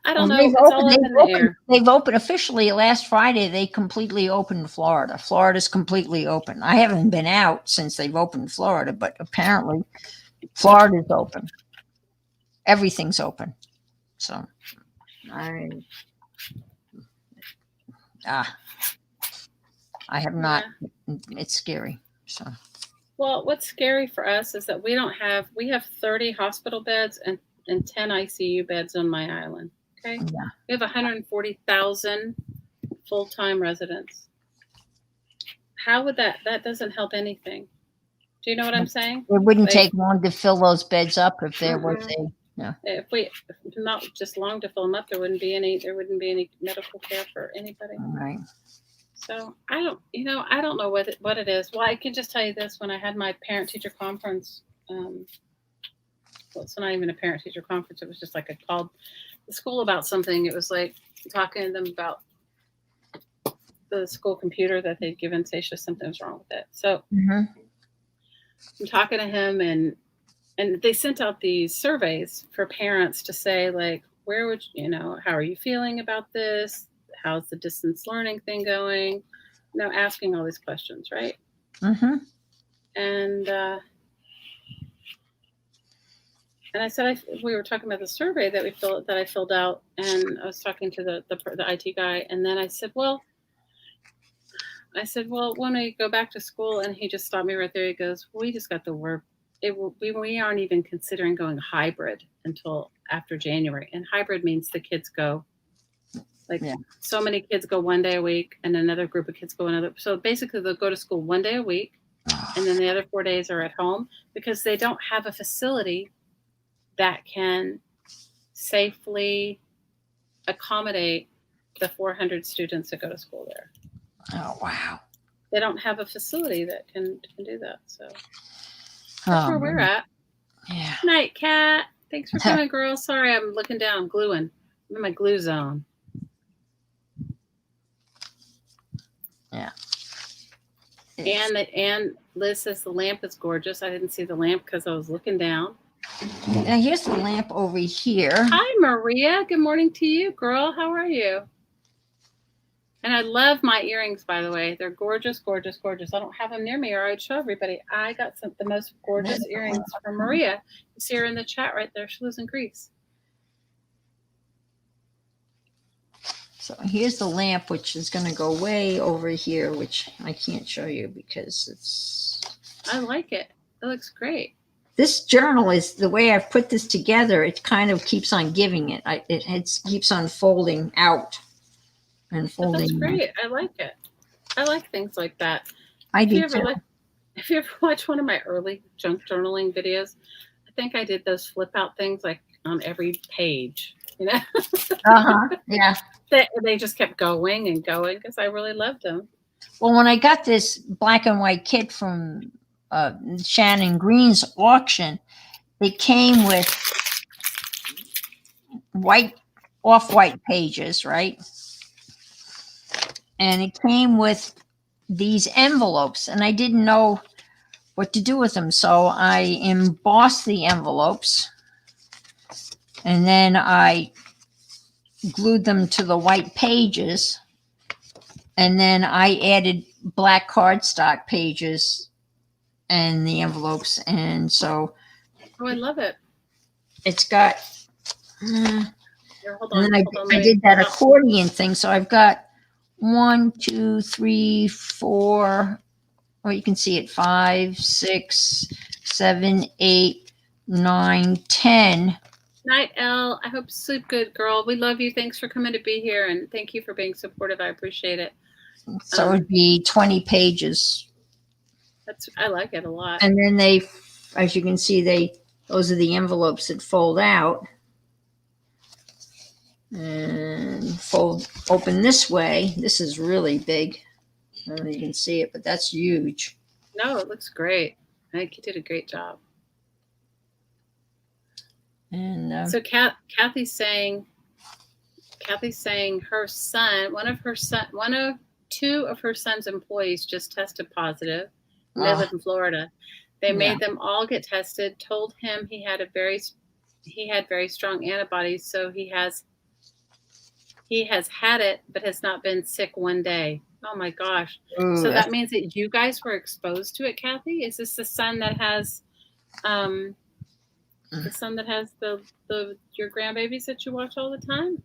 I don't know. They've It's all up in the air. They've opened officially last Friday. They completely opened Florida. Florida's completely open. I haven't been out since they've opened Florida, but apparently Florida's open. Everything's open. So I have not. Yeah. It's scary. So. Well, what's scary for us is that we have 30 hospital beds and 10 ICU beds on my island. Okay. Yeah. We have 140,000 full-time residents. How would that doesn't help anything. Do you know what I'm saying? It wouldn't take long to fill those beds up if there was if not just long to fill them up, there wouldn't be any medical care for anybody. Right. So I don't know what it is. Well, I can just tell you this: when I had my parent-teacher conference, well, it's not even a parent-teacher conference. It was just like I called the school about something. It was like talking to them about the school computer that they'd given Sasha. Something was wrong with it. So I'm talking to him, and they sent out these surveys for parents to say, like, where would how are you feeling about this? How's the distance learning thing going? Asking all these questions, right? And I said, we were talking about the survey that I filled out, and I was talking to the IT guy, and then I said, well, when we go back to school, and he just stopped me right there. He goes, we just got the word. We aren't even considering going hybrid until after January, and hybrid means the kids go. So many kids go 1 day a week, and another group of kids go another. So basically, they'll go to school 1 day a week, and then the other 4 days are at home because they don't have a facility that can safely accommodate the 400 students that go to school there. Oh, wow. They don't have a facility that can do that. So that's where we're at. Yeah. Night, Cat. Thanks for coming, girl. Sorry, I'm looking down. I'm gluing. I'm in my glue zone. Yeah. And Liz says the lamp is gorgeous. I didn't see the lamp because I was looking down. Now here's the lamp over here. Hi, Maria. Good morning to you, girl. How are you? And I love my earrings, by the way. They're gorgeous, gorgeous, gorgeous. I don't have them near me, or I'd show everybody. I got the most gorgeous earrings from Maria. You see her in the chat right there. She lives in Greece. So here's the lamp, which is going to go way over here, which I can't show you because it's... I like it. It looks great. This journal is, the way I've put this together, it kind of keeps on giving it. It keeps on folding out and folding. That's great. I like it. I like things like that. I do too. If you ever watch one of my early junk journaling videos, I think I did those flip out things like on every page, Yeah. They just kept going and going because I really loved them. Well, when I got this black and white kit from Shannon Green's auction, it came with off-white pages, right? And it came with these envelopes, and I didn't know what to do with them. So I embossed the envelopes, and then I glued them to the white pages, and then I added black cardstock pages and the envelopes. And so Oh, I love it. it's got, Here, hold and on, then hold on. I Let me, did that accordion thing. So I've got 1, 2, 3, 4. Or you can see it 5, 6, 7, 8, 9, 10. Night, Elle. I hope you sleep good, girl. We love you. Thanks for coming to be here, and thank you for being supportive. I appreciate it. So it'd be 20 pages. I like it a lot. And then as you can see, those are the envelopes that fold out and fold open this way. This is really big. I don't know if you can see it, but that's huge. No, it looks great. I think you did a great job. And so Kathy's saying her son, one of two of her son's employees just tested positive. And they live in Florida. They made them all get tested, told him he had very strong antibodies, so he has had it but has not been sick one day. Oh my gosh. ooh, So that means that you guys were exposed to it, Kathy? Is this the son that has the your grandbabies that you watch all the time?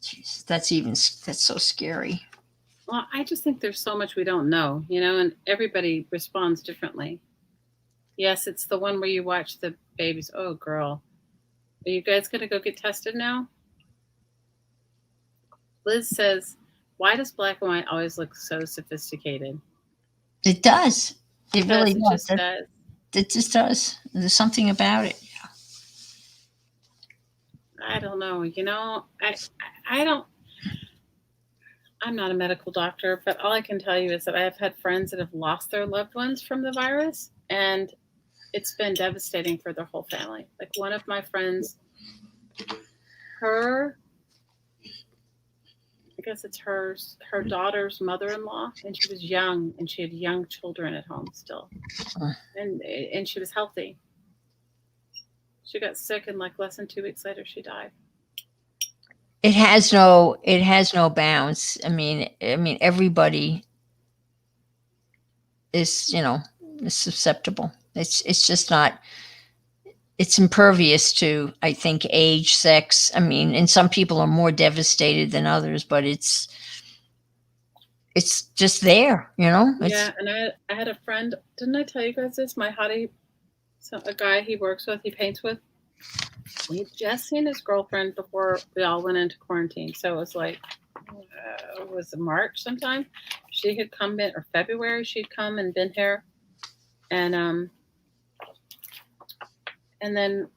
geez, that's so scary. Well, I just think there's so much we don't know, and everybody responds differently. Yes, it's the one where you watch the babies. Oh, girl. Are you guys going to go get tested now? Liz says, why does black and white always look so sophisticated? It does. It really It does. just does. It just does. There's something about it. I don't know. I don't. I'm not a medical doctor, but all I can tell you is that I have had friends that have lost their loved ones from the virus, and it's been devastating for their whole family. Like one of my friends, I guess it's her daughter's mother-in-law, and she was young, and she had young children at home still, and she was healthy. She got sick, and like less than 2 weeks later, she died. It has no bounds. I mean, everybody is, is susceptible. It's just not. It's impervious to, I think, age, sex. I mean, and some people are more devastated than others, but it's just there, Yeah, and I had a friend. Didn't I tell you guys this? My hottie, a guy he works with, he paints with. He had just seen his girlfriend before we all went into quarantine. So it was like, was it March sometime? She had come in, or February, she'd come and been here. And then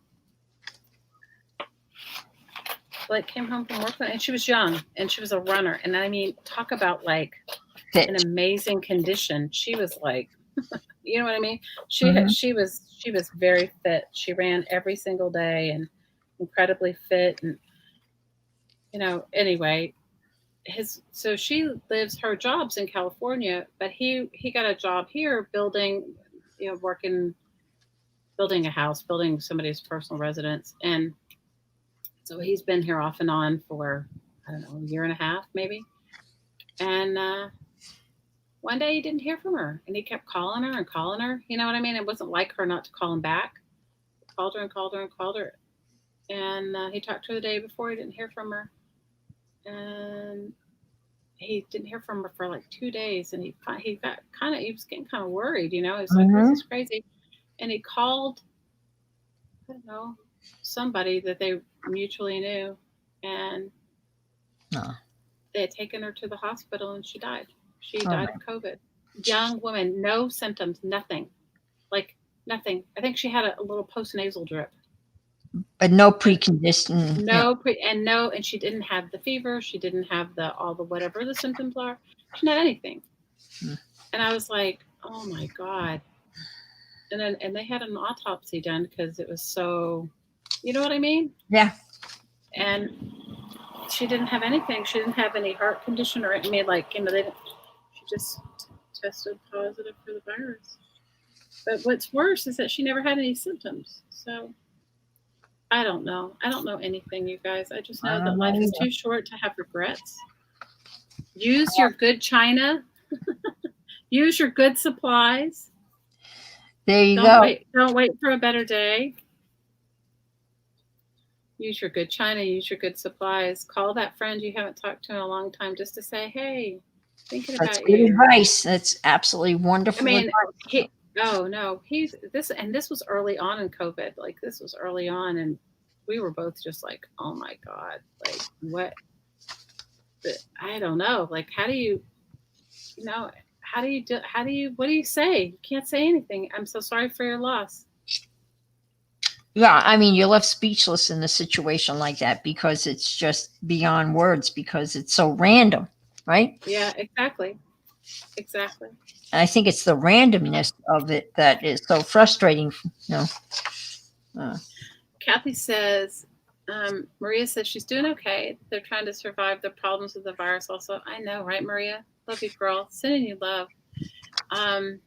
like came home from work, and she was young, and she was a runner. And I mean, talk about like fit. an amazing condition. She was like, you know what I mean? She was very fit. She ran every single day and incredibly fit. And anyway, so she lives, her job's in California, but he got a job here building, building a house, building somebody's personal residence. And so he's been here off and on for, I don't know, a year and a half maybe. And one day he didn't hear from her, and he kept calling her and calling her. You know what I mean? It wasn't like her not to call him back. He called her and called her and called her. And he talked to her the day before. He didn't hear from her. And he didn't hear from her for like 2 days. And he was getting kind of worried, He's like, this is crazy. And he called, I don't know, somebody that they mutually knew. And they had taken her to the hospital, and she died. She died of COVID. Young woman, no symptoms, nothing. Like nothing. I think she had a little post-nasal drip. But no precondition. And she didn't have the fever. She didn't have all the whatever the symptoms are. She didn't have anything. And I was like, oh my God. And they had an autopsy done because it was so, you know what I mean? Yeah. And she didn't have anything. She didn't have any heart condition or anything. Like, she just tested positive for the virus. But what's worse is that she never had any symptoms. So I don't know. I don't know anything, you guys. I just know that life is too short to have regrets. Use your good china. Use your good supplies. There you go. Don't wait for a better day. Use your good china, use your good supplies. Call that friend you haven't talked to in a long time just to say, hey, thinking That's about good you. advice. That's absolutely I wonderful mean, advice. no, this was early on in COVID. Like this was early on, and we were both just like, oh my God, like what? But I don't know. Like, how do you, you know, what do you say? You can't say anything. I'm so sorry for your loss. Yeah, I mean, you're left speechless in a situation like that because it's just beyond words because it's so random, right? Yeah, exactly. Exactly. And I think it's the randomness of it that is so frustrating. You know, Kathy says, Maria says she's doing okay. They're trying to survive the problems of the virus also. I know, right, Maria? Love you, girl. Sending you love. Um,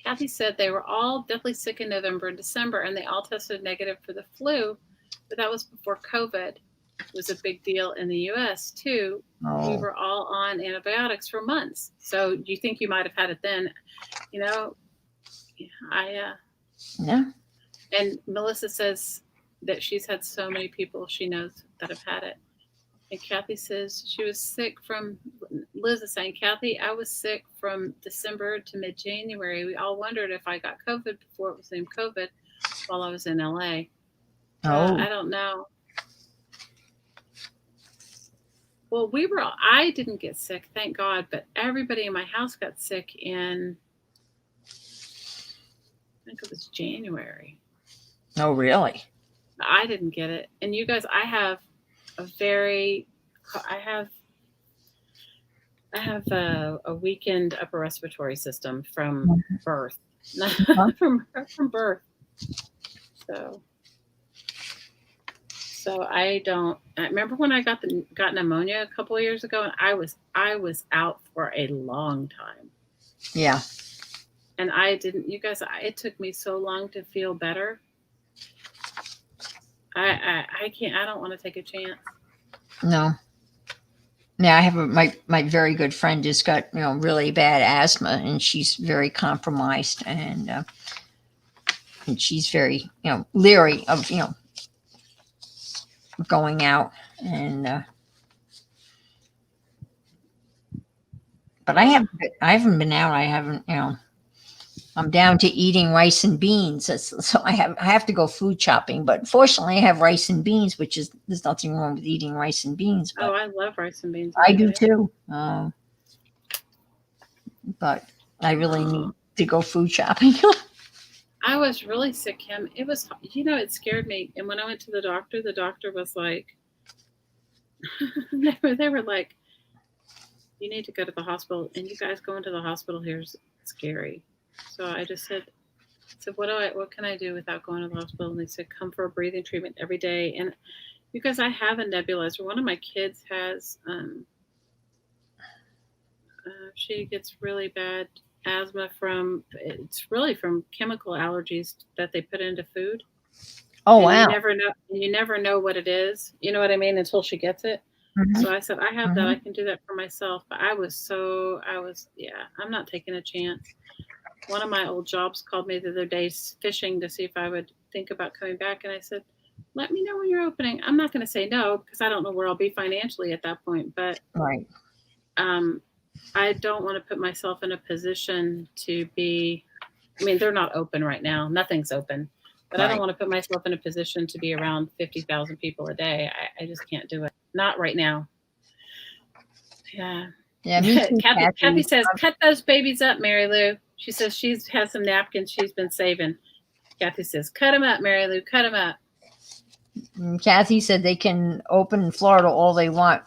Kathy said they were all deathly sick in November and December, and they all tested negative for the flu, but that was before COVID. It was a big deal in the U.S. too. We oh, were all on antibiotics for months. So you think you might have had it then? You know, I yeah. and Melissa says that she's had so many people she knows that have had it. And Kathy says she was sick from, Liz is saying, Kathy, I was sick from December to mid January. We all wondered if I got COVID before it was named COVID while I was in LA. Oh, I don't know. Well, I didn't get sick, thank God, but everybody in my house got sick in, I think it was January. oh, really? I didn't get it. And you guys, a very, I have I have a weakened upper respiratory system from birth, Huh? from birth. So I don't. I remember when I got pneumonia a couple of years ago, and I was out for a long time, Yeah. and I didn't. You guys, it took me so long to feel better. I can't. I don't want to take a chance. No. Yeah, I have my very good friend has got really bad asthma, and she's very compromised, and she's very leery of going out, and but I haven't been out. I haven't I'm down to eating rice and beans. So I have to go food shopping, but fortunately I have rice and beans, which is there's nothing wrong with eating rice and beans, Oh, but I love rice and beans I every do day. too. But I really need Oh, to go food shopping. I was really sick, Kim. It was, it scared me. And when I went to the doctor was like, they were like, you need to go to the hospital. And you guys going to the hospital here is scary. So I just said, what can I do without going to the hospital? And they said, come for a breathing treatment every day. And because I have a nebulizer, one of my kids has, she gets really bad asthma it's really from chemical allergies that they put into food. Oh And wow. you never know what it is. You know what I mean? Until she gets it. Hmm. So I said, I have that. I Hmm. can do that for myself. But yeah, I'm not taking a chance. One of my old jobs called me the other day fishing to see if I would think about coming back. And I said, let me know when you're opening. I'm not going to say no because I don't know where I'll be financially at that point. But Right. um, I don't want to put myself in a position to be, I mean, they're not open right now. Nothing's open. But I don't Right. want to put myself in a position to be around 50,000 people a day. I just can't do it. Not right now. Yeah. Yeah, me too, Kathy Kathy. says, cut those babies up, Mary Lou. She says she's has some napkins she's been saving. Kathy says, cut them up, Mary Lou. Cut them up. Kathy said they can open in Florida all they want,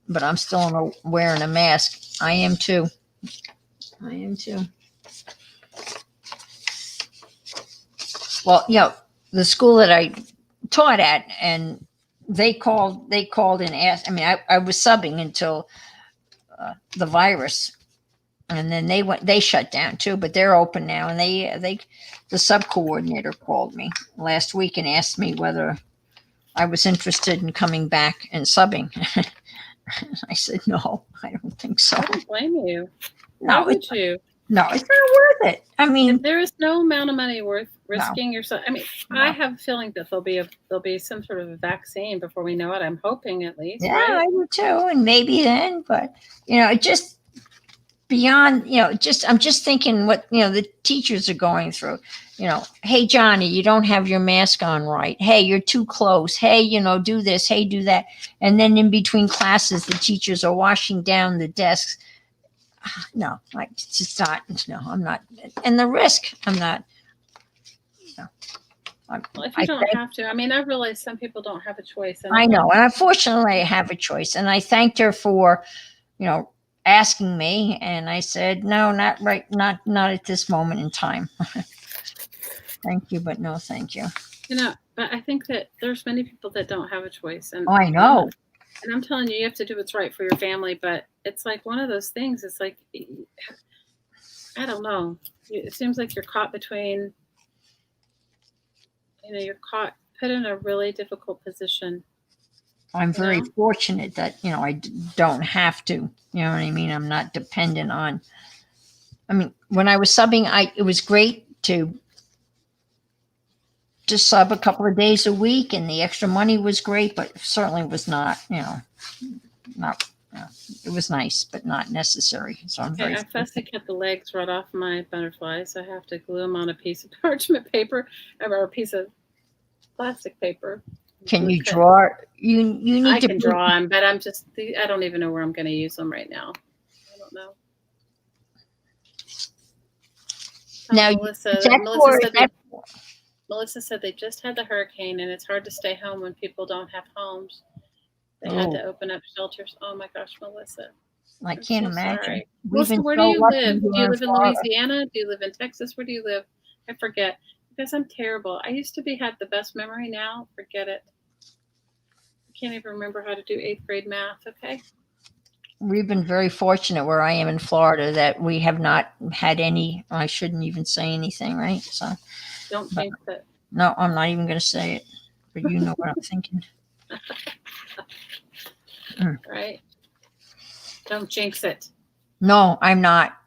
but I'm still wearing a mask. I am too. I am too. Well, the school that I taught at, and they called and asked. I mean, I was subbing until the virus, and then they shut down too, but they're open now, and the sub coordinator called me last week and asked me whether I was interested in coming back and subbing. I said no, I don't think so. I don't blame you. Why No, would you? No, it's not worth it. I mean, There is no amount of money worth no, risking yourself. I mean, no. I have a feeling that there'll be some sort of a vaccine before we know it. I'm hoping at least, Yeah, right? I do too, and maybe then, but it just beyond, I'm just thinking what, the teachers are going through. Hey, Johnny, you don't have your mask on right. Hey, you're too close. Hey, do this. Hey, do that. And then in between classes, the teachers are washing down the desks. No, like, it's just not, no, I'm not. And the risk, I'm not, no. Well, if you don't have to, I mean, I realize some people don't have a choice. And I know. And unfortunately, I have a choice. And I thanked her for, asking me, and I said, no, not right, not at this moment in time. Thank you, but no thank you. But I think that there's many people that don't have a choice, and I know. And I'm telling you, you have to do what's right for your family. But it's like one of those things. It's like, I don't know. It seems like you're caught between. You're put in a really difficult position. I'm very fortunate that I don't have to. You know what I mean? I'm not dependent on. I mean, when I was subbing, it was great to sub a couple of days a week, and the extra money was great, but certainly was not. Not. It was nice, but not necessary. So I'm very. I fussy cut the legs right off my butterflies. I have to glue them on a piece of parchment paper or a piece of plastic paper. Can you draw? You need I to. can draw them, but I don't even know where I'm going to use them right now. I don't know. Now, Melissa said they just had the hurricane, and it's hard to stay home when people don't have homes. They had to open up shelters. Oh my gosh, Melissa! I can't imagine. Sorry. Melissa, where do you live? Do you live in Louisiana? Do you live in Texas? Where do you live? I forget. Because I'm terrible. I used to have the best memory. Now, forget it. I can't even remember how to do 8th grade math. Okay. We've been very fortunate where I am in Florida that we have not had any. I shouldn't even say anything, right? So don't jinx it. No, I'm not even going to say it. But you know what I'm thinking. Right. Don't jinx it. No, I'm not.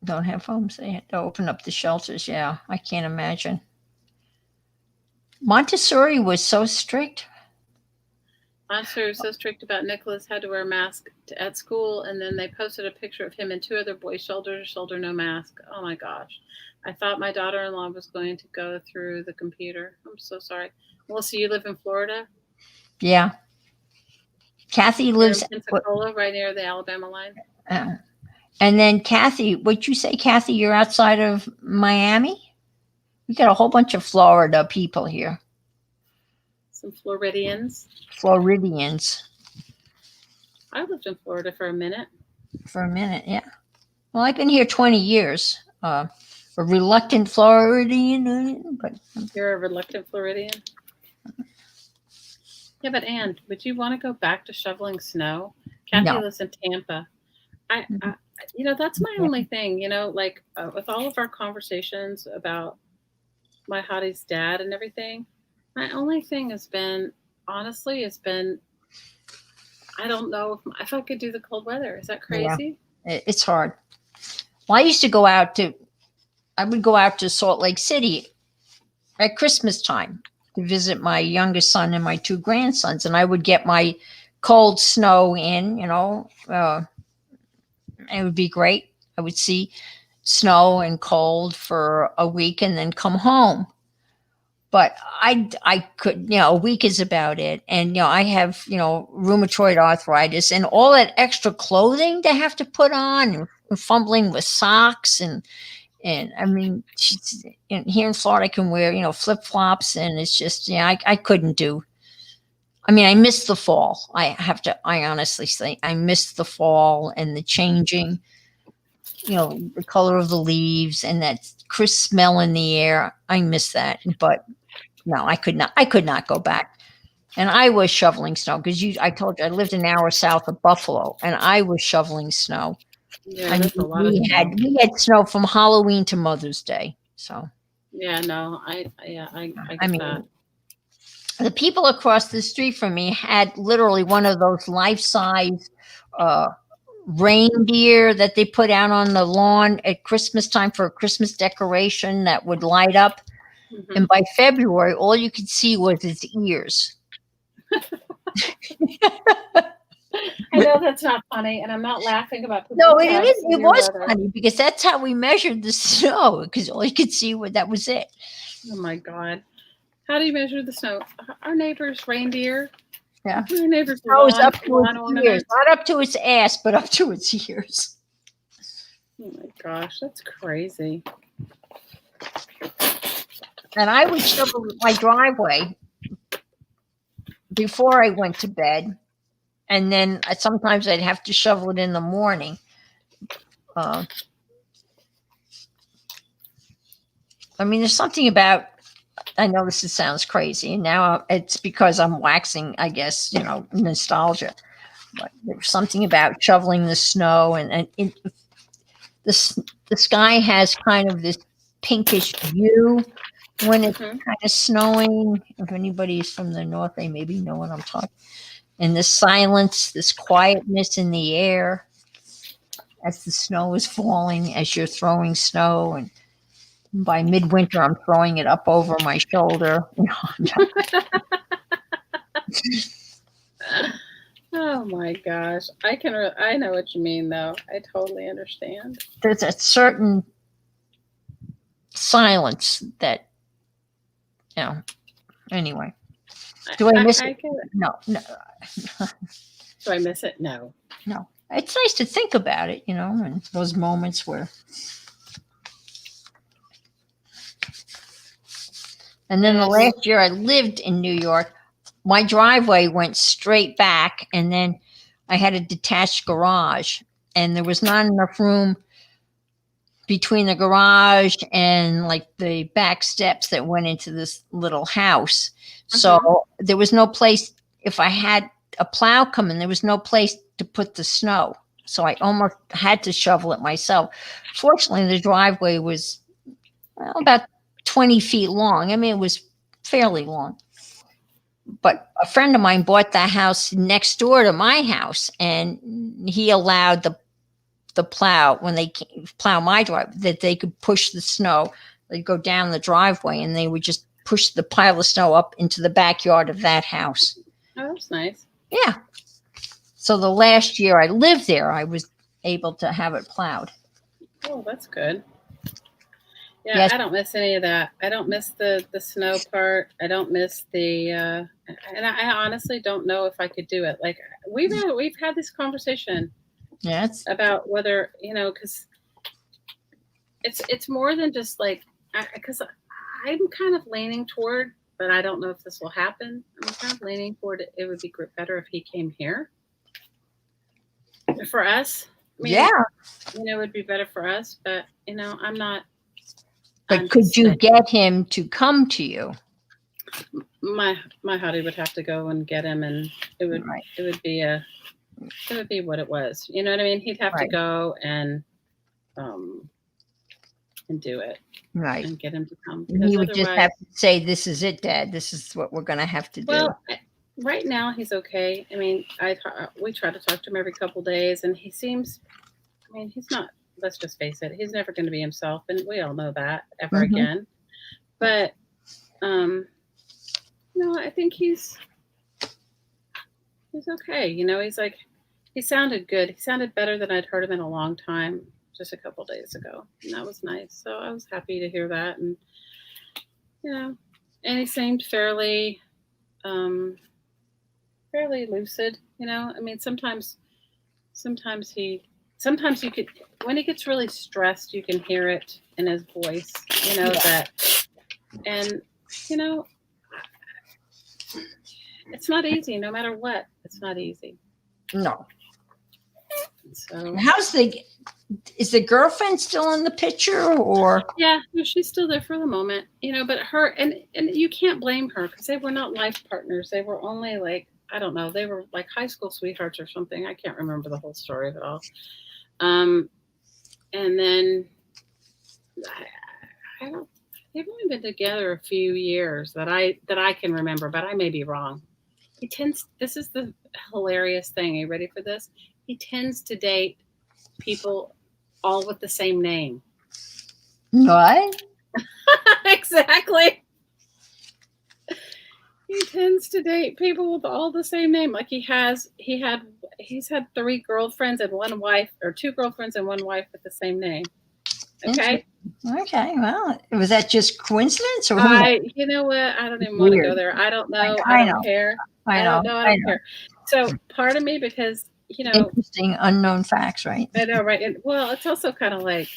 Don't have homes. They had to open up the shelters. Yeah, I can't imagine. Montessori was so strict. Montessori was so strict about Nicholas had to wear a mask at school, and then they posted a picture of him and 2 other boys shoulder to shoulder, no mask. Oh my gosh. I thought my daughter-in-law was going to go through the computer. I'm so sorry. Melissa, you live in Florida? Yeah. Kathy lives in Pensacola, right near the Alabama line. And then Kathy, what'd you say, Kathy? You're outside of Miami? We got a whole bunch of Florida people here. Some Floridians. I lived in Florida for a minute. Yeah. Well, I've been here 20 years. A reluctant Floridian, but you're a reluctant Floridian. Yeah, but Anne, would you want to go back to shoveling snow? Kathy lives in Tampa. I that's my only thing. With all of our conversations about my hottie's dad and everything, my only thing has been, honestly, I don't know if I could do the cold weather. Is that crazy? Yeah, it's hard. Well, I would go out to Salt Lake City at Christmas time to visit my youngest son and my 2 grandsons, and I would get my cold snow in, it would be great. I would see snow and cold for a week and then come home. But I could, a week is about it. And, I have, rheumatoid arthritis and all that extra clothing to have to put on and fumbling with socks. And I mean, here in Florida, I can wear, flip-flops, and it's just, I couldn't do. I mean, I miss the fall. I honestly say I miss the fall and the changing, the color of the leaves and that crisp smell in the air. I miss that. But no, I could not go back. And I was shoveling snow because I told you I lived an hour south of Buffalo, and I was shoveling snow. Yeah, that's a lot of snow. We had snow from Halloween to Mother's Day. So yeah, no, I mean that. The people across the street from me had literally one of those life-size reindeer that they put out on the lawn at Christmas time for a Christmas decoration that would light up. Mhm. And by February, all you could see was its ears. I know that's not funny, and I'm not laughing about people No, who it have is. It severe was weather. funny because that's how we measured the snow, because all you could see was that was it. Oh my God. How do you measure the snow? Our neighbor's reindeer. Yeah. Our neighbor's Snow is up to lawn its ears, ornaments. not up to its ass, but up to its ears. Oh my gosh, that's crazy. And I would shovel my driveway before I went to bed, and then sometimes I'd have to shovel it in the morning. I mean, there's something about. I know this sounds crazy, and now it's because I'm waxing, I guess, nostalgia. But there's something about shoveling the snow, and the sky has kind of this pinkish hue when it's Mhm. kind of snowing. If anybody's from the north, they maybe know what I'm talking. And this silence, this quietness in the air as the snow is falling, as you're throwing snow, and by midwinter, I'm throwing it up over my shoulder. Oh my gosh. I know what you mean though. I totally understand. There's a certain silence that, anyway. Do I miss it? get it. No. Do I miss it? No. No. It's nice to think about it, and those moments where. And then the Yes. last year I lived in New York, my driveway went straight back, and then I had a detached garage, and there was not enough room between the garage and like the back steps that went into this little house. So there was no place, if I had a plow coming, there was no place to put the snow. So I almost had to shovel it myself. Fortunately, the driveway was about 20 feet long. I mean, it was fairly long. But a friend of mine bought the house next door to my house, and he allowed the plow, when they plow my drive, that they could push the snow. They'd go down the driveway, and they would just push the pile of snow up into the backyard of that house. Oh, that's nice. Yeah. So the last year I lived there, I was able to have it plowed. Oh, that's good. Yeah, Yes. I don't miss any of that. I don't miss the snow part. I don't miss the and I honestly don't know if I could do it. Like we've had this conversation Yes. about whether, cuz it's more than just like cuz I'm kind of leaning toward, but I don't know if this will happen. I'm kind of leaning toward it would be better if he came here. For us. I mean, Yeah. it would be better for us, but I'm not. But I'm could just you saying. get him to come to you? My hottie would have to go and get him, and it would Right. it would be what it was. You know what I mean? He'd have to Right. go and do it Right. and get him to come. And Because he would just otherwise, have to say, "This is it, Dad. This is what we're going to have to do." well, right now he's okay. I mean, we try to talk to him every couple days, and he seems. I mean, he's not. Let's just face it. He's never going to be himself, and we all know that ever Mhm. again. But I think he's okay. He sounded good. He sounded better than I'd heard him in a long time, just a couple days ago, and that was nice. So I was happy to hear that, and and he seemed fairly lucid. I mean, sometimes you could, when he gets really stressed, you can hear it in his voice. That, and it's not easy. No matter what, it's not easy. No. So Is the girlfriend still in the picture, or? yeah, no, she's still there for the moment. But her and you can't blame her because they were not life partners. They were only like, I don't know, they were like high school sweethearts or something. I can't remember the whole story of it all. And then I don't. They've only been together a few years that I can remember, but I may be wrong. This is the hilarious thing. Are you ready for this? he tends to date people all with the same name. What? Exactly. He tends to date people with all the same name. Like he's had 3 girlfriends and 1 wife, or 2 girlfriends and 1 wife with the same name. Okay. Okay. Well, was that just coincidence or who? You know what? I don't even want to Weird. go there. I don't know. I I don't know. care. I I know. don't know. I I don't know. care. So part of me, because Interesting unknown facts, right? I know, right? And well, it's also kind of like,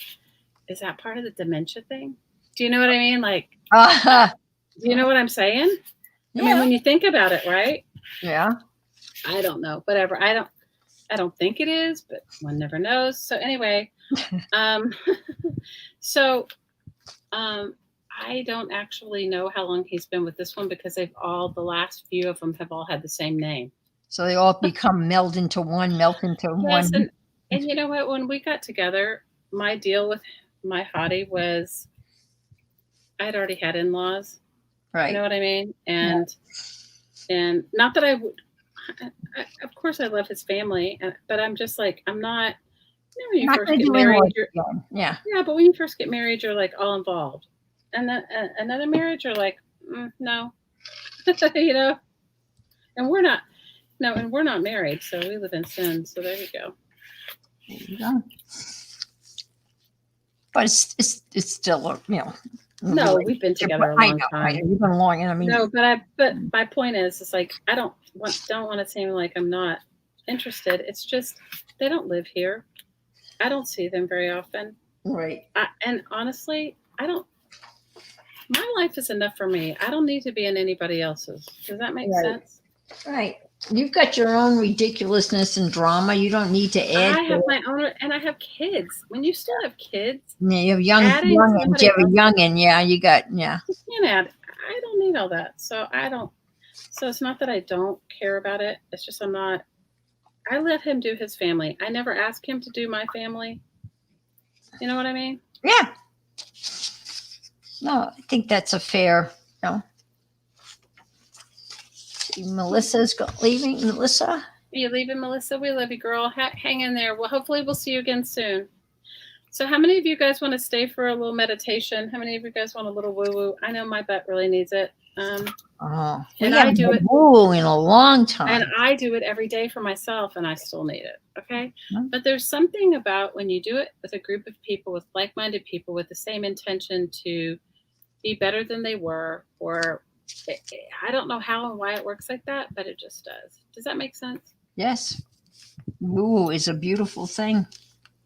is that part of the dementia thing? Do you know what I mean? Like, Uh, do you know what I'm saying? I mean, yeah. when you think about it, right? Yeah. I don't know. Whatever. I don't think it is, but one never knows. So anyway, um, so I don't actually know how long he's been with this one, because the last few of them have all had the same name. So they all melt into one. Yes, and you know what? When we got together, my deal with my hottie was I'd already had in-laws. Right. You know what I mean? And not that I would. Of course, I love his family, but I'm just like, I'm not. You know, when you Not first going to get do married, yeah. yeah, but when you first get married, you're like all involved, and then another marriage, you're like, no, you know. And we're not. No, and we're not married, so we live in sin. So there you go. There you go. But it's still, No, we've been together a long time. I know. You've been long, and I mean, No, but my point is, it's like I don't want to seem like I'm not interested. It's just they don't live here. I don't see them very often. right. And honestly, I don't. My life is enough for me. I don't need to be in anybody else's. Does that make sense? Right. You've got your own ridiculousness and drama. You don't need to add. I have my own, and I have kids. When you still have kids, Yeah, you have youngins. somebody You have a else- youngin. Yeah, you got. Yeah. you can't add. I don't need all that. So I don't. So it's not that I don't care about it. It's just I'm not. I let him do his family. I never ask him to do my family. You know what I mean? Yeah. No, I think that's a fair. See, Melissa's leaving. Melissa. Are you leaving, Melissa? We love you, girl. Hang in there. Well, hopefully we'll see you again soon. So how many of you guys want to stay for a little meditation? How many of you guys want a little woo-woo? I know my butt really needs it. And I do it woo in a long time. And I do it every day for myself, and I still need it. Okay. But there's something about when you do it with a group of people, with like-minded people with the same intention to be better than they were, or I don't know how and why it works like that, but it just does. Does that make sense? Yes. Woo is a beautiful thing.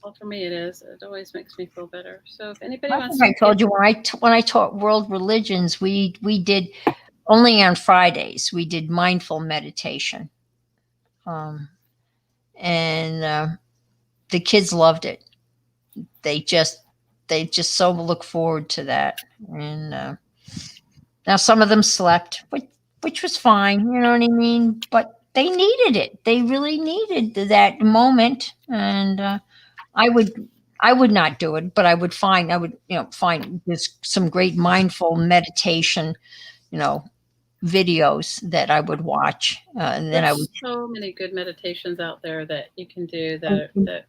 Well, for me, it is. It always makes me feel better. So if anybody wants I told you when I taught world religions, we did only on Fridays. We did mindful meditation, and the kids loved it. They just so look forward to that. And now some of them slept, which was fine. You know what I mean? But they needed it. They really needed that moment, and I would not do it, but I would find there's some great mindful meditation, videos that I would watch, and then There's so many good meditations out there that you can do that.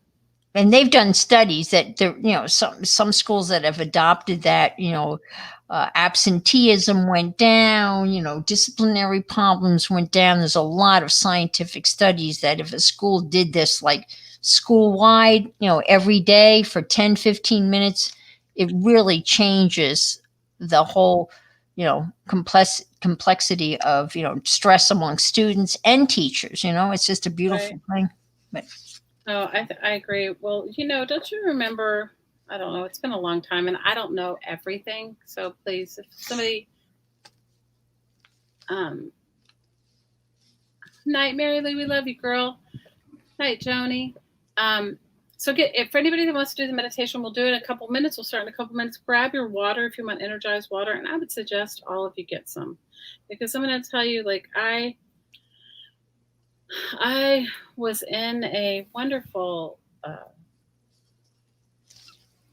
And they've done studies that there, some schools that have adopted that, absenteeism went down, disciplinary problems went down. There's a lot of scientific studies that if a school did this like school-wide, every day for 10, 15 minutes, it really changes the whole, complexity of, stress among students and teachers. It's just a beautiful thing. But oh, I agree. Well, don't you remember? I don't know. It's been a long time, and I don't know everything. So please, if somebody, night, Mary Lee, we love you, girl. Night, Joni. So if anybody that wants to do the meditation, we'll do it in a couple minutes. We'll start in a couple minutes. Grab your water if you want energized water, and I would suggest all of you get some, because I'm going to tell you, like I was in a wonderful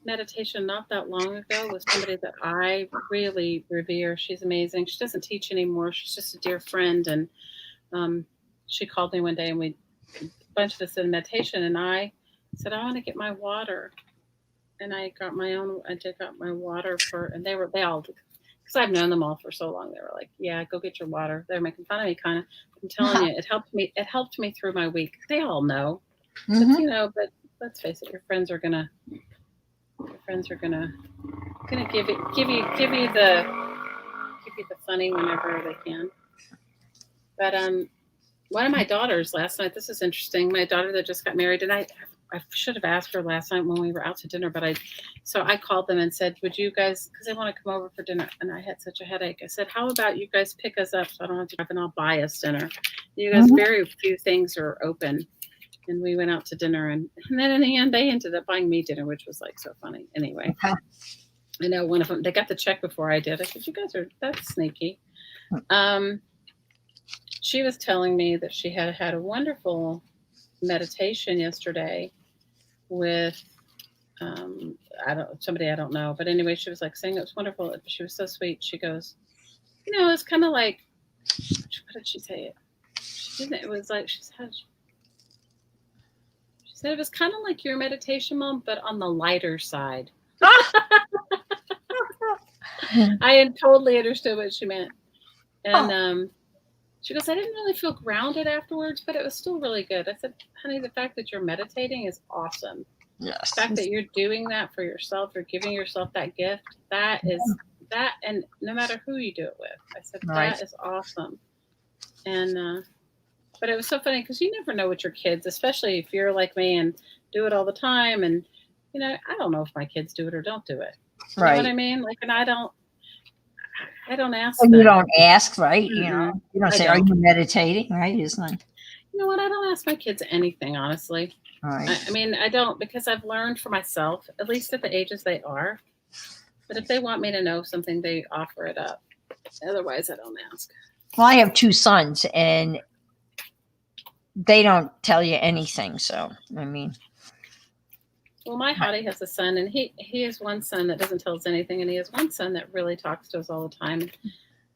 meditation not that long ago with somebody that I really revere. She's amazing. She doesn't teach anymore. She's just a dear friend, and she called me one day, and bunch of us in meditation, and I said, I want to get my water. And I got my own, I took out my water and they all, because I've known them all for so long. They were like, yeah, go get your water. They're making fun of me kind of. I'm telling you, it helped me through my week. They all know, but, but let's face it, your friends are gonna give you the funny whenever they can. But one of my daughters last night, this is interesting. My daughter that just got married, and I should have asked her last night when we were out to dinner, but I called them and said, would you guys, because they want to come over for dinner, and I had such a headache. I said, how about you guys pick us up so I don't have to drive, and I'll buy us dinner. You guys, very few things are open. And we went out to dinner, and then in the end, they ended up buying me dinner, which was like so funny. Anyway, I know one of them, they got the check before I did. I said, you guys that's sneaky. She was telling me that she had a wonderful meditation yesterday with somebody I don't know, but anyway, she was like saying it was wonderful. She was so sweet. She goes, it's kind of like, what did she say? She didn't. It was like she said it was kind of like your meditation, Mom, but on the lighter side. I had totally understood what she meant, and she goes, I didn't really feel grounded afterwards, but it was still really good. I said, honey, the fact that you're meditating is awesome. Yes. The fact that you're doing that for yourself, you're giving yourself that gift, that is that, and no matter who you do it with. I said, that is awesome. And, but it was so funny because you never know what your kids, especially if you're like me and do it all the time. And, I don't know if my kids do it or don't do it. You know what I mean? Like, and I don't ask them. You don't ask, right? Mm-hmm. You don't say, are you meditating? Right? It's like, you know what? I don't ask my kids anything, honestly. Right. I mean, I don't, because I've learned for myself, at least at the ages they are. But if they want me to know something, they offer it up. Otherwise, I don't ask. Well, I have 2 sons, and they don't tell you anything. So, I mean. Well, my hottie has a son, and he has one son that doesn't tell us anything, and he has one son that really talks to us all the time.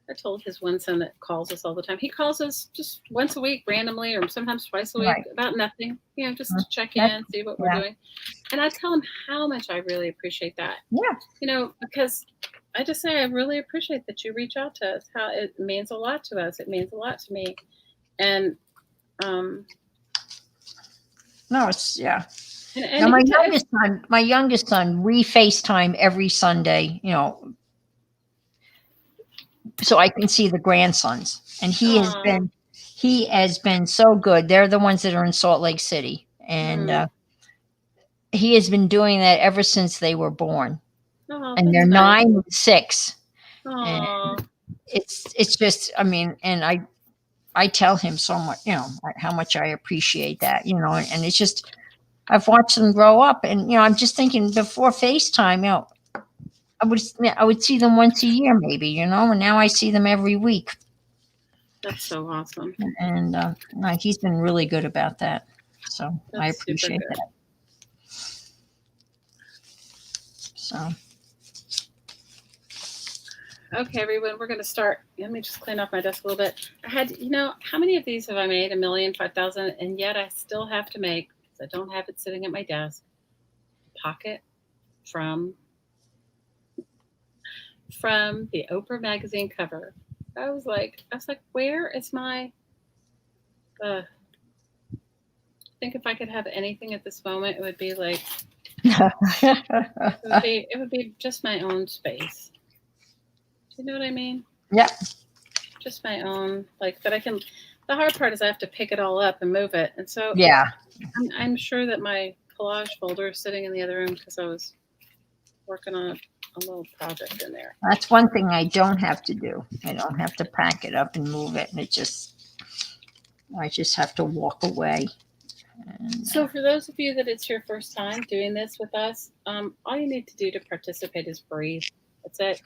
I told his one son that calls us all the time. He calls us just once a week randomly, or sometimes twice a week about nothing, just to check in, see what we're doing. And I tell him how much I really appreciate that. Yeah. Because I just say I really appreciate that you reach out to us. How it means a lot to us. It means a lot to me. And no, it's And now my youngest son, we FaceTime every Sunday, so I can see the grandsons, and he has been so good. They're the ones that are in Salt Lake City, and he has been doing that ever since they were born. And they're 9 and 6. And it's just, I mean, and I tell him so much, how much I appreciate that, and it's just, I've watched them grow up, and I'm just thinking before FaceTime, I would see them once a year, maybe, and now I see them every week. That's so awesome. And he's been really good about that, so I appreciate that. So, okay, everyone, we're going to start. Let me just clean off my desk a little bit. I had, how many of these have I made? 1,000,000, 5,000, and yet I still have to make. I don't have it sitting at my desk. Pocket from the Oprah magazine cover. I was like, where is my? I think if I could have anything at this moment, it would be like, it would be just my own space. Do you know what I mean? Yeah. Just my own, that I can. The hard part is I have to pick it all up and move it, and so I'm sure that my collage folder is sitting in the other room because I was working on a little project in there. That's one thing I don't have to do. I don't have to pack it up and move it, and I just have to walk away. And, so for those of you that it's your first time doing this with us, all you need to do to participate is breathe. That's it.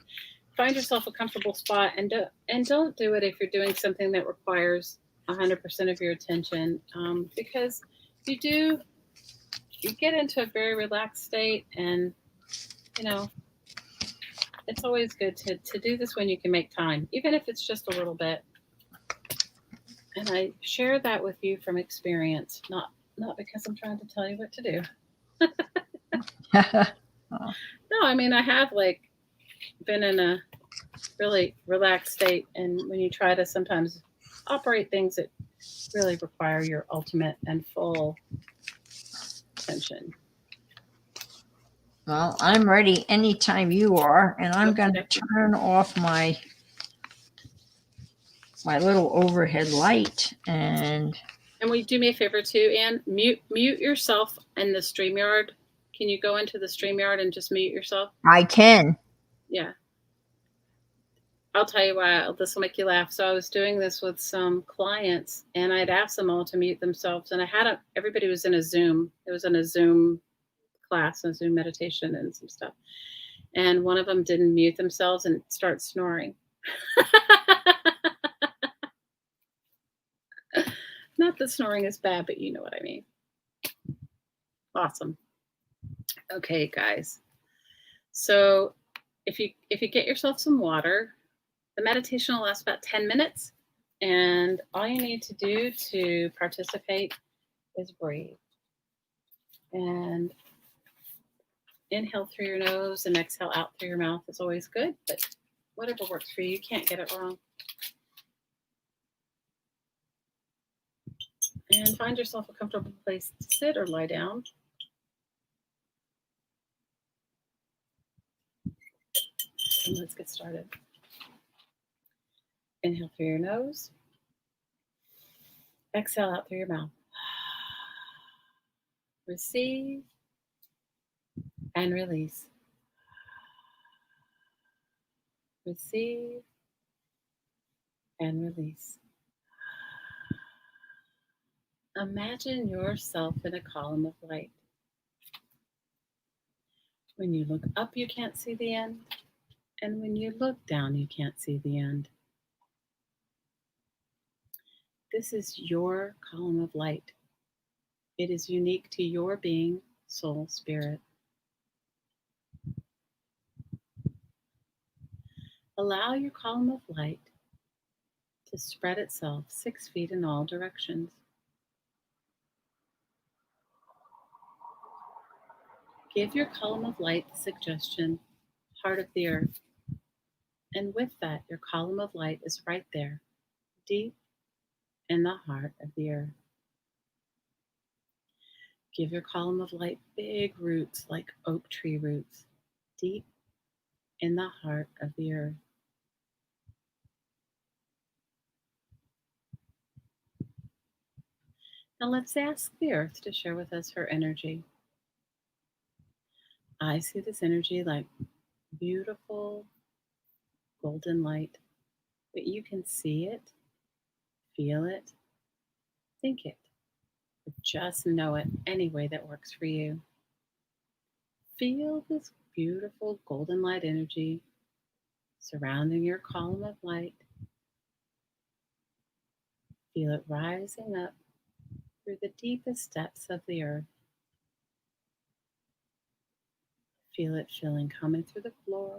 Find yourself a comfortable spot, and don't do it if you're doing something that requires 100% of your attention, because you get into a very relaxed state, and it's always good to do this when you can make time, even if it's just a little bit. And I share that with you from experience, not Not because I'm trying to tell you what to do. Oh, No, I mean, I have like been in a really relaxed state. And when you try to sometimes operate things that really require your ultimate and full attention. well, I'm ready anytime you are, and I'm going to Okay. turn off my little overhead light. And And will you do me a favor too, Anne? Mute yourself in the StreamYard. Can you go into the StreamYard and just mute yourself? I can. Yeah. I'll tell you why. This will make you laugh. So I was doing this with some clients, and I'd asked them all to mute themselves. And everybody was in a Zoom. It was in a Zoom class, a Zoom meditation, and some stuff. And one of them didn't mute themselves and start snoring. Not that snoring is bad, but you know what I mean. Awesome. Okay, guys. So if you get yourself some water, the meditation will last about 10 minutes. And all you need to do to participate is breathe. And inhale through your nose and exhale out through your mouth is always good, but whatever works for you, you can't get it wrong. And find yourself a comfortable place to sit or lie down. And let's get started. Inhale through your nose. Exhale out through your mouth. Receive and release. Receive and release. Imagine yourself in a column of light. When you look up, you can't see the end. And when you look down, you can't see the end. This is your column of light. It is unique to your being, soul, spirit. Allow your column of light to spread itself 6 feet in all directions. Give your column of light the suggestion, heart of the earth. And with that, your column of light is right there, deep in the heart of the earth. Give your column of light big roots like oak tree roots, deep in the heart of the earth. Now let's ask the earth to share with us her energy. I see this energy like beautiful golden light, but you can see it, feel it, think it, but just know it any way that works for you. Feel this beautiful golden light energy surrounding your column of light. Feel it rising up through the deepest depths of the earth. Feel it coming through the floor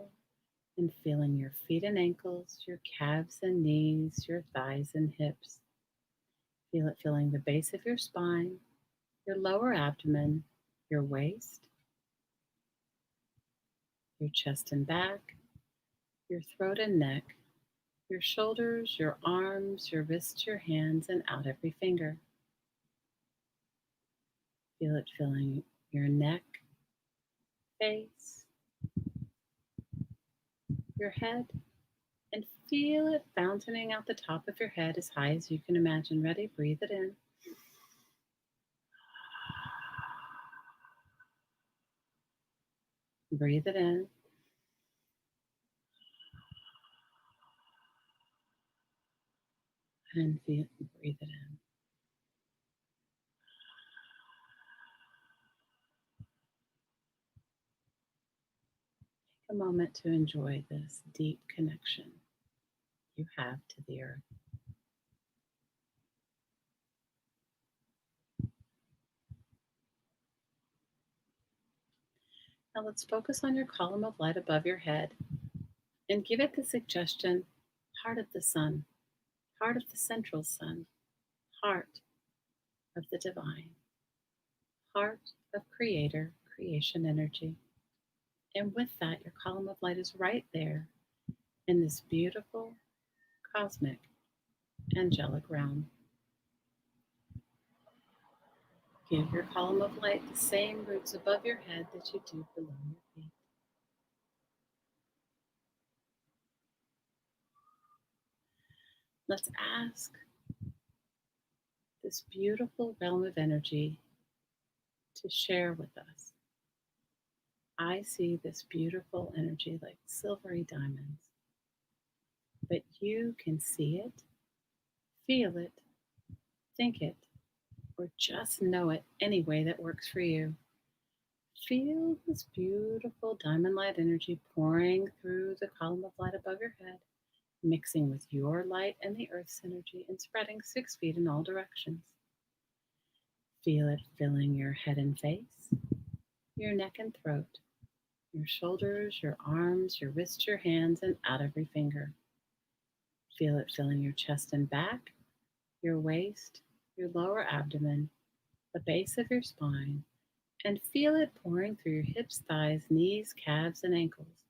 and feeling your feet and ankles, your calves and knees, your thighs and hips. Feel it filling the base of your spine, your lower abdomen, your waist, your chest and back, your throat and neck, your shoulders, your arms, your wrists, your hands, and out every finger. Feel it filling your neck, face, your head, and feel it fountaining out the top of your head as high as you can imagine. Ready? Breathe it in. Breathe it in. And breathe it in. Take a moment to enjoy this deep connection you have to the earth. Now let's focus on your column of light above your head and give it the suggestion, heart of the sun, heart of the central sun, heart of the divine. heart of creator, creation energy. And with that, your column of light is right there in this beautiful cosmic angelic realm. Give your column of light the same roots above your head that you do below your feet. Let's ask this beautiful realm of energy to share with us. I see this beautiful energy like silvery diamonds, but you can see it, feel it, think it, or just know it any way that works for you. Feel this beautiful diamond light energy pouring through the column of light above your head, mixing with your light and the earth's energy and spreading 6 feet in all directions. Feel it filling your head and face, your neck and throat, your shoulders, your arms, your wrists, your hands, and out every finger. Feel it filling your chest and back, your waist, your lower abdomen, the base of your spine, and feel it pouring through your hips, thighs, knees, calves, and ankles,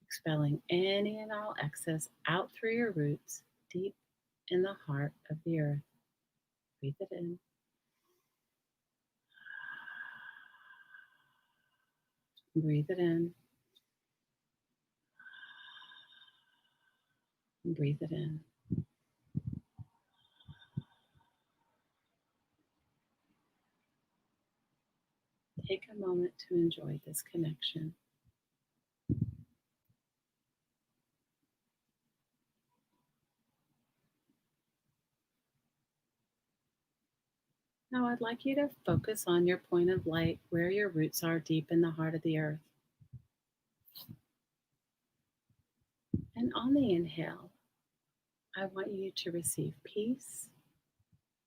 expelling any and all excess out through your roots, deep in the heart of the earth. Breathe it in. Breathe it in. Breathe it in. Take a moment to enjoy this connection. Now I'd like you to focus on your point of light where your roots are deep in the heart of the earth. And on the inhale, I want you to receive peace,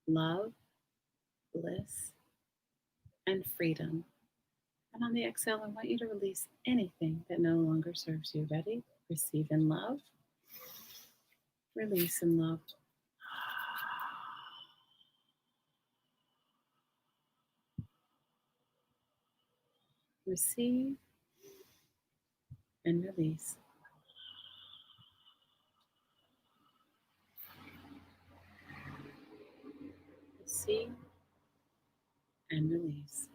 love, bliss, and freedom. And on the exhale, I want you to release anything that no longer serves you. Ready? Receive in love, release in love. Receive and release. Receive and release.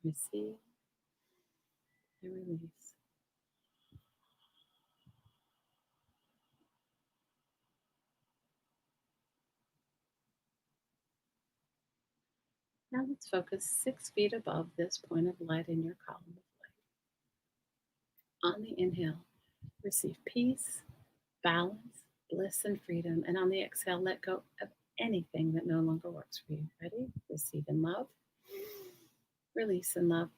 Receive and release. Now let's focus 6 feet above this point of light in your column of light. On the inhale, receive peace, balance, bliss, and freedom. And on the exhale, let go of anything that no longer works for you. Ready? Receive in love, release in love.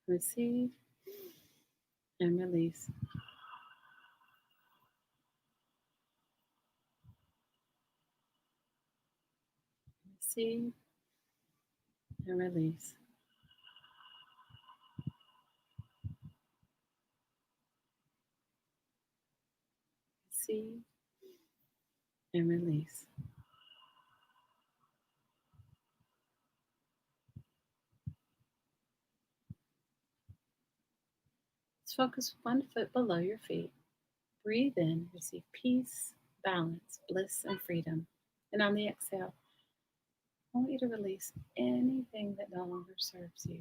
Receive and release. Receive and release. Receive and release. Let's focus 1 foot below your feet. Breathe in, receive peace, balance, bliss, and freedom. And on the exhale, I want you to release anything that no longer serves you.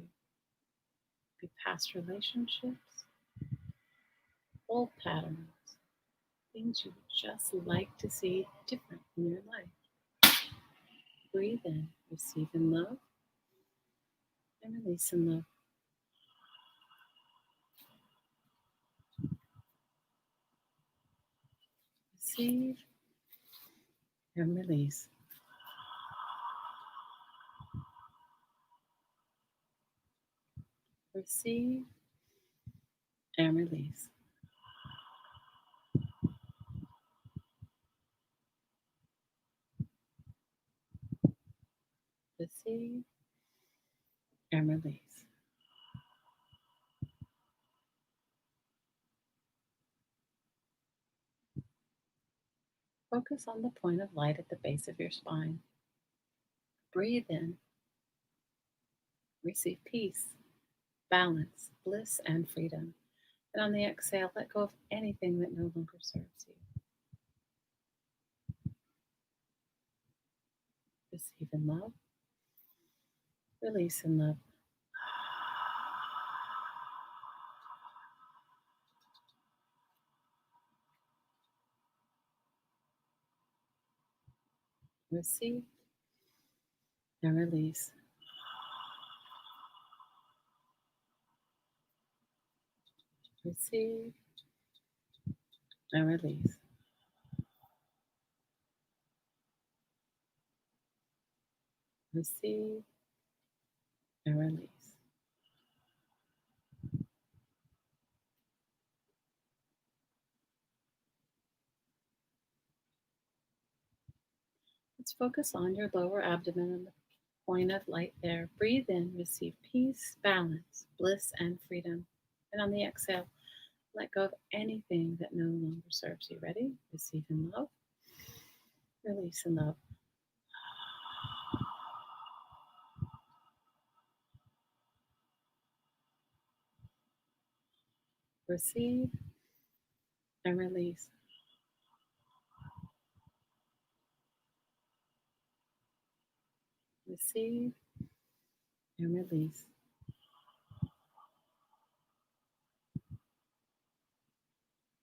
Be past relationships, old patterns, things you would just like to see different in your life. Breathe in, receive in love, and release in love. Receive and release. Receive and release. Receive and release. Focus on the point of light at the base of your spine. Breathe in. Receive peace, balance, bliss, and freedom. And on the exhale, let go of anything that no longer serves you. Receive in love. Release in love. Receive and release. Receive and release. Receive and release. Let's focus on your lower abdomen and the point of light there. Breathe in, receive peace, balance, bliss, and freedom. And on the exhale, let go of anything that no longer serves you. Ready? Receive in love. Release in love. Receive and release. Receive and release.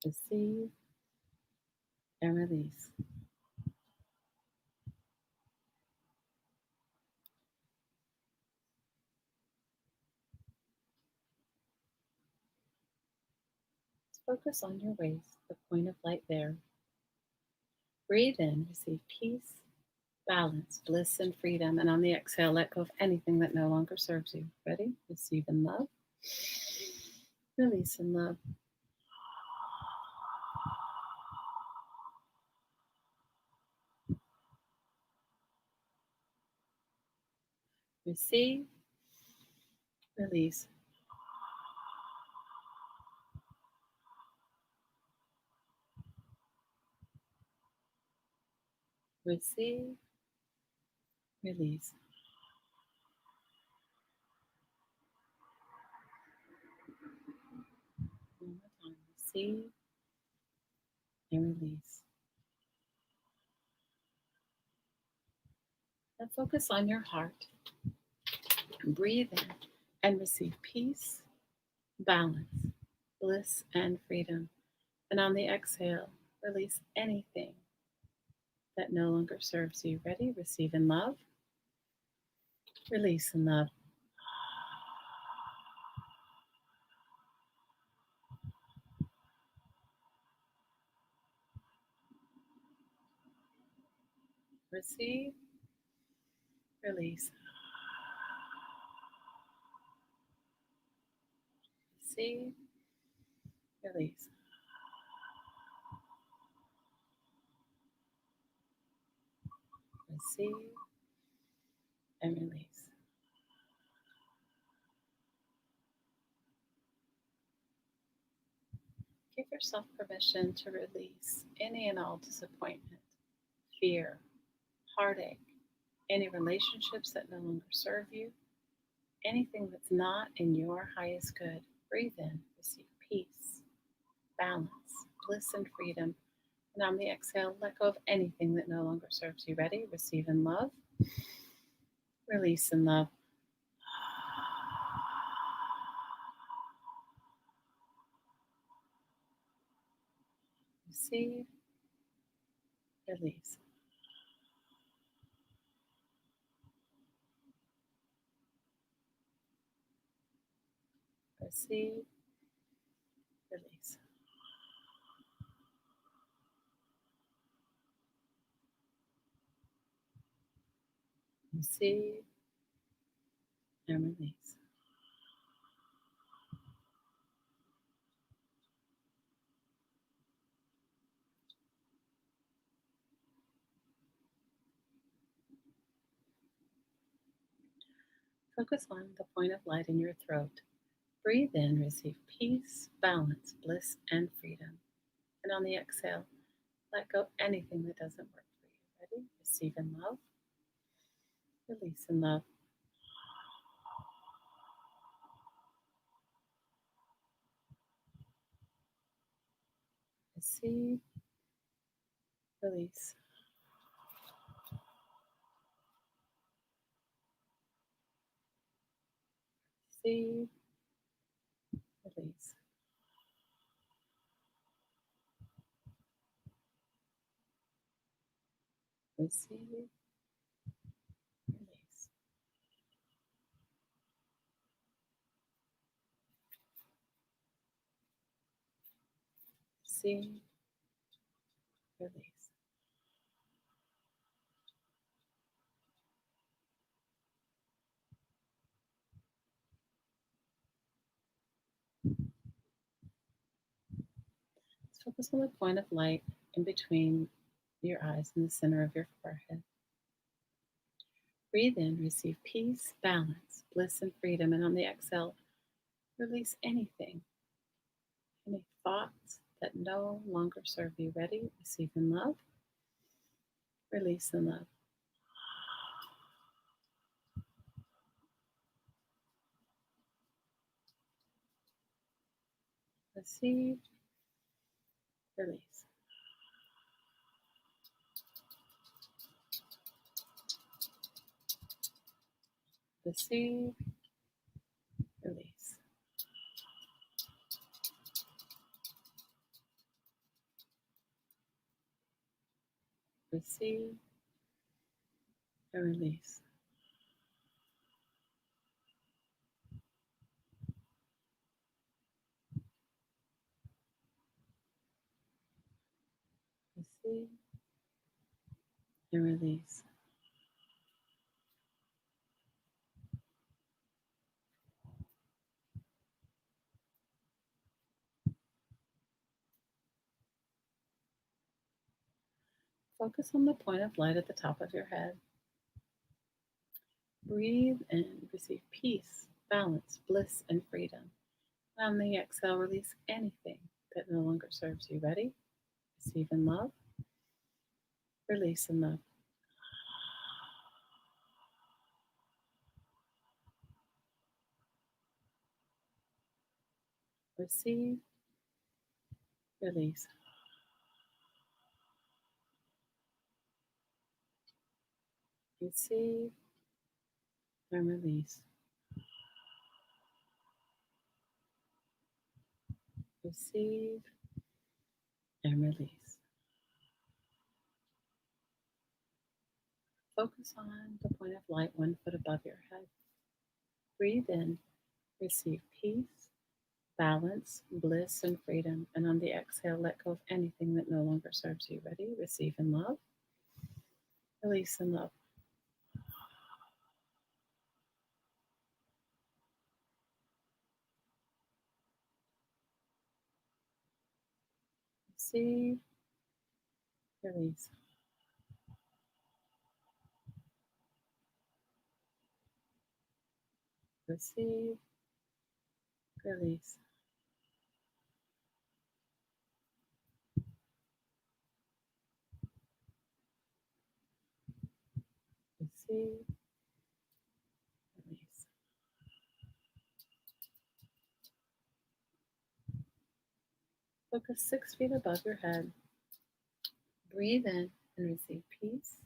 Receive and release. Focus on your waist, the point of light there. Breathe in, receive peace, balance, bliss, and freedom. And on the exhale, let go of anything that no longer serves you. Ready? Receive in love. Release in love. Receive. Release. Receive. Release. One more time. Receive and release. Now focus on your heart. Breathe in and receive peace, balance, bliss, and freedom. And on the exhale, release anything that no longer serves you. Ready? Receive in love. Release in love. Receive. Release. Receive. Release. Receive and release. Give yourself permission to release any and all disappointment, fear, heartache, any relationships that no longer serve you, anything that's not in your highest good. Breathe in, receive peace, balance, bliss, and freedom. And on the exhale, let go of anything that no longer serves you. Ready? Receive in love. Release in love. Receive. Release. Receive. Release. Receive and release. Focus on the point of light in your throat. Breathe in, receive peace, balance, bliss, and freedom. And on the exhale, let go anything that doesn't work for you. Ready? Receive in love, release in love. Receive, release. Receive, release. Receive, release. Receive, release. Let's focus on the point of light in between your eyes in the center of your forehead. Breathe in, receive peace, balance, bliss, and freedom. And on the exhale, release anything, any thoughts that no longer serve you. Ready? Receive in love, release in love. Receive, release. Receive, release. Receive, and release. Receive, and release. Focus on the point of light at the top of your head. Breathe in, receive peace, balance, bliss, and freedom. On the exhale, release anything that no longer serves you. Ready? Receive in love, release in love. Receive, release. Receive, and release. Receive, and release. Focus on the point of light 1 foot above your head. Breathe in, receive peace, balance, bliss, and freedom. And on the exhale, let go of anything that no longer serves you. Ready? Receive in love, release in love. Receive, release. Receive, release. Receive, release. Focus 6 feet above your head. Breathe in and receive peace,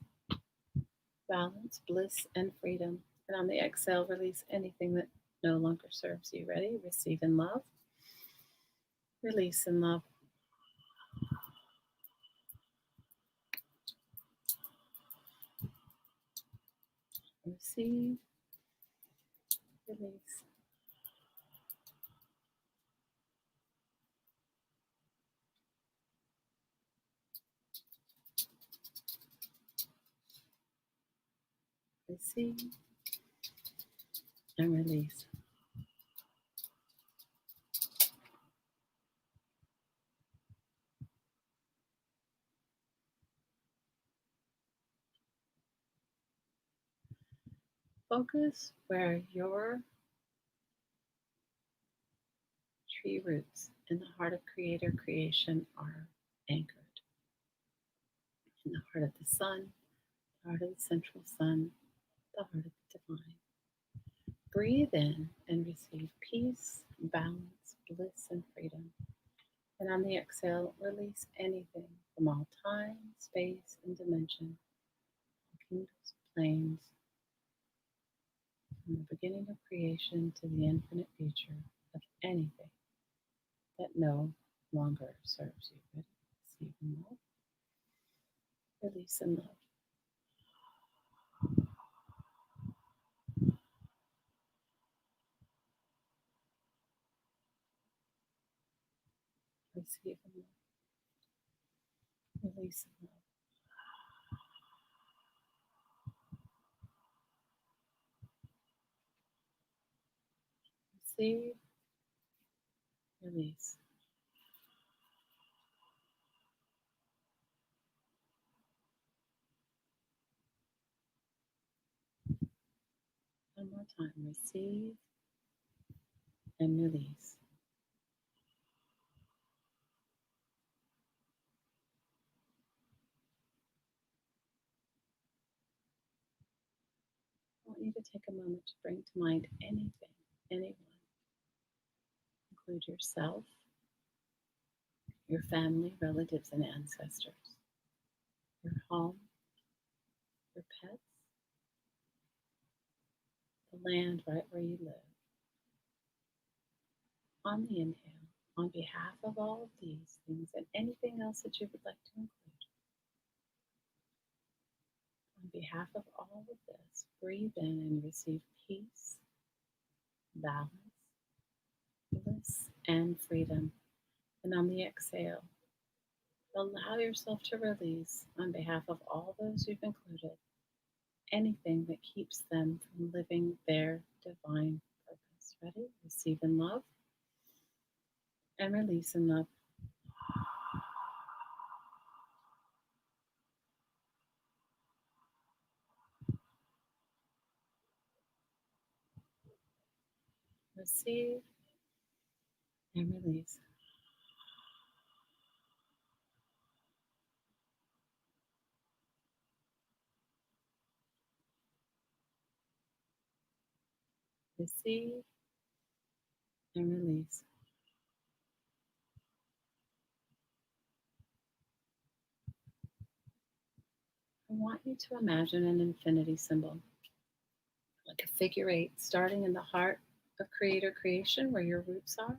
balance, bliss, and freedom. And on the exhale, release anything that no longer serves you. Ready? Receive in love, release in love. Receive, release. Receive, and release. focus where your tree roots in the heart of creator creation are anchored. In the heart of the sun, the heart of the central sun, the heart of the divine. Breathe in and receive peace, balance, bliss, and freedom. And on the exhale, release anything from all time, space, and dimension, kingdoms, planes, from the beginning of creation to the infinite future of anything that no longer serves you. Ready? Receive in love, release in love. Receive in love, release in love. Receive, release. One more time. Receive and release. I want you to take a moment to bring to mind anything, anyone. Include yourself, your family, relatives, and ancestors, your home, your pets, the land right where you live. On the inhale, on behalf of all of these things and anything else that you would like to include, on behalf of all of this, breathe in and receive peace, balance, bliss, and freedom. And on the exhale, allow yourself to release, on behalf of all those you've included, anything that keeps them from living their divine purpose. Ready? Receive in love and release in love. Receive and release. Receive and release. I want you to imagine an infinity symbol, like a figure eight, starting in the heart of creator creation where your roots are,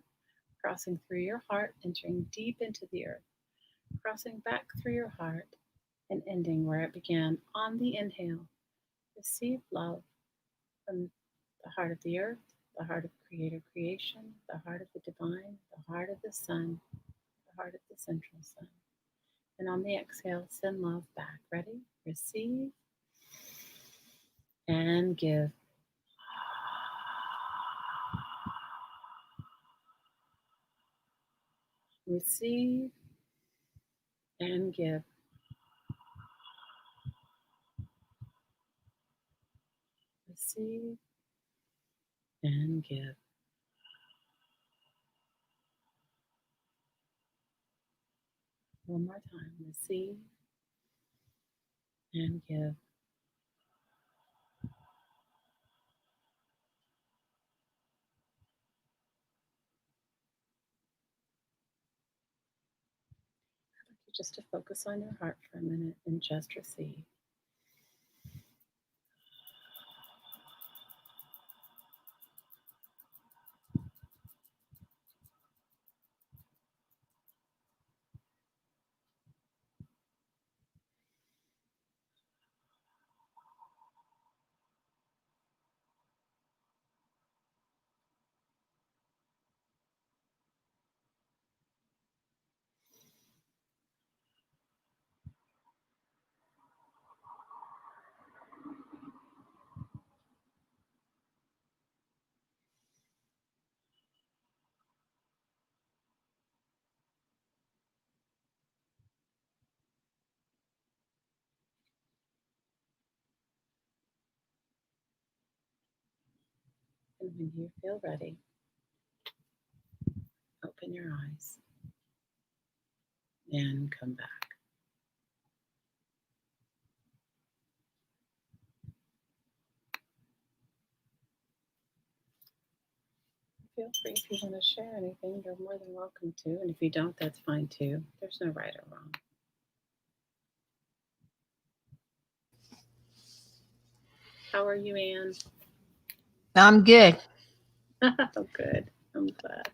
crossing through your heart, entering deep into the earth, crossing back through your heart, and ending where it began. On the inhale, receive love from the heart of the earth, the heart of creator creation, the heart of the divine, the heart of the sun, the heart of the central sun. And on the exhale, send love back. Ready? Receive and give. Receive and give. Receive and give. One more time. Receive and give. I'd like you just to focus on your heart for a minute and just receive. And when you feel ready, open your eyes and come back. Feel free if you want to share anything, you're more than welcome to. And if you don't, that's fine too. There's no right or wrong. How are you, Anne? I'm good. Oh, good. I'm glad.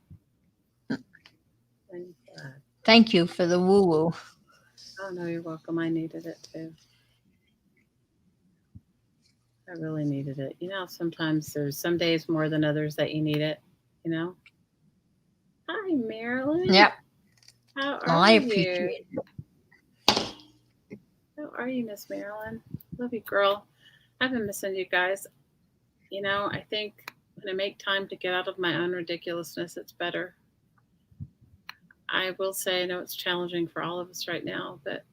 I'm glad. Thank you for the woo woo. Oh, no, you're welcome. I needed it too. I really needed it. You know, sometimes there's some days more than others that you need it, you know? Hi, Marilyn. Yep. How Well, are I you? appreciate it. How are you, Miss Marilyn? Love you, girl. I've been missing you guys. You know, I think when I make time to get out of my own ridiculousness, it's better. I will say, I know it's challenging for all of us right now, but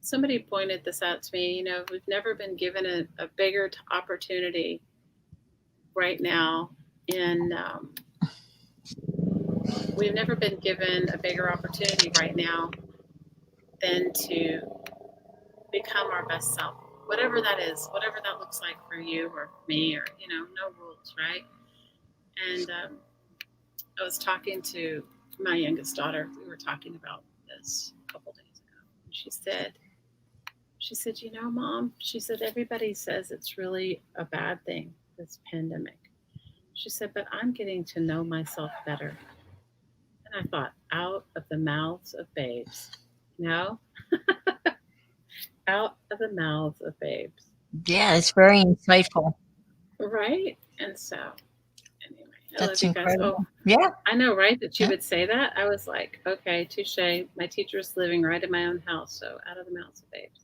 somebody pointed this out to me. You know, we've never been given a bigger opportunity right now. And we've never been given a bigger opportunity right now than to become our best self, whatever that is, whatever that looks like for you or me, or, you know, no rules, right? And I was talking to my youngest daughter. We were talking about this a couple days ago. And she said, you know, Mom, she said, everybody says it's really a bad thing, this pandemic. She said, but I'm getting to know myself better. And I thought, out of the mouths of babes, you know, out of the mouths of babes. Yeah, it's very insightful. Right? And so, anyway, I love That's you guys. Oh, incredible. Yeah. I know, right? That you Yeah. would say that. I was like, okay, touche. My teacher's living right in my own house. So, out of the mouths of babes.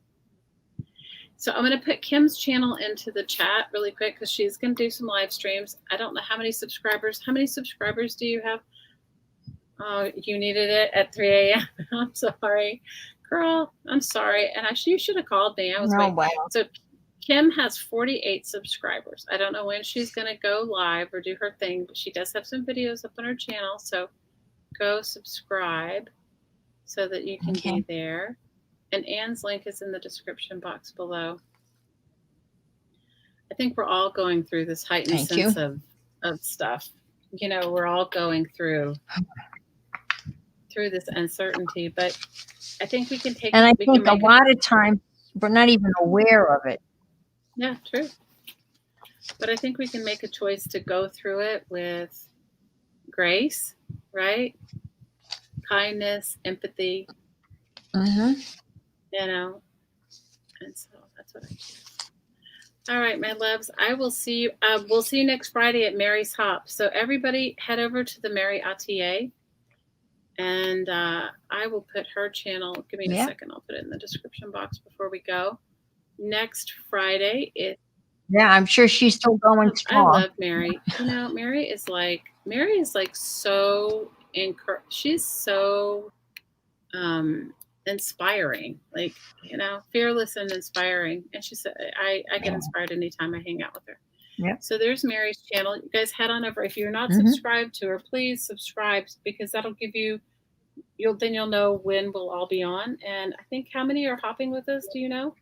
So, I'm going to put Kim's channel into the chat really quick because she's going to do some live streams. I don't know how many subscribers. How many subscribers do you have? Oh, you needed it at 3 a.m. I'm sorry, girl. I'm sorry. And you should have called me. I was Oh, waiting. wow. So Kim has 48 subscribers. I don't know when she's going to go live or do her thing, but she does have some videos up on her channel. So go subscribe so that you can be there. And Anne's link is in the description box below. I think we're all going through this heightened sense of stuff. You know, we're all going through this uncertainty, but I think we can take. And I we think can a lot of times we're not even aware of it. Yeah, true. But I think we can make a choice to go through it with grace, right? Kindness, empathy. Mm-hmm. You know, and so that's what I choose. All right, my loves. I will see you. We'll see you next Friday at Mary's Hop. So everybody, head over to the Mary Attier, and I will put her channel. Give me a second. I'll put it in the description box before we go. Next Friday, yeah, I'm sure she's still going strong. I love Mary. You know, Mary is like so she's so inspiring. Like, you know, fearless and inspiring. And she said, I get inspired anytime I hang out with her. Yeah. So there's Mary's channel. You guys head on over. If you're not subscribed to her, please subscribe because that'll give you. You'll know when we'll all be on. And I think how many are hopping with us? Do you know?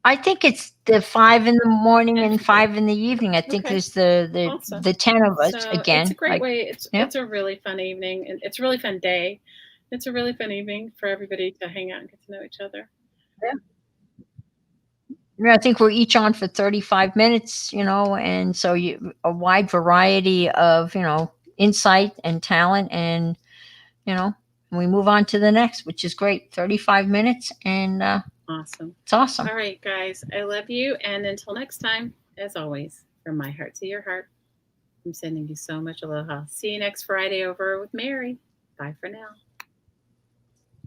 I think it's the 5 in the morning and 5 in the evening. I think there's Awesome. the 10 of us So again. It's a great way. It's a really fun evening, and it's a really fun day. It's a really fun evening for everybody to hang out and get to know each other. Yeah, I think we're each on for 35 minutes, you know, and so a wide variety of, you know, insight and talent, and, you know, we move on to the next, which is great. 35 minutes, and awesome. It's awesome. All right, guys, I love you, and until next time, as always, from my heart to your heart, I'm sending you so much aloha. See you next Friday over with Mary. Bye for now.